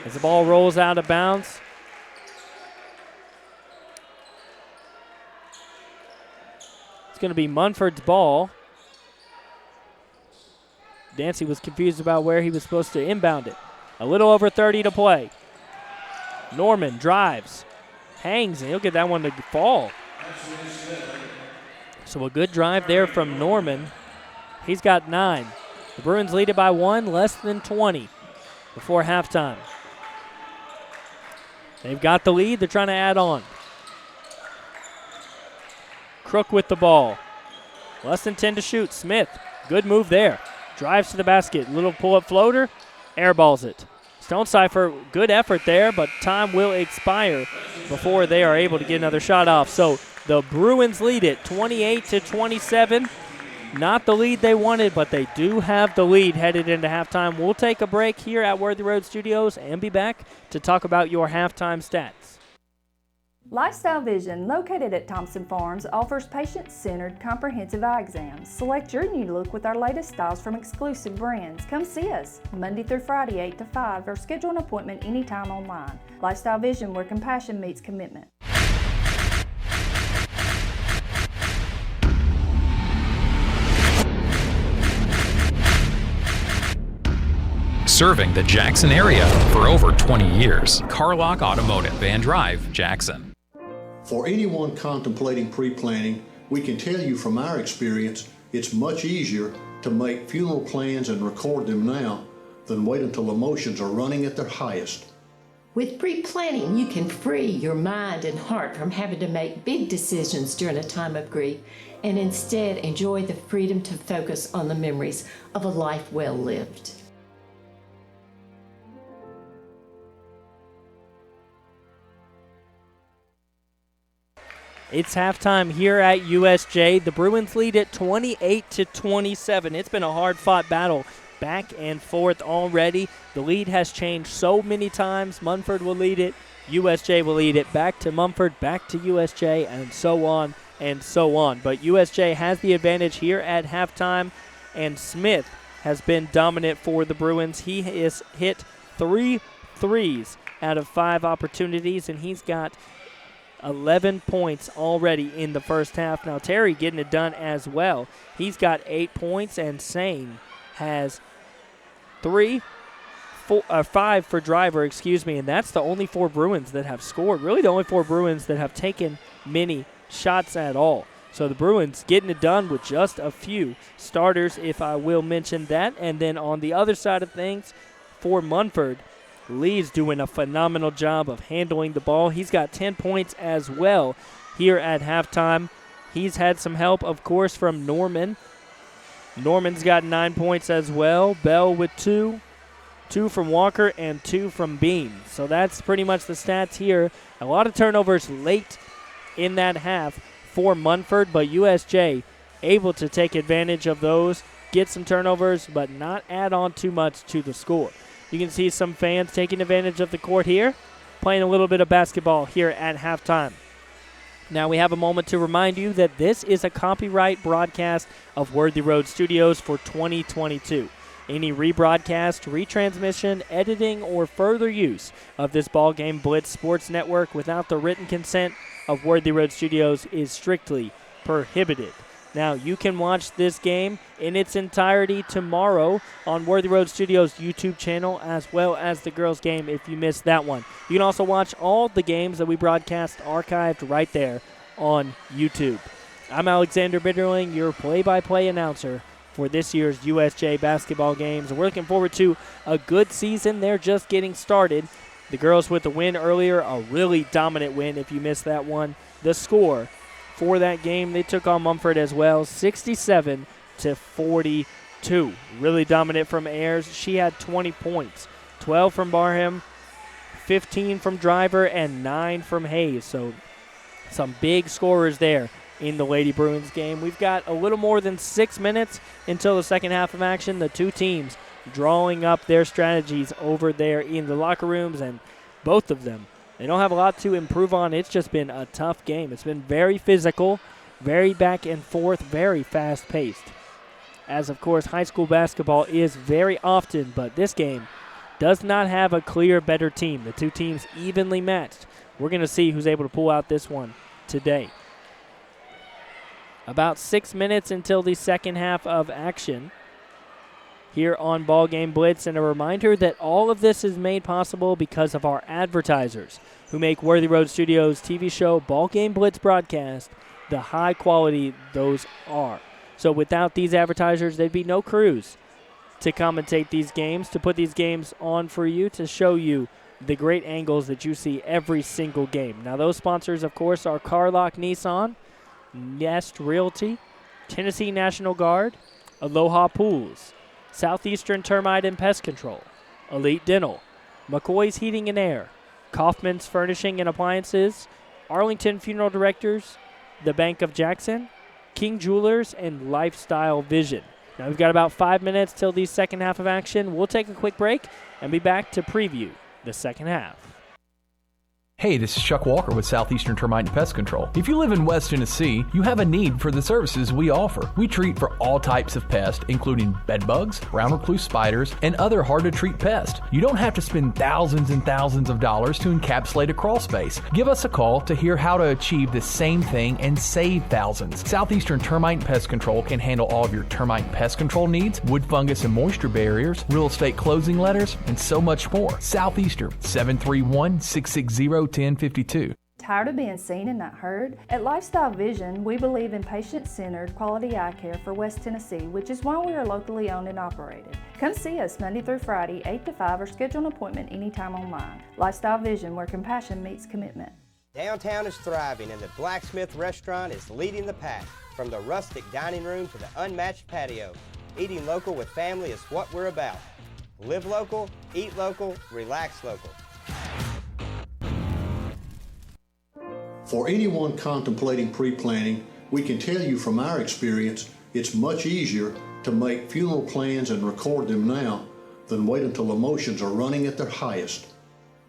As the ball rolls out of bounds. It's going to be Munford's ball. Dancy was confused about where he was supposed to inbound it. A little over 30 to play. Norman drives, hangs, and he'll get that one to fall. So a good drive there from Norman. He's got 9. The Bruins lead it by 1, less than 20 before halftime. They've got the lead. They're trying to add on. Crook with the ball. Less than 10 to shoot. Smith, good move there. Drives to the basket. Little pull-up floater. Airballs it. Stone-Cipher, good effort there, but time will expire before they are able to get another shot off. So the Bruins lead it 28-27. Not the lead they wanted, but they do have the lead headed into halftime. We'll take a break here at Worthy Road Studios and be back to talk about your halftime stats. Lifestyle Vision, located at Thompson Farms, offers patient-centered comprehensive eye exams. Select your new look with our latest styles from exclusive brands. Come see us Monday through Friday, 8 to 5, or schedule an appointment anytime online. Lifestyle Vision, where compassion meets commitment. serving the Jackson area for over 20 years. Carlock Automotive, Van Drive, Jackson. For anyone contemplating pre-planning, we can tell you from our experience, it's much easier to make funeral plans and record them now than wait until emotions are running at their highest. With pre-planning, you can free your mind and heart from having to make big decisions during a time of grief and instead enjoy the freedom to focus on the memories of a life well lived. It's halftime here at USJ. The Bruins lead at 28-27. It's been a hard-fought battle back and forth already. The lead has changed so many times. Munford will lead it. USJ will lead it back to Munford, back to USJ, and so on and so on. But USJ has the advantage here at halftime, and Smith has been dominant for the Bruins. He has hit 3 threes out of 5 opportunities, and he's got 11 points already in the first half. Now Terry getting it done as well. He's got 8 points, and Sane has 5 for Driver, and that's the only 4 Bruins that have scored. Really the only 4 Bruins that have taken many shots at all. So the Bruins getting it done with just a few starters, if I will mention that. And then on the other side of things, for Munford, Lee's doing a phenomenal job of handling the ball. He's got 10 points as well here at halftime. He's had some help, of course, from Norman. Norman's got 9 points as well. Bell with 2 from Walker, and 2 from Beam. So that's pretty much the stats here. A lot of turnovers late in that half for Munford, but USJ able to take advantage of those, get some turnovers, but not add on too much to the score. You can see some fans taking advantage of the court here, playing a little bit of basketball here at halftime. Now we have a moment to remind you that this is a copyright broadcast of Worthy Road Studios for 2022. Any rebroadcast, retransmission, editing, or further use of this BallGame Blitz Sports Network without the written consent of Worthy Road Studios is strictly prohibited. Now, you can watch this game in its entirety tomorrow on Worthy Road Studios' YouTube channel, as well as the girls' game if you missed that one. You can also watch all the games that we broadcast archived right there on YouTube. I'm Alexander Bitterling, your play-by-play announcer for this year's USJ basketball games. We're looking forward to a good season. They're just getting started. The girls with the win earlier, a really dominant win if you missed that one. The score for that game, they took on Munford as well, 67-42. Really dominant from Ayers. She had 20 points, 12 from Barham, 15 from Driver, and 9 from Hayes. So some big scorers there in the Lady Bruins game. We've got a little more than 6 minutes until the second half of action. The two teams drawing up their strategies over there in the locker rooms, and both of them, they don't have a lot to improve on. It's just been a tough game. It's been very physical, very back and forth, very fast-paced. As, of course, high school basketball is very often, but this game does not have a clear better team. The two teams evenly matched. We're going to see who's able to pull out this one today. About 6 minutes until the second half of action here on BallGame Blitz, and a reminder that all of this is made possible because of our advertisers who make Worthy Road Studios TV show BallGame Blitz broadcast the high quality those are. So without these advertisers, there'd be no crews to commentate these games, to put these games on for you, to show you the great angles that you see every single game. Now those sponsors, of course, are Carlock Nissan, Nest Realty, Tennessee National Guard, Aloha Pools, Southeastern Termite and Pest Control, Elite Dental, McCoy's Heating and Air, Kaufman's Furnishing and Appliances, Arlington Funeral Directors, the Bank of Jackson, King Jewelers, and Lifestyle Vision. Now we've got about 5 minutes till the second half of action. We'll take a quick break and be back to preview the second half. Hey, this is Chuck Walker with Southeastern Termite and Pest Control. If you live in West Tennessee, you have a need for the services we offer. We treat for all types of pests, including bed bugs, brown recluse spiders, and other hard-to-treat pests. You don't have to spend thousands and thousands of dollars to encapsulate a crawl space. Give us a call to hear how to achieve the same thing and save thousands. Southeastern Termite and Pest Control can handle all of your termite and pest control needs, wood fungus and moisture barriers, real estate closing letters, and so much more. Southeastern, 731-660-1052. Tired of being seen and not heard? At Lifestyle Vision, we believe in patient-centered quality eye care for West Tennessee, which is why we are locally owned and operated. Come see us Monday through Friday, 8 to 5, or schedule an appointment anytime online. Lifestyle Vision, where compassion meets commitment. Downtown is thriving and the Blacksmith Restaurant is leading the pack. From the rustic dining room to the unmatched patio, eating local with family is what we're about. Live local, eat local, relax local. For anyone contemplating pre-planning, we can tell you from our experience, it's much easier to make funeral plans and record them now than wait until emotions are running at their highest.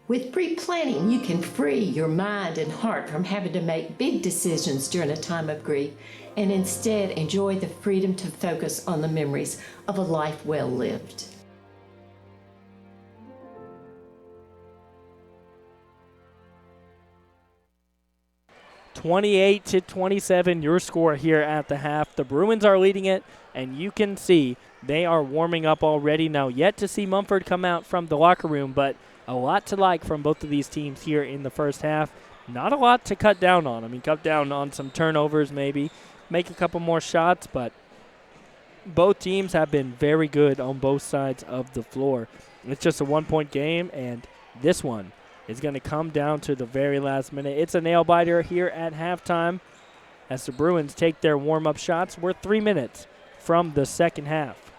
With pre-planning, you can free your mind and heart from having to make big decisions during a time of grief and instead enjoy the freedom to focus on the memories of a life well lived. (28-27), your score here at the half. The Bruins are leading it, and you can see they are warming up already. Now, yet to see Munford come out from the locker room, but a lot to like from both of these teams here in the first half. Not a lot to cut down on. I mean, cut down on some turnovers maybe, make a couple more shots, but both teams have been very good on both sides of the floor. It's just a one-point game, and this one is going to come down to the very last minute. It's a nail-biter here at halftime as the Bruins take their warm-up shots. We're 3 minutes from the second half.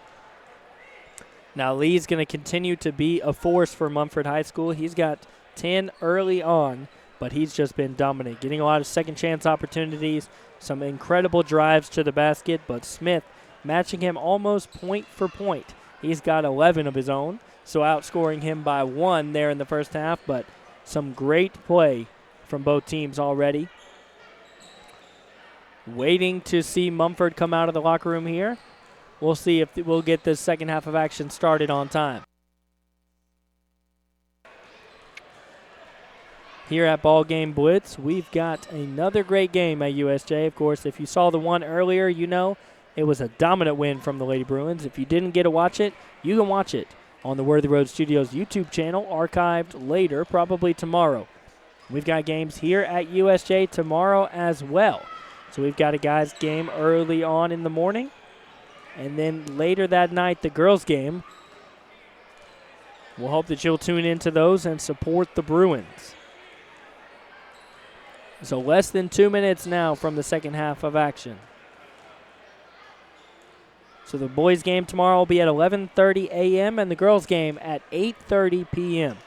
Now, Lee's going to continue to be a force for Munford High School. He's got 10 early on, but he's just been dominant, getting a lot of second-chance opportunities, some incredible drives to the basket, but Smith matching him almost point for point. He's got 11 of his own, so outscoring him by 1 there in the first half, but some great play from both teams already. Waiting to see Munford come out of the locker room here. We'll see if we'll get this second half of action started on time. Here at BallGame Blitz, we've got another great game at USJ. Of course, if you saw the one earlier, you know it was a dominant win from the Lady Bruins. If you didn't get to watch it, you can watch it on the Worthy Road Studios YouTube channel, archived later, probably tomorrow. We've got games here at USJ tomorrow as well. So we've got a guys' game early on in the morning, and then later that night, the girls' game. We'll hope that you'll tune into those and support the Bruins. So less than 2 minutes now from the second half of action. So the boys' game tomorrow will be at 11:30 a.m. and the girls' game at 8:30 p.m.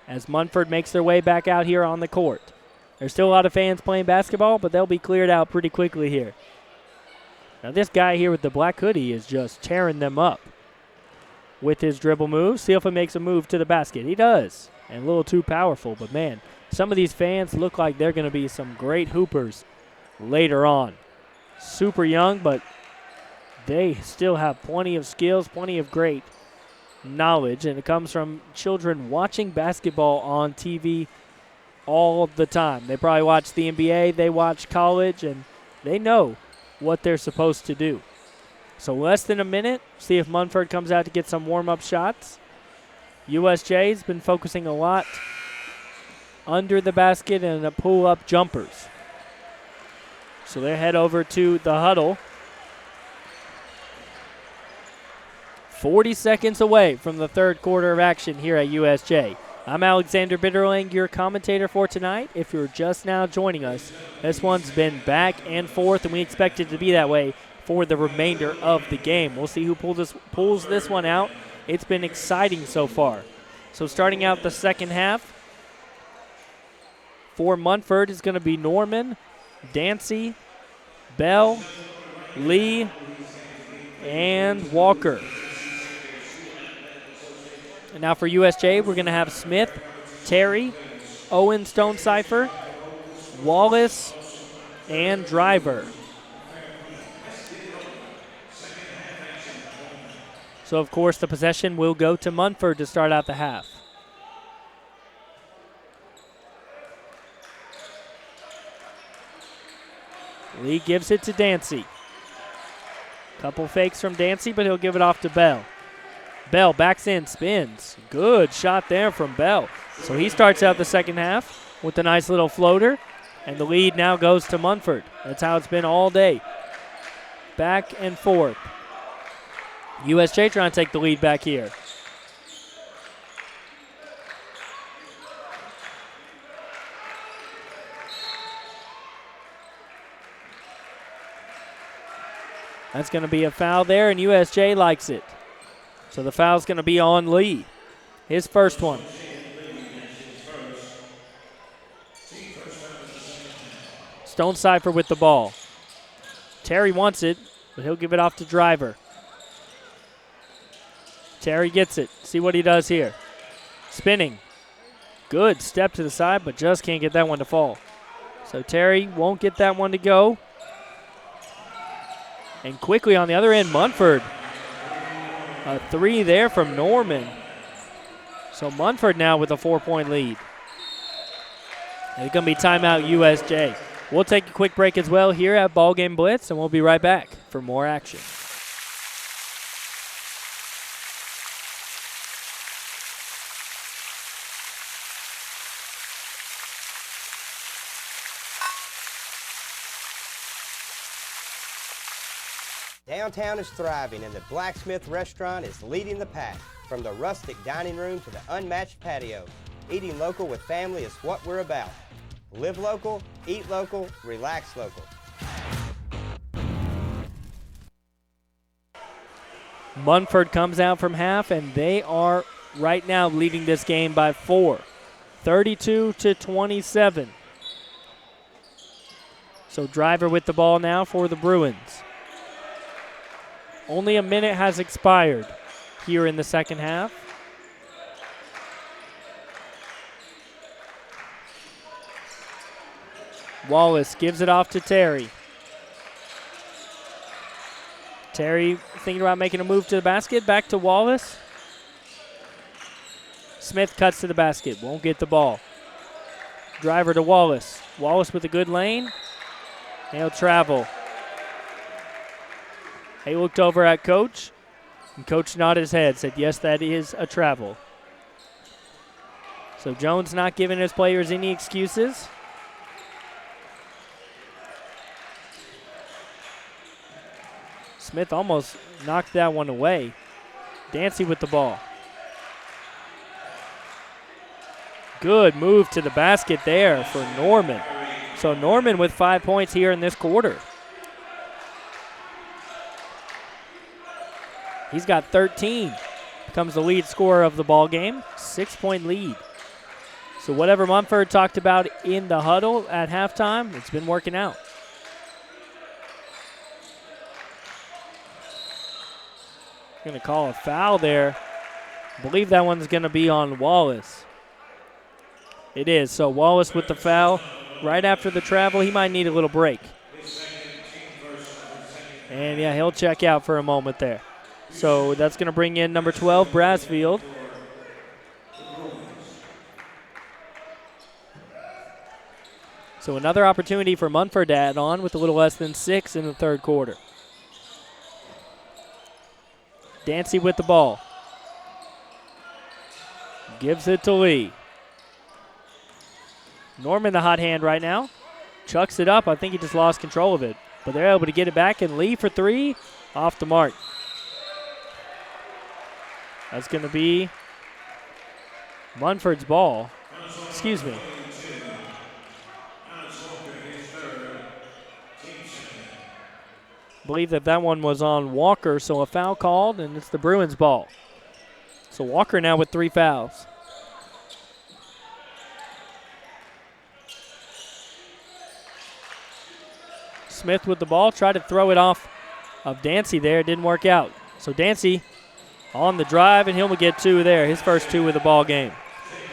as Munford makes their way back out here on the court. There's still a lot of fans playing basketball, but they'll be cleared out pretty quickly here. Now this guy here with the black hoodie is just tearing them up with his dribble move. See if he makes a move to the basket. He does, and a little too powerful, but man, some of these fans look like they're going to be some great hoopers later on. Super young, but they still have plenty of skills, plenty of great knowledge, and it comes from children watching basketball on TV all the time. They probably watch the NBA, they watch college, and they know what they're supposed to do. So less than a minute, see if Munford comes out to get some warm-up shots. USJ's been focusing a lot under the basket and the pull-up jumpers. So they head over to the huddle. 40 seconds away from the third quarter of action here at USJ. I'm Alexander Bitterling, your commentator for tonight. If you're just now joining us, this one's been back and forth, and we expect it to be that way for the remainder of the game. We'll see who pulls this one out. It's been exciting so far. So starting out the second half, for Munford is going to be Norman, Dancy, Bell, Lee, and Walker. And now for USJ, we're going to have Smith, Terry, Owen Stonecipher, Wallace, and Driver. So, of course, the possession will go to Munford to start out the half. Lee gives it to Dancy. Couple fakes from Dancy, but he'll give it off to Bell. Bell backs in, spins. Good shot there from Bell. So he starts out the second half with a nice little floater, and the lead now goes to Munford. That's how it's been all day. Back and forth. USJ trying to take the lead back here. That's going to be a foul there, and USJ likes it. So the foul's going to be on Lee. His first one. Stonecipher with the ball. Terry wants it, but he'll give it off to Driver. Terry gets it. See what he does here. Spinning. Good step to the side, but just can't get that one to fall. So Terry won't get that one to go. And quickly on the other end, Munford. A three there from Norman. So Munford now with a 4-point lead. It's going to be timeout USJ. We'll take a quick break as well here at BallGame Blitz, and we'll be right back for more action. Downtown is thriving, and the Blacksmith Restaurant is leading the pack. From the rustic dining room to the unmatched patio, eating local with family is what we're about. Live local, eat local, relax local. Munford comes out from half, and they are right now leading this game by 4, 32-27. So Driver with the ball now for the Bruins. Only a minute has expired here in the second half. Wallace gives it off to Terry. Terry thinking about making a move to the basket. Back to Wallace. Smith cuts to the basket. Won't get the ball. Driver to Wallace. Wallace with a good lane. He'll travel. He looked over at Coach, and Coach nodded his head, said, yes, that is a travel. So Jones not giving his players any excuses. Smith almost knocked that one away. Dancy with the ball. Good move to the basket there for Norman. So Norman with 5 points here in this quarter. He's got 13. Becomes the lead scorer of the ball game. 6-point lead. So whatever Munford talked about in the huddle at halftime, it's been working out. Going to call a foul there. I believe that one's going to be on Wallace. It is. So Wallace with the foul right after the travel. He might need a little break. And, yeah, he'll check out for a moment there. So that's going to bring in number 12, Brassfield. So another opportunity for Munford to add on with a little less than 6 in the third quarter. Dancy with the ball. Gives it to Lee. Norman the hot hand right now. Chucks it up. I think he just lost control of it. But they're able to get it back, and Lee for 3 off the mark. That's going to be Munford's ball. Excuse me. I believe that one was on Walker, so a foul called, and it's the Bruins' ball. So Walker now with 3 fouls. Smith with the ball, tried to throw it off of Dancy there. It didn't work out. So Dancy on the drive, and he'll get 2 there, his first 2 of the ball game.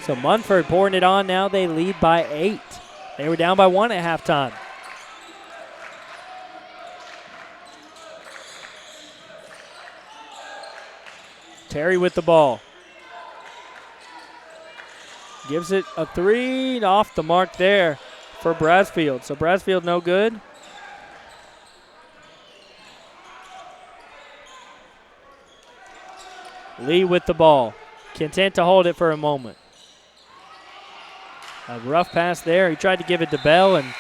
So Munford pouring it on now. They lead by 8. They were down by 1 at halftime. Terry with the ball. Gives it a 3 off the mark there for Brasfield. So Brasfield no good. Lee with the ball. Content to hold it for a moment. A rough pass there. He tried to give it to Bell, and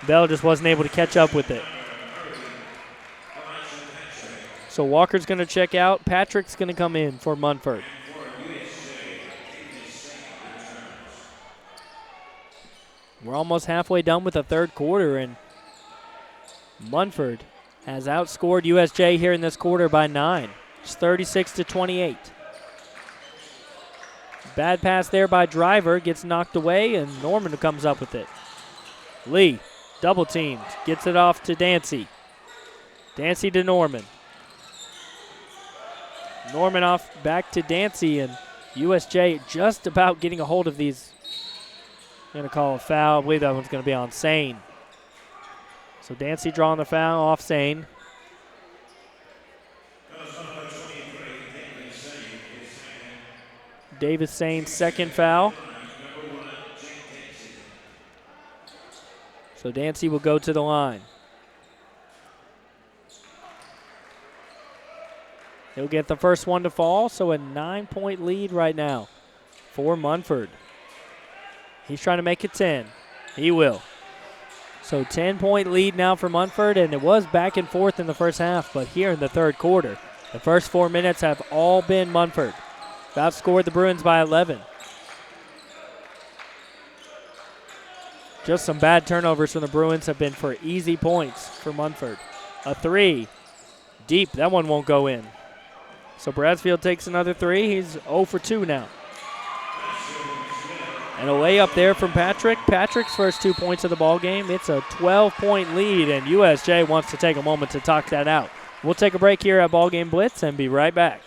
Bell just wasn't able to catch up with it. So Walker's going to check out. Patrick's going to come in for Munford. We're almost halfway done with the third quarter, and Munford has outscored USJ here in this quarter by 9. It's 36-28. Bad pass there by Driver, gets knocked away, and Norman comes up with it. Lee, double teamed, gets it off to Dancy. Dancy to Norman. Norman off back to Dancy, and USJ just about getting a hold of these. Going to call a foul. I believe that one's going to be on Sane. So Dancy drawing the foul off Sane. Davis Sane's second foul. So Dancy will go to the line. He'll get the first one to fall, so a 9-point lead right now for Munford. He's trying to make it 10. He will. So 10-point lead now for Munford, and it was back and forth in the first half, but here in the third quarter, the first 4 minutes have all been Munford. Outscored the Bruins by 11. Just some bad turnovers from the Bruins have been for easy points for Munford. A 3. Deep. That one won't go in. So Brasfield takes another 3. He's 0 for 2 now. And a layup there from Patrick. Patrick's first 2 points of the ball game. It's a 12-point lead, and USJ wants to take a moment to talk that out. We'll take a break here at BallGame Blitz and be right back.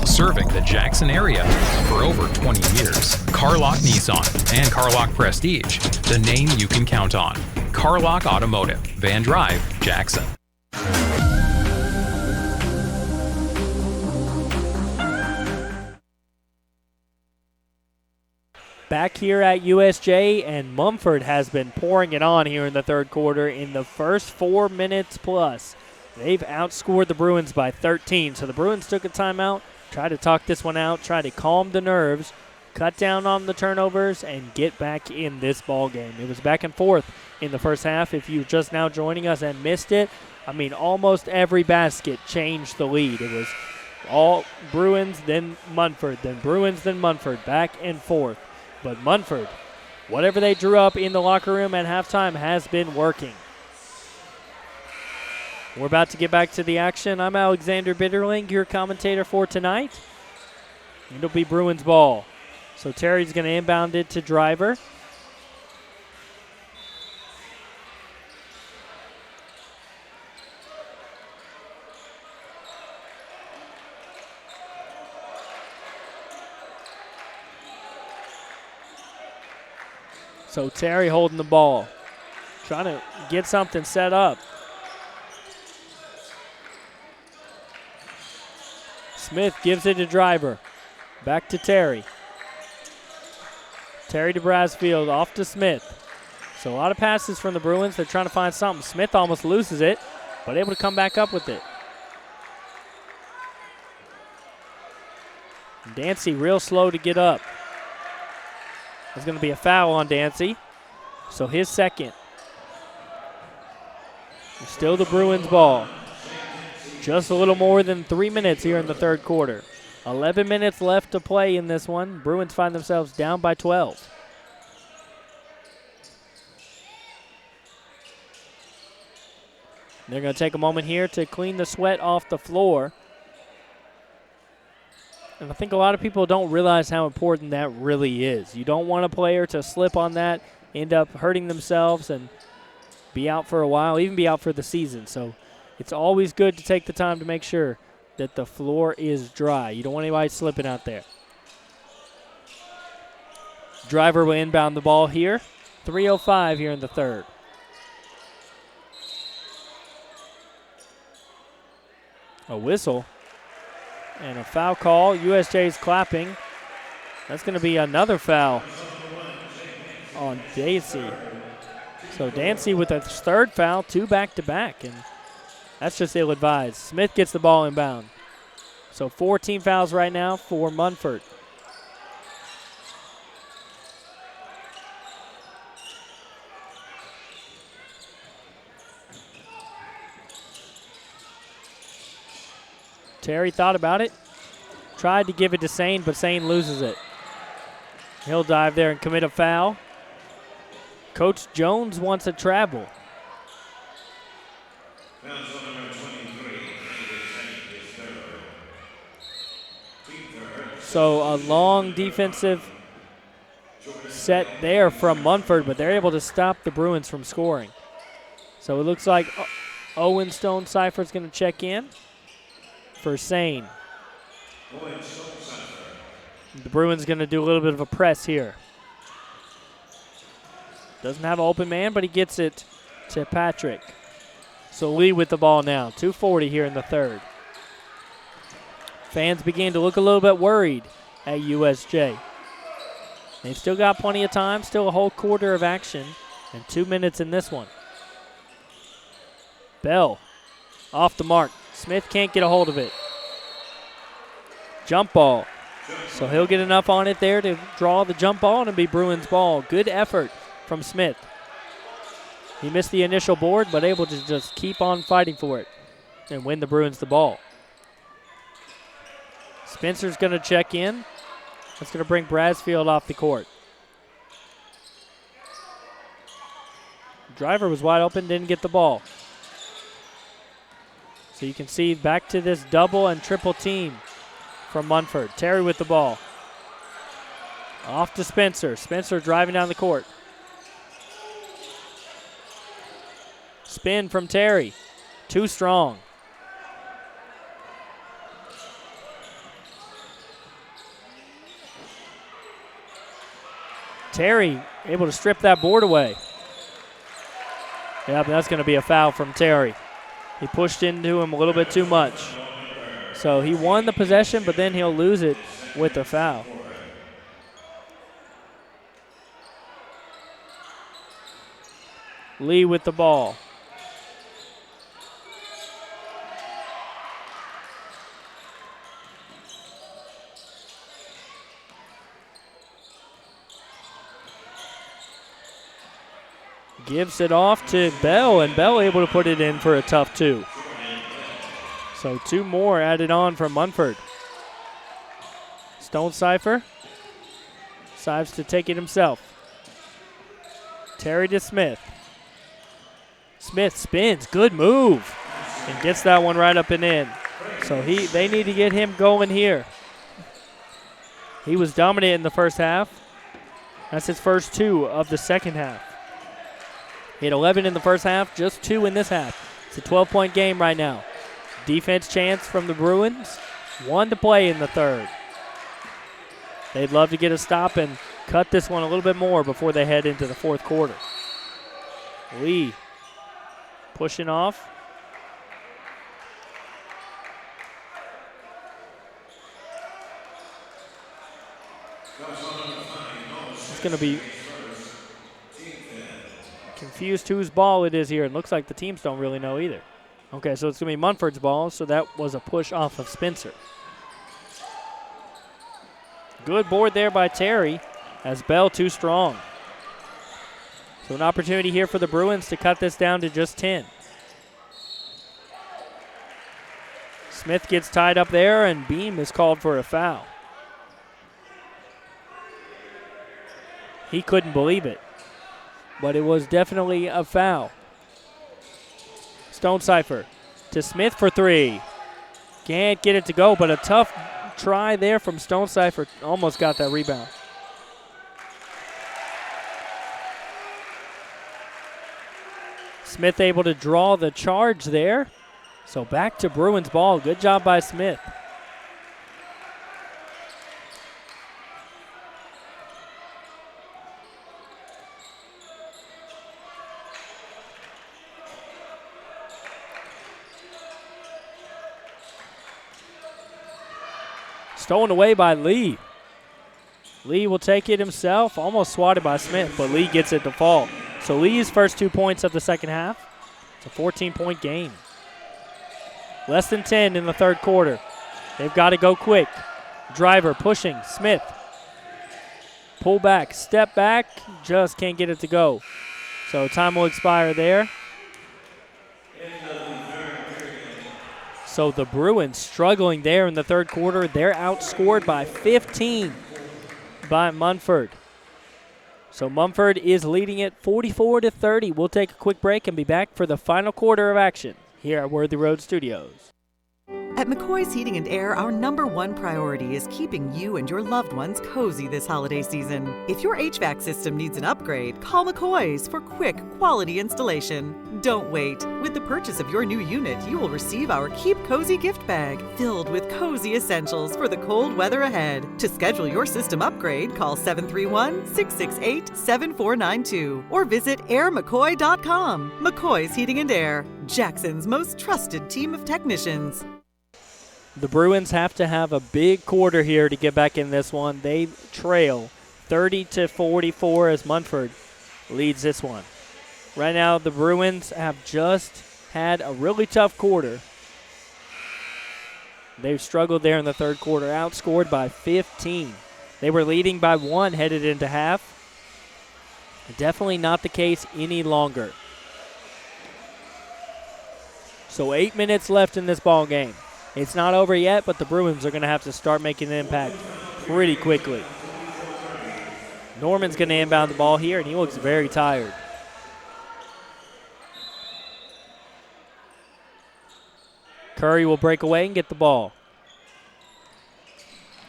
Serving the Jackson area for over 20 years. Carlock Nissan and Carlock Prestige, the name you can count on. Carlock Automotive, Van Drive, Jackson. Back here at USJ, and Munford has been pouring it on here in the third quarter. In the first 4 minutes plus, they've outscored the Bruins by 13. So the Bruins took a timeout, tried to talk this one out, tried to calm the nerves, cut down on the turnovers, and get back in this ball game. It was back and forth in the first half. If you're just now joining us and missed it, I mean, almost every basket changed the lead. It was all Bruins, then Munford, then Bruins, then Munford, back and forth. But Munford, whatever they drew up in the locker room at halftime has been working. We're about to get back to the action. I'm Alexander Bitterling, your commentator for tonight. It'll be Bruins ball. So Terry's going to inbound it to Driver. So Terry holding the ball, trying to get something set up. Smith gives it to Driver. Back to Terry. Terry to Brasfield, off to Smith. So a lot of passes from the Bruins. They're trying to find something. Smith almost loses it, but able to come back up with it. Dancy real slow to get up. There's going to be a foul on Dancy. So his second. Still the Bruins ball. Just a little more than 3 minutes here in the third quarter. 11 minutes left to play in this one. Bruins find themselves down by 12. They're going to take a moment here to clean the sweat off the floor. And I think a lot of people don't realize how important that really is. You don't want a player to slip on that, end up hurting themselves, and be out for a while, even be out for the season. So it's always good to take the time to make sure that the floor is dry. You don't want anybody slipping out there. Driver will inbound the ball here. 3:05 here in the third. A whistle and a foul call. USJ's clapping. That's going to be another foul on Dancy. So Dancy with a third foul, 2 back-to-back, and that's just ill-advised. Smith gets the ball inbound. So 14 fouls right now for Munford. Terry thought about it, tried to give it to Sane, but Sane loses it. He'll dive there and commit a foul. Coach Jones wants a travel. So a long defensive set there from Munford, but they're able to stop the Bruins from scoring. So it looks like Owen Stone Cypher's going to check in for Sane. The Bruins going to do a little bit of a press here. Doesn't have an open man, but he gets it to Patrick. So Lee with the ball now. 2:40 here in the third. Fans begin to look a little bit worried at USJ. They've still got plenty of time, still a whole quarter of action, and 2 minutes in this one. Bell off the mark. Smith can't get a hold of it. Jump ball. So he'll get enough on it there to draw the jump ball and be Bruins ball. Good effort from Smith. He missed the initial board, but able to just keep on fighting for it and win the Bruins the ball. Spencer's going to check in. That's going to bring Brasfield off the court. Driver was wide open, didn't get the ball. So you can see back to this double and triple team from Munford. Terry with the ball. Off to Spencer. Spencer driving down the court. Spin from Terry. Too strong. Terry able to strip that board away. Yep, that's going to be a foul from Terry. He pushed into him a little bit too much. So he won the possession, but then he'll lose it with a foul. Lee with the ball. Gives it off to Bell, and Bell able to put it in for a tough 2. So 2 more added on from Munford. Stone Cypher decides to take it himself. Terry to Smith. Smith spins, good move, and gets that one right up and in. So they need to get him going here. He was dominant in the first half. That's his first 2 of the second half. He had 11 in the first half, just 2 in this half. It's a 12-point game right now. Defense chance from the Bruins. 1 to play in the third. They'd love to get a stop and cut this one a little bit more before they head into the fourth quarter. Lee pushing off. It's going to be confused whose ball it is here. It looks like the teams don't really know either. Okay, so it's going to be Munford's ball, so that was a push off of Spencer. Good board there by Terry as Bell too strong. So an opportunity here for the Bruins to cut this down to just 10. Smith gets tied up there, and Beam is called for a foul. He couldn't believe it, but it was definitely a foul. Stone Cypher to Smith for 3. Can't get it to go, but a tough try there from Stone Cypher. Almost got that rebound. Smith able to draw the charge there. So back to Bruins ball. Good job by Smith. Stolen away by Lee. Lee will take it himself. Almost swatted by Smith, but Lee gets it to fall. So Lee's first 2 points of the second half. It's a 14-point game. Less than 10 in the third quarter. They've got to go quick. Driver pushing. Smith. Pull back. Step back. Just can't get it to go. So time will expire there. So the Bruins struggling there in the third quarter. They're outscored by 15 by Munford. So Munford is leading it 44-30. We'll take a quick break and be back for the final quarter of action here at Worthy Road Studios. At McCoy's Heating and Air, our #1 priority is keeping you and your loved ones cozy this holiday season. If your HVAC system needs an upgrade, call McCoy's for quick, quality installation. Don't wait. With the purchase of your new unit, you will receive our Keep Cozy gift bag filled with cozy essentials for the cold weather ahead. To schedule your system upgrade, call 731-668-7492 or visit airmccoy.com. McCoy's Heating and Air, Jackson's most trusted team of technicians. The Bruins have to have a big quarter here to get back in this one. They trail 30-44 as Munford leads this one. Right now, the Bruins have just had a really tough quarter. They've struggled there in the third quarter, outscored by 15. They were leading by 1 headed into half. Definitely not the case any longer. So 8 minutes left in this ball game. It's not over yet, but the Bruins are going to have to start making an impact pretty quickly. Norman's going to inbound the ball here, and he looks very tired. Curry will break away and get the ball.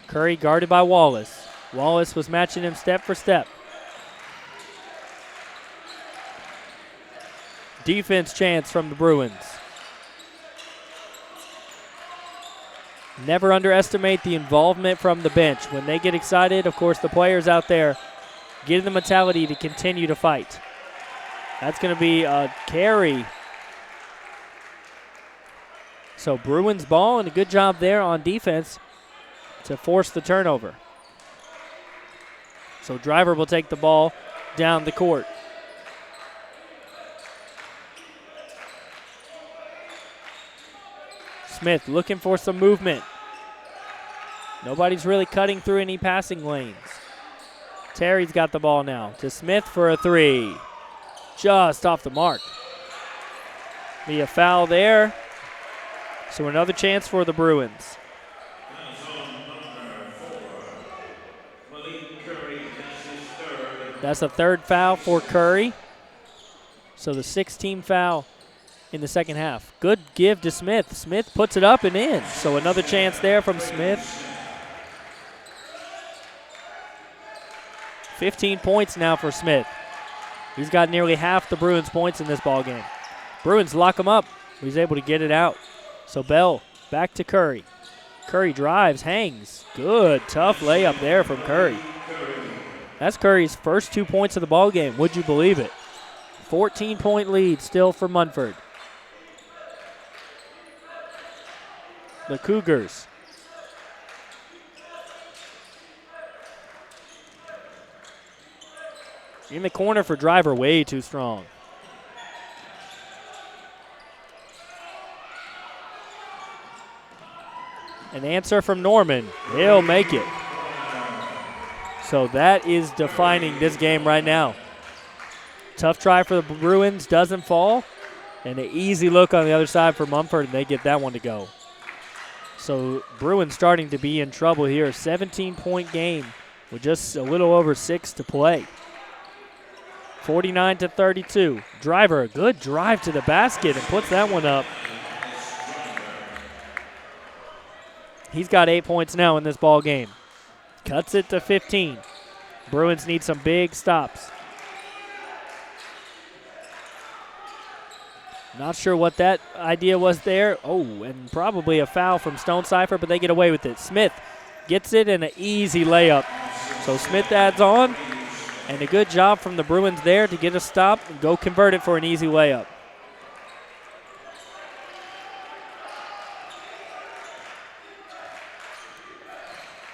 Curry guarded by Wallace. Wallace was matching him step for step. Defense chance from the Bruins. Never underestimate the involvement from the bench. When they get excited, of course, the players out there get the mentality to continue to fight. That's going to be a carry. So Bruins ball, and a good job there on defense to force the turnover. So Driver will take the ball down the court. Smith looking for some movement. Nobody's really cutting through any passing lanes. Terry's got the ball now to Smith for a 3. Just off the mark. Be a foul there. So another chance for the Bruins. That's a third foul for Curry. So the 6th foul in the second half. Good give to Smith. Smith puts it up and in. So another chance there from Smith. 15 points now for Smith. He's got nearly half the Bruins' points in this ball game. Bruins lock him up. He's able to get it out. So Bell back to Curry. Curry drives, hangs. Good, tough layup there from Curry. That's Curry's first 2 points of the ball game. Would you believe it? 14-point lead still for Munford. The Cougars. In the corner for Driver, way too strong. An answer from Norman. He'll make it. So that is defining this game right now. Tough try for the Bruins, doesn't fall. And an easy look on the other side for Munford, and they get that one to go. So Bruins starting to be in trouble here. 17-point game with just a little over 6 to play. 49-32. Driver, a good drive to the basket and puts that one up. He's got 8 points now in this ball game. Cuts it to 15. Bruins need some big stops. Not sure what that idea was there. Oh, and probably a foul from Stonecipher, but they get away with it. Smith gets it in an easy layup. So Smith adds on, and a good job from the Bruins there to get a stop and go convert it for an easy layup.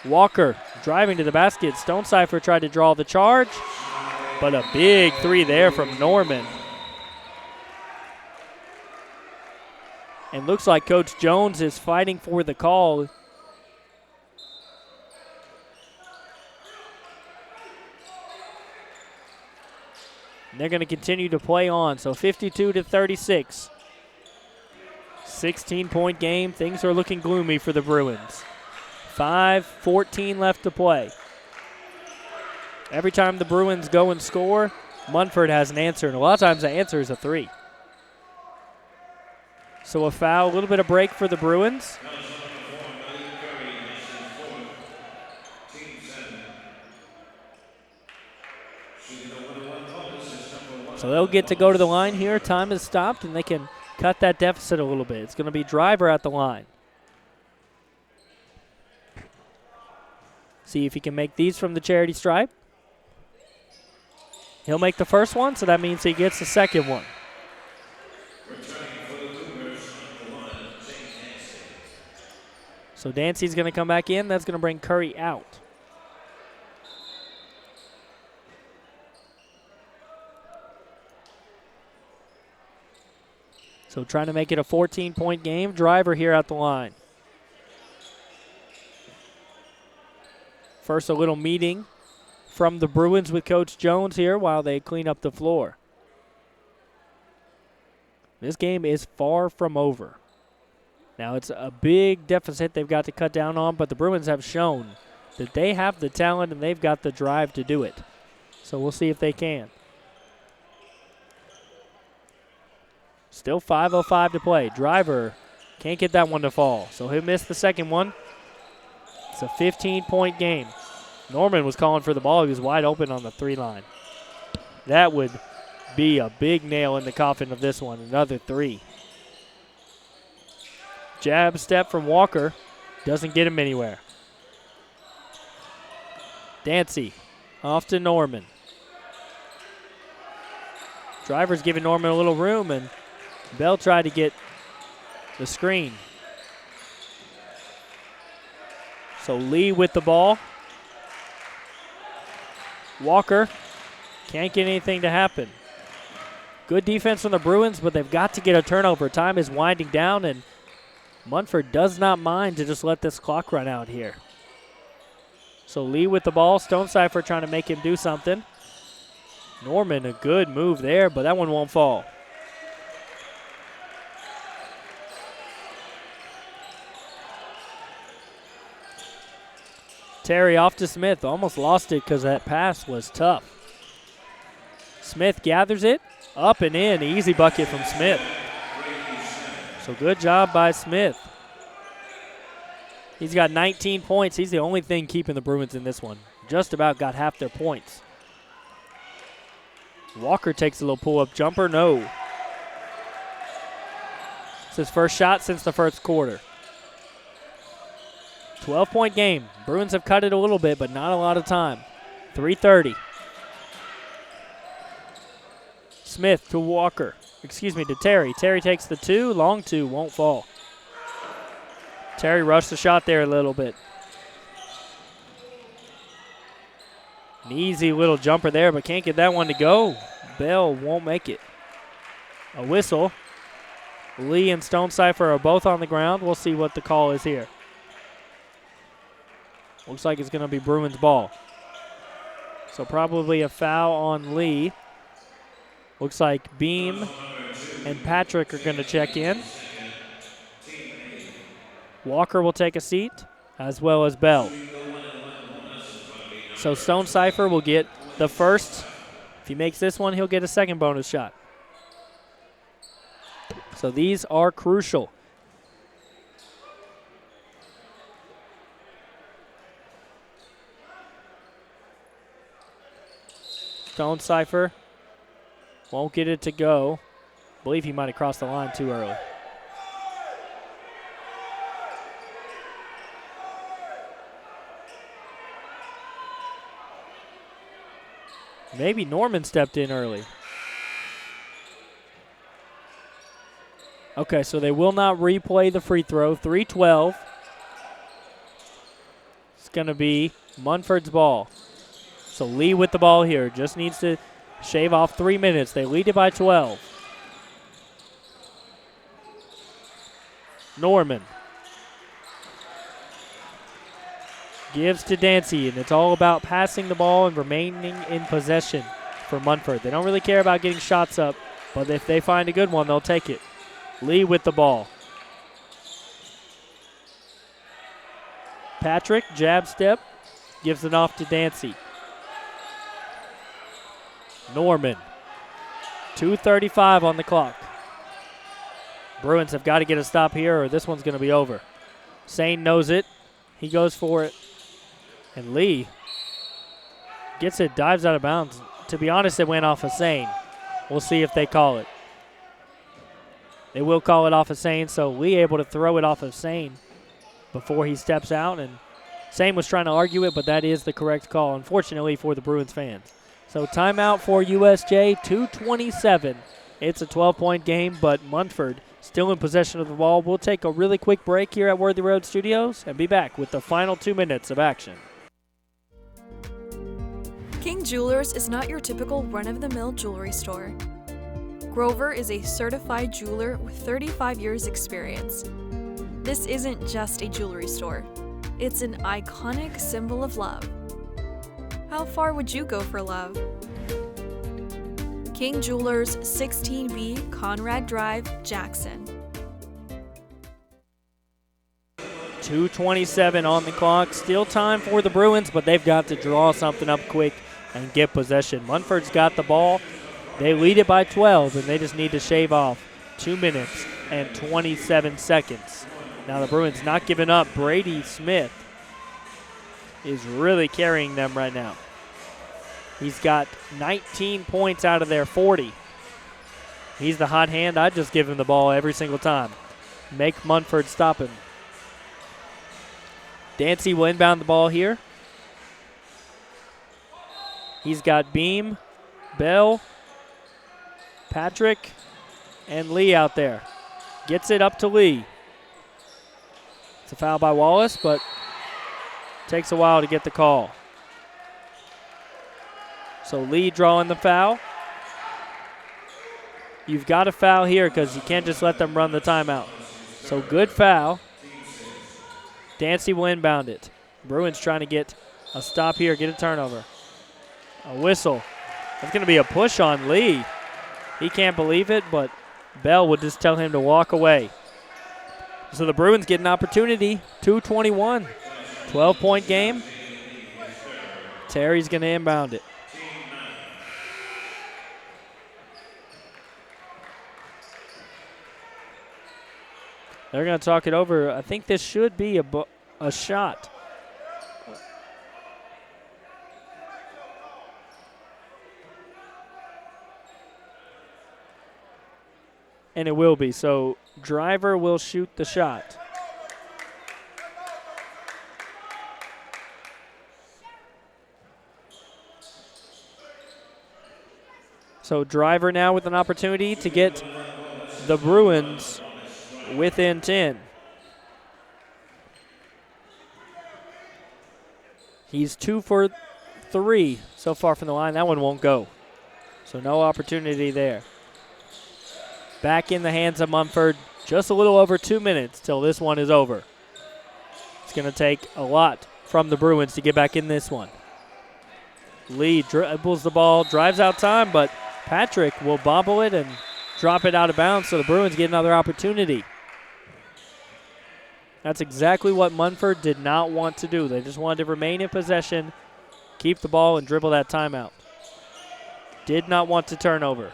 Walker driving to the basket. Stonecipher tried to draw the charge, but a big three there from Norman. And looks like Coach Jones is fighting for the call. And they're going to continue to play on. So 52-36. 16-point game. Things are looking gloomy for the Bruins. 5:14 left to play. Every time the Bruins go and score, Munford has an answer, and a lot of times the answer is a three. So a foul, a little bit of break for the Bruins. So they'll get to go to the line here. Time is stopped, and they can cut that deficit a little bit. It's going to be Driver at the line. See if he can make these from the charity stripe. He'll make the first one, so that means he gets the second one. So Dancy's going to come back in. That's going to bring Curry out. So trying to make it a 14-point game. Driver here at the line. First, a little meeting from the Bruins with Coach Jones here while they clean up the floor. This game is far from over. Now, it's a big deficit they've got to cut down on, but the Bruins have shown that they have the talent and they've got the drive to do it. So we'll see if they can. Still 5:05 to play. Driver can't get that one to fall, so he'll miss the second one. It's a 15-point game. Norman was calling for the ball. He was wide open on the three line. That would be a big nail in the coffin of this one. Another three. Jab step from Walker. Doesn't get him anywhere. Dancy off to Norman. Driver's giving Norman a little room, and Bell tried to get the screen. So Lee with the ball. Walker can't get anything to happen. Good defense from the Bruins, but they've got to get a turnover. Time is winding down, and Munford does not mind to just let this clock run out here. So Lee with the ball. Stonecipher trying to make him do something. Norman, a good move there, but that one won't fall. Terry off to Smith. Almost lost it because that pass was tough. Smith gathers it. Up and in. Easy bucket from Smith. So good job by Smith. He's got 19 points. He's the only thing keeping the Bruins in this one. Just about got half their points. Walker takes a little pull-up jumper. No. It's his first shot since the first quarter. 12-point game. Bruins have cut it a little bit, but not a lot of time. 3:30. Smith to Walker. To Terry. Terry takes the two. Long two. Won't fall. Terry rushed the shot there a little bit. An easy little jumper there, but can't get that one to go. Bell won't make it. A whistle. Lee and Stonecipher are both on the ground. We'll see what the call is here. Looks like it's going to be Bruins ball. So probably a foul on Lee. Looks like Beam and Patrick are going to check in. Walker will take a seat, as well as Bell. So Stonecipher will get the first. If he makes this one, he'll get a second bonus shot. So these are crucial. Stonecipher won't get it to go, believe he might have crossed the line too early. Maybe Norman stepped in early. Okay, so they will not replay the free throw. 3-12. It's going to be Munford's ball. So Lee with the ball here. Just needs to shave off 3 minutes. They lead it by 12. Norman gives to Dancy, and it's all about passing the ball and remaining in possession for Munford. They don't really care about getting shots up, but if they find a good one, they'll take it. Lee with the ball. Patrick, jab step, gives it off to Dancy. Norman, 2:35 on the clock. Bruins have got to get a stop here or this one's going to be over. Sane knows it. He goes for it. And Lee gets it, dives out of bounds. To be honest, it went off of Sane. We'll see if they call it. They will call it off of Sane, so Lee able to throw it off of Sane before he steps out. And Sane was trying to argue it, but that is the correct call, unfortunately, for the Bruins fans. So timeout for USJ, 2:27. It's a 12-point game, but Munford still in possession of the ball. We'll take a really quick break here at Worthy Road Studios and be back with the final 2 minutes of action. King Jewelers is not your typical run-of-the-mill jewelry store. Grover is a certified jeweler with 35 years experience. This isn't just a jewelry store. It's an iconic symbol of love. How far would you go for love? King Jewelers, 16B Conrad Drive, Jackson. 2:27 on the clock. Still time for the Bruins, but they've got to draw something up quick and get possession. Munford's got the ball. They lead it by 12, and they just need to shave off 2 minutes and 27 seconds. Now the Bruins not giving up. Brady Smith is really carrying them right now. He's got 19 points out of their 40. He's the hot hand. I'd just give him the ball every single time. Make Munford stop him. Dancy will inbound the ball here. He's got Beam, Bell, Patrick, and Lee out there. Gets it up to Lee. It's a foul by Wallace, but takes a while to get the call. So Lee drawing the foul. You've got to foul here because you can't just let them run the timeout. So good foul. Dancy will inbound it. Bruins trying to get a stop here, get a turnover. A whistle. That's going to be a push on Lee. He can't believe it, but Bell would just tell him to walk away. So the Bruins get an opportunity. 2:21. 12-point game. Terry's going to inbound it. They're going to talk it over. I think this should be a shot. And it will be. So Driver will shoot the shot. So Driver now with an opportunity to get the Bruins within 10. He's 2 for 3 so far from the line. That one won't go. So no opportunity there. Back in the hands of Munford. Just a little over 2 minutes till this one is over. It's going to take a lot from the Bruins to get back in this one. Lee dribbles the ball, drives out time, but Patrick will bobble it and drop it out of bounds, so the Bruins get another opportunity. That's exactly what Munford did not want to do. They just wanted to remain in possession, keep the ball, and dribble that timeout. Did not want to turn over.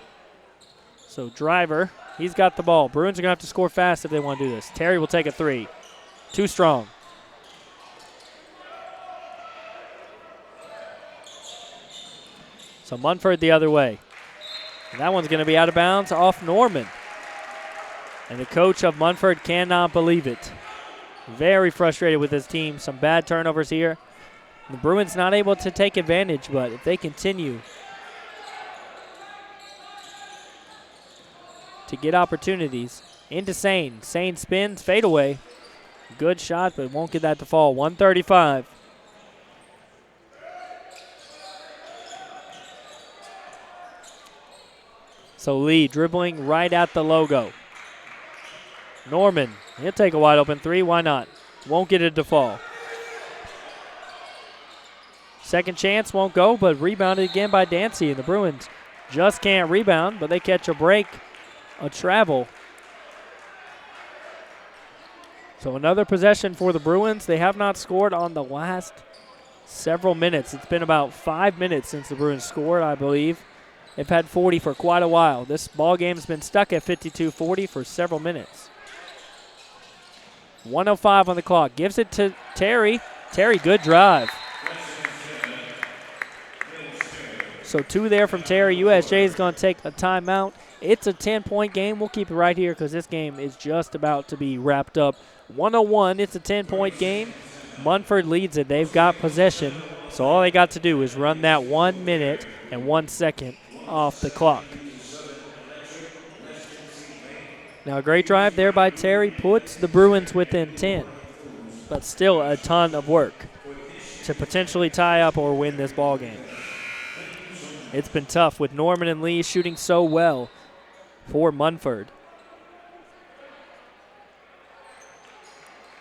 So Driver, he's got the ball. Bruins are going to have to score fast if they want to do this. Terry will take a three. Too strong. So Munford the other way. And that one's going to be out of bounds off Norman. And the coach of Munford cannot believe it. Very frustrated with his team. Some bad turnovers here. The Bruins not able to take advantage, but if they continue to get opportunities, into Sane. Sane spins, fade away. Good shot, but won't get that to fall. 135. So Lee dribbling right at the logo. Norman, he'll take a wide open three. Why not? Won't get it to fall. Second chance won't go, but rebounded again by Dancy. And the Bruins just can't rebound, but they catch a break, a travel. So another possession for the Bruins. They have not scored on the last several minutes. It's been about 5 minutes since the Bruins scored, I believe. They've had 40 for quite a while. This ball game's been stuck at 52-40 for several minutes. 1:05 on the clock. Gives it to Terry. Terry, good drive. So 2 there from Terry. USJ is going to take a timeout. It's a 10-point game. We'll keep it right here because this game is just about to be wrapped up. 101, it's a 10-point game. Munford leads it. They've got possession. So all they got to do is run that 1 minute and 1 second off the clock. Now a great drive there by Terry puts the Bruins within 10. But still a ton of work to potentially tie up or win this ball game. It's been tough with Norman and Lee shooting so well for Munford.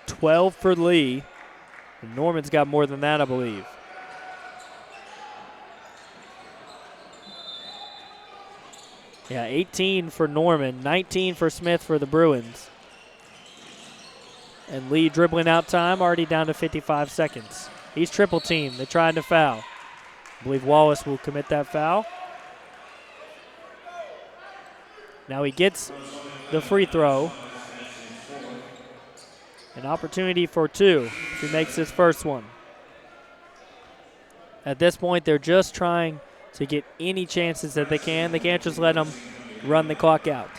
12 for Lee. And Norman's got more than that, I believe. Yeah, 18 for Norman, 19 for Smith for the Bruins. And Lee dribbling out time, already down to 55 seconds. He's triple teamed. They're trying to foul. I believe Wallace will commit that foul. Now he gets the free throw. An opportunity for 2 if he makes his first one. At this point, they're just trying to get any chances that they can. They can't just let them run the clock out.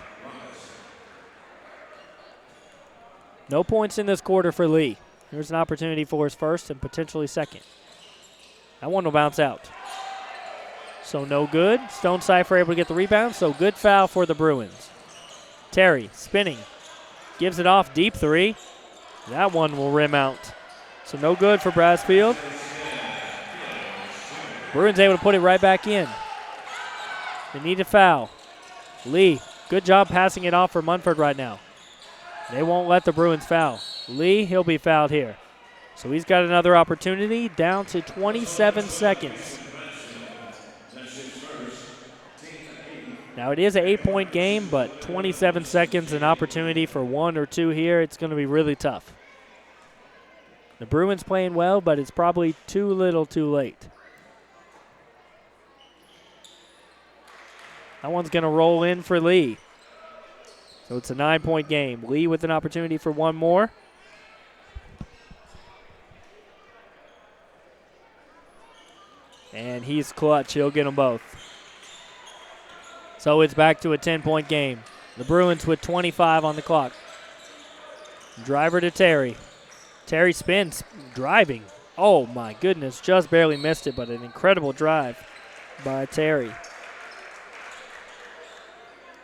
No points in this quarter for Lee. Here's an opportunity for his first and potentially second. That one will bounce out. So no good. Stone Cipher able to get the rebound, so good foul for the Bruins. Terry spinning. Gives it off, deep three. That one will rim out. So no good for Brassfield. Bruins able to put it right back in. They need a foul. Lee, good job passing it off for Munford right now. They won't let the Bruins foul. Lee, he'll be fouled here. So he's got another opportunity, down to 27 seconds. Now it is an 8-point game, but 27 seconds, an opportunity for 1 or 2 here. It's going to be really tough. The Bruins playing well, but it's probably too little too late. That one's going to roll in for Lee. So it's a 9-point game. Lee with an opportunity for 1 more. And he's clutch. He'll get them both. So it's back to a 10-point game. The Bruins with 25 on the clock. Driver to Terry. Terry spins, driving. Oh my goodness, just barely missed it, but an incredible drive by Terry.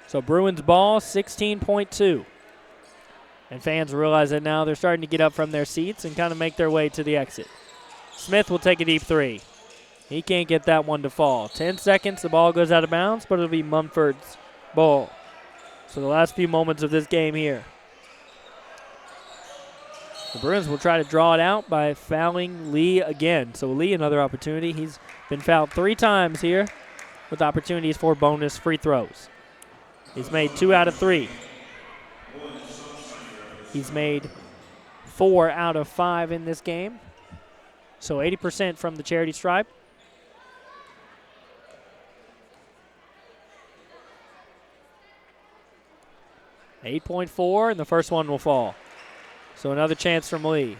So Bruins ball, 16.2. And fans realize that now they're starting to get up from their seats and kind of make their way to the exit. Smith will take a deep 3. He can't get that one to fall. 10 seconds, the ball goes out of bounds, but it'll be Munford's ball. So the last few moments of this game here. The Bruins will try to draw it out by fouling Lee again. So Lee, another opportunity. He's been fouled 3 times here with opportunities for bonus free throws. He's made 2 out of 3. He's made 4 out of 5 in this game. So 80% from the charity stripe. .4, and the first one will fall. So another chance from Lee.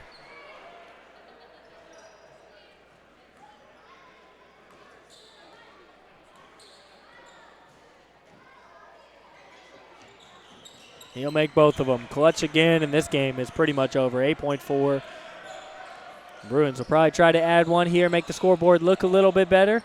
He'll make both of them. Clutch again, and this game is pretty much over. 8.4. Bruins will probably try to add one here, make the scoreboard look a little bit better.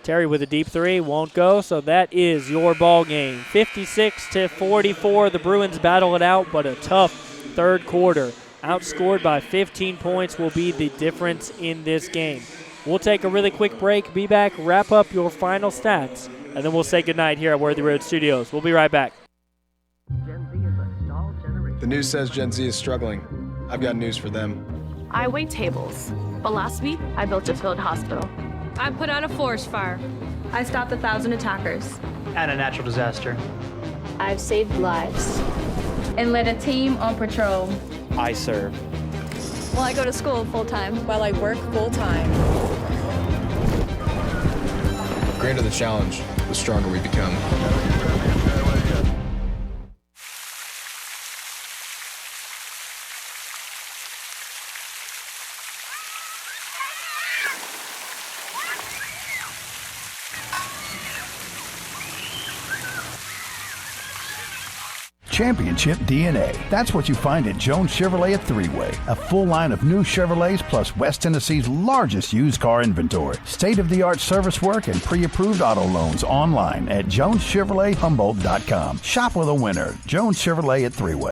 Terry with a deep three, won't go, so that is your ball game. 56-44, the Bruins battle it out, but a tough third quarter. Outscored by 15 points will be the difference in this game. We'll take a really quick break, be back, wrap up your final stats, and then we'll say goodnight here at Worthy Road Studios. We'll be right back. The news says Gen Z is struggling. I've got news for them. I wait tables, but last week I built a field hospital. I put out a forest fire. I stopped 1,000 attackers. And a natural disaster. I've saved lives. And led a team on patrol. I serve. Well, I go to school full-time. While I work full-time. The greater the challenge, the stronger we become. Championship DNA. That's what you find at Jones Chevrolet at Three-Way. A full line of new Chevrolets plus West Tennessee's largest used car inventory. State-of-the-art service work and pre-approved auto loans online at JonesChevroletHumboldt.com. Shop with a winner. Jones Chevrolet at Three-Way.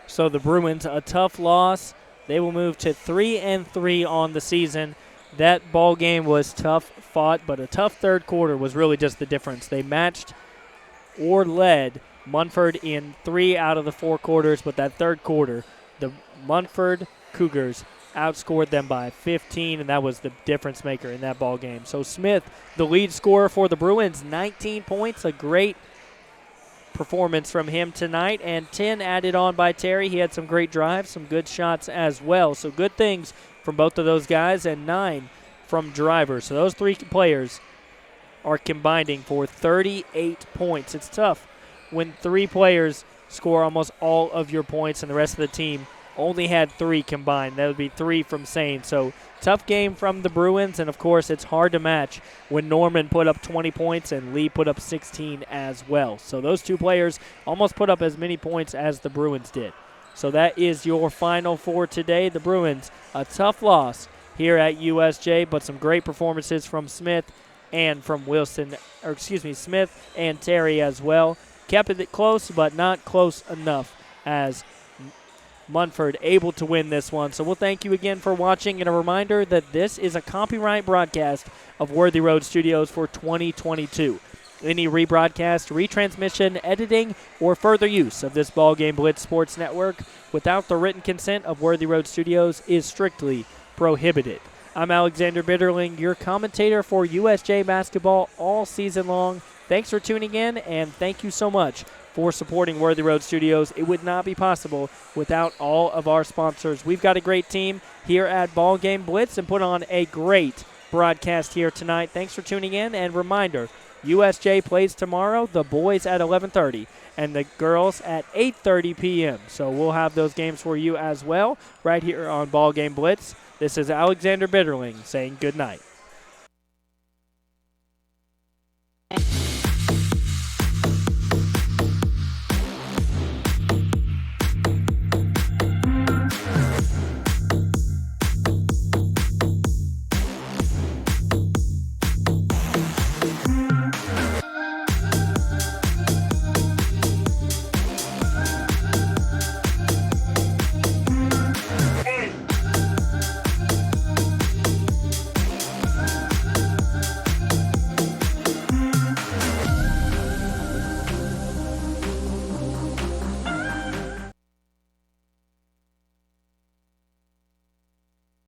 So the Bruins, a tough loss. They will move to 3-3 on the season. That ball game was tough fought, but a tough third quarter was really just the difference. They matched or led Munford in 3 out of the 4 quarters, but that third quarter, the Munford Cougars outscored them by 15, and that was the difference maker in that ball game. So Smith, the lead scorer for the Bruins, 19 points, a great performance from him tonight, and 10 added on by Terry. He had some great drives, some good shots as well. So good things from both of those guys, and 9 from drivers. So those 3 players are combining for 38 points. It's tough when 3 players score almost all of your points and the rest of the team only had 3 combined. That would be 3 from Sane. So tough game from the Bruins, and of course it's hard to match when Norman put up 20 points and Lee put up 16 as well. So those 2 players almost put up as many points as the Bruins did. So that is your final for today. The Bruins, a tough loss here at USJ, but some great performances from Smith and from Smith and Terry as well. Kept it close, but not close enough as Munford able to win this one. So we'll thank you again for watching, and a reminder that this is a copyright broadcast of Worthy Road Studios for 2022. Any rebroadcast, retransmission, editing, or further use of this BallGame Blitz Sports Network without the written consent of Worthy Road Studios is strictly prohibited. I'm Alexander Bitterling, your commentator for USJ basketball all season long. Thanks for tuning in, and thank you so much for supporting Worthy Road Studios. It would not be possible without all of our sponsors. We've got a great team here at BallGame Blitz and put on a great broadcast here tonight. Thanks for tuning in, and reminder, USJ plays tomorrow, the boys at 11:30 and the girls at 8:30 p.m. So we'll have those games for you as well right here on BallGame Blitz. This is Alexander Bitterling saying good night.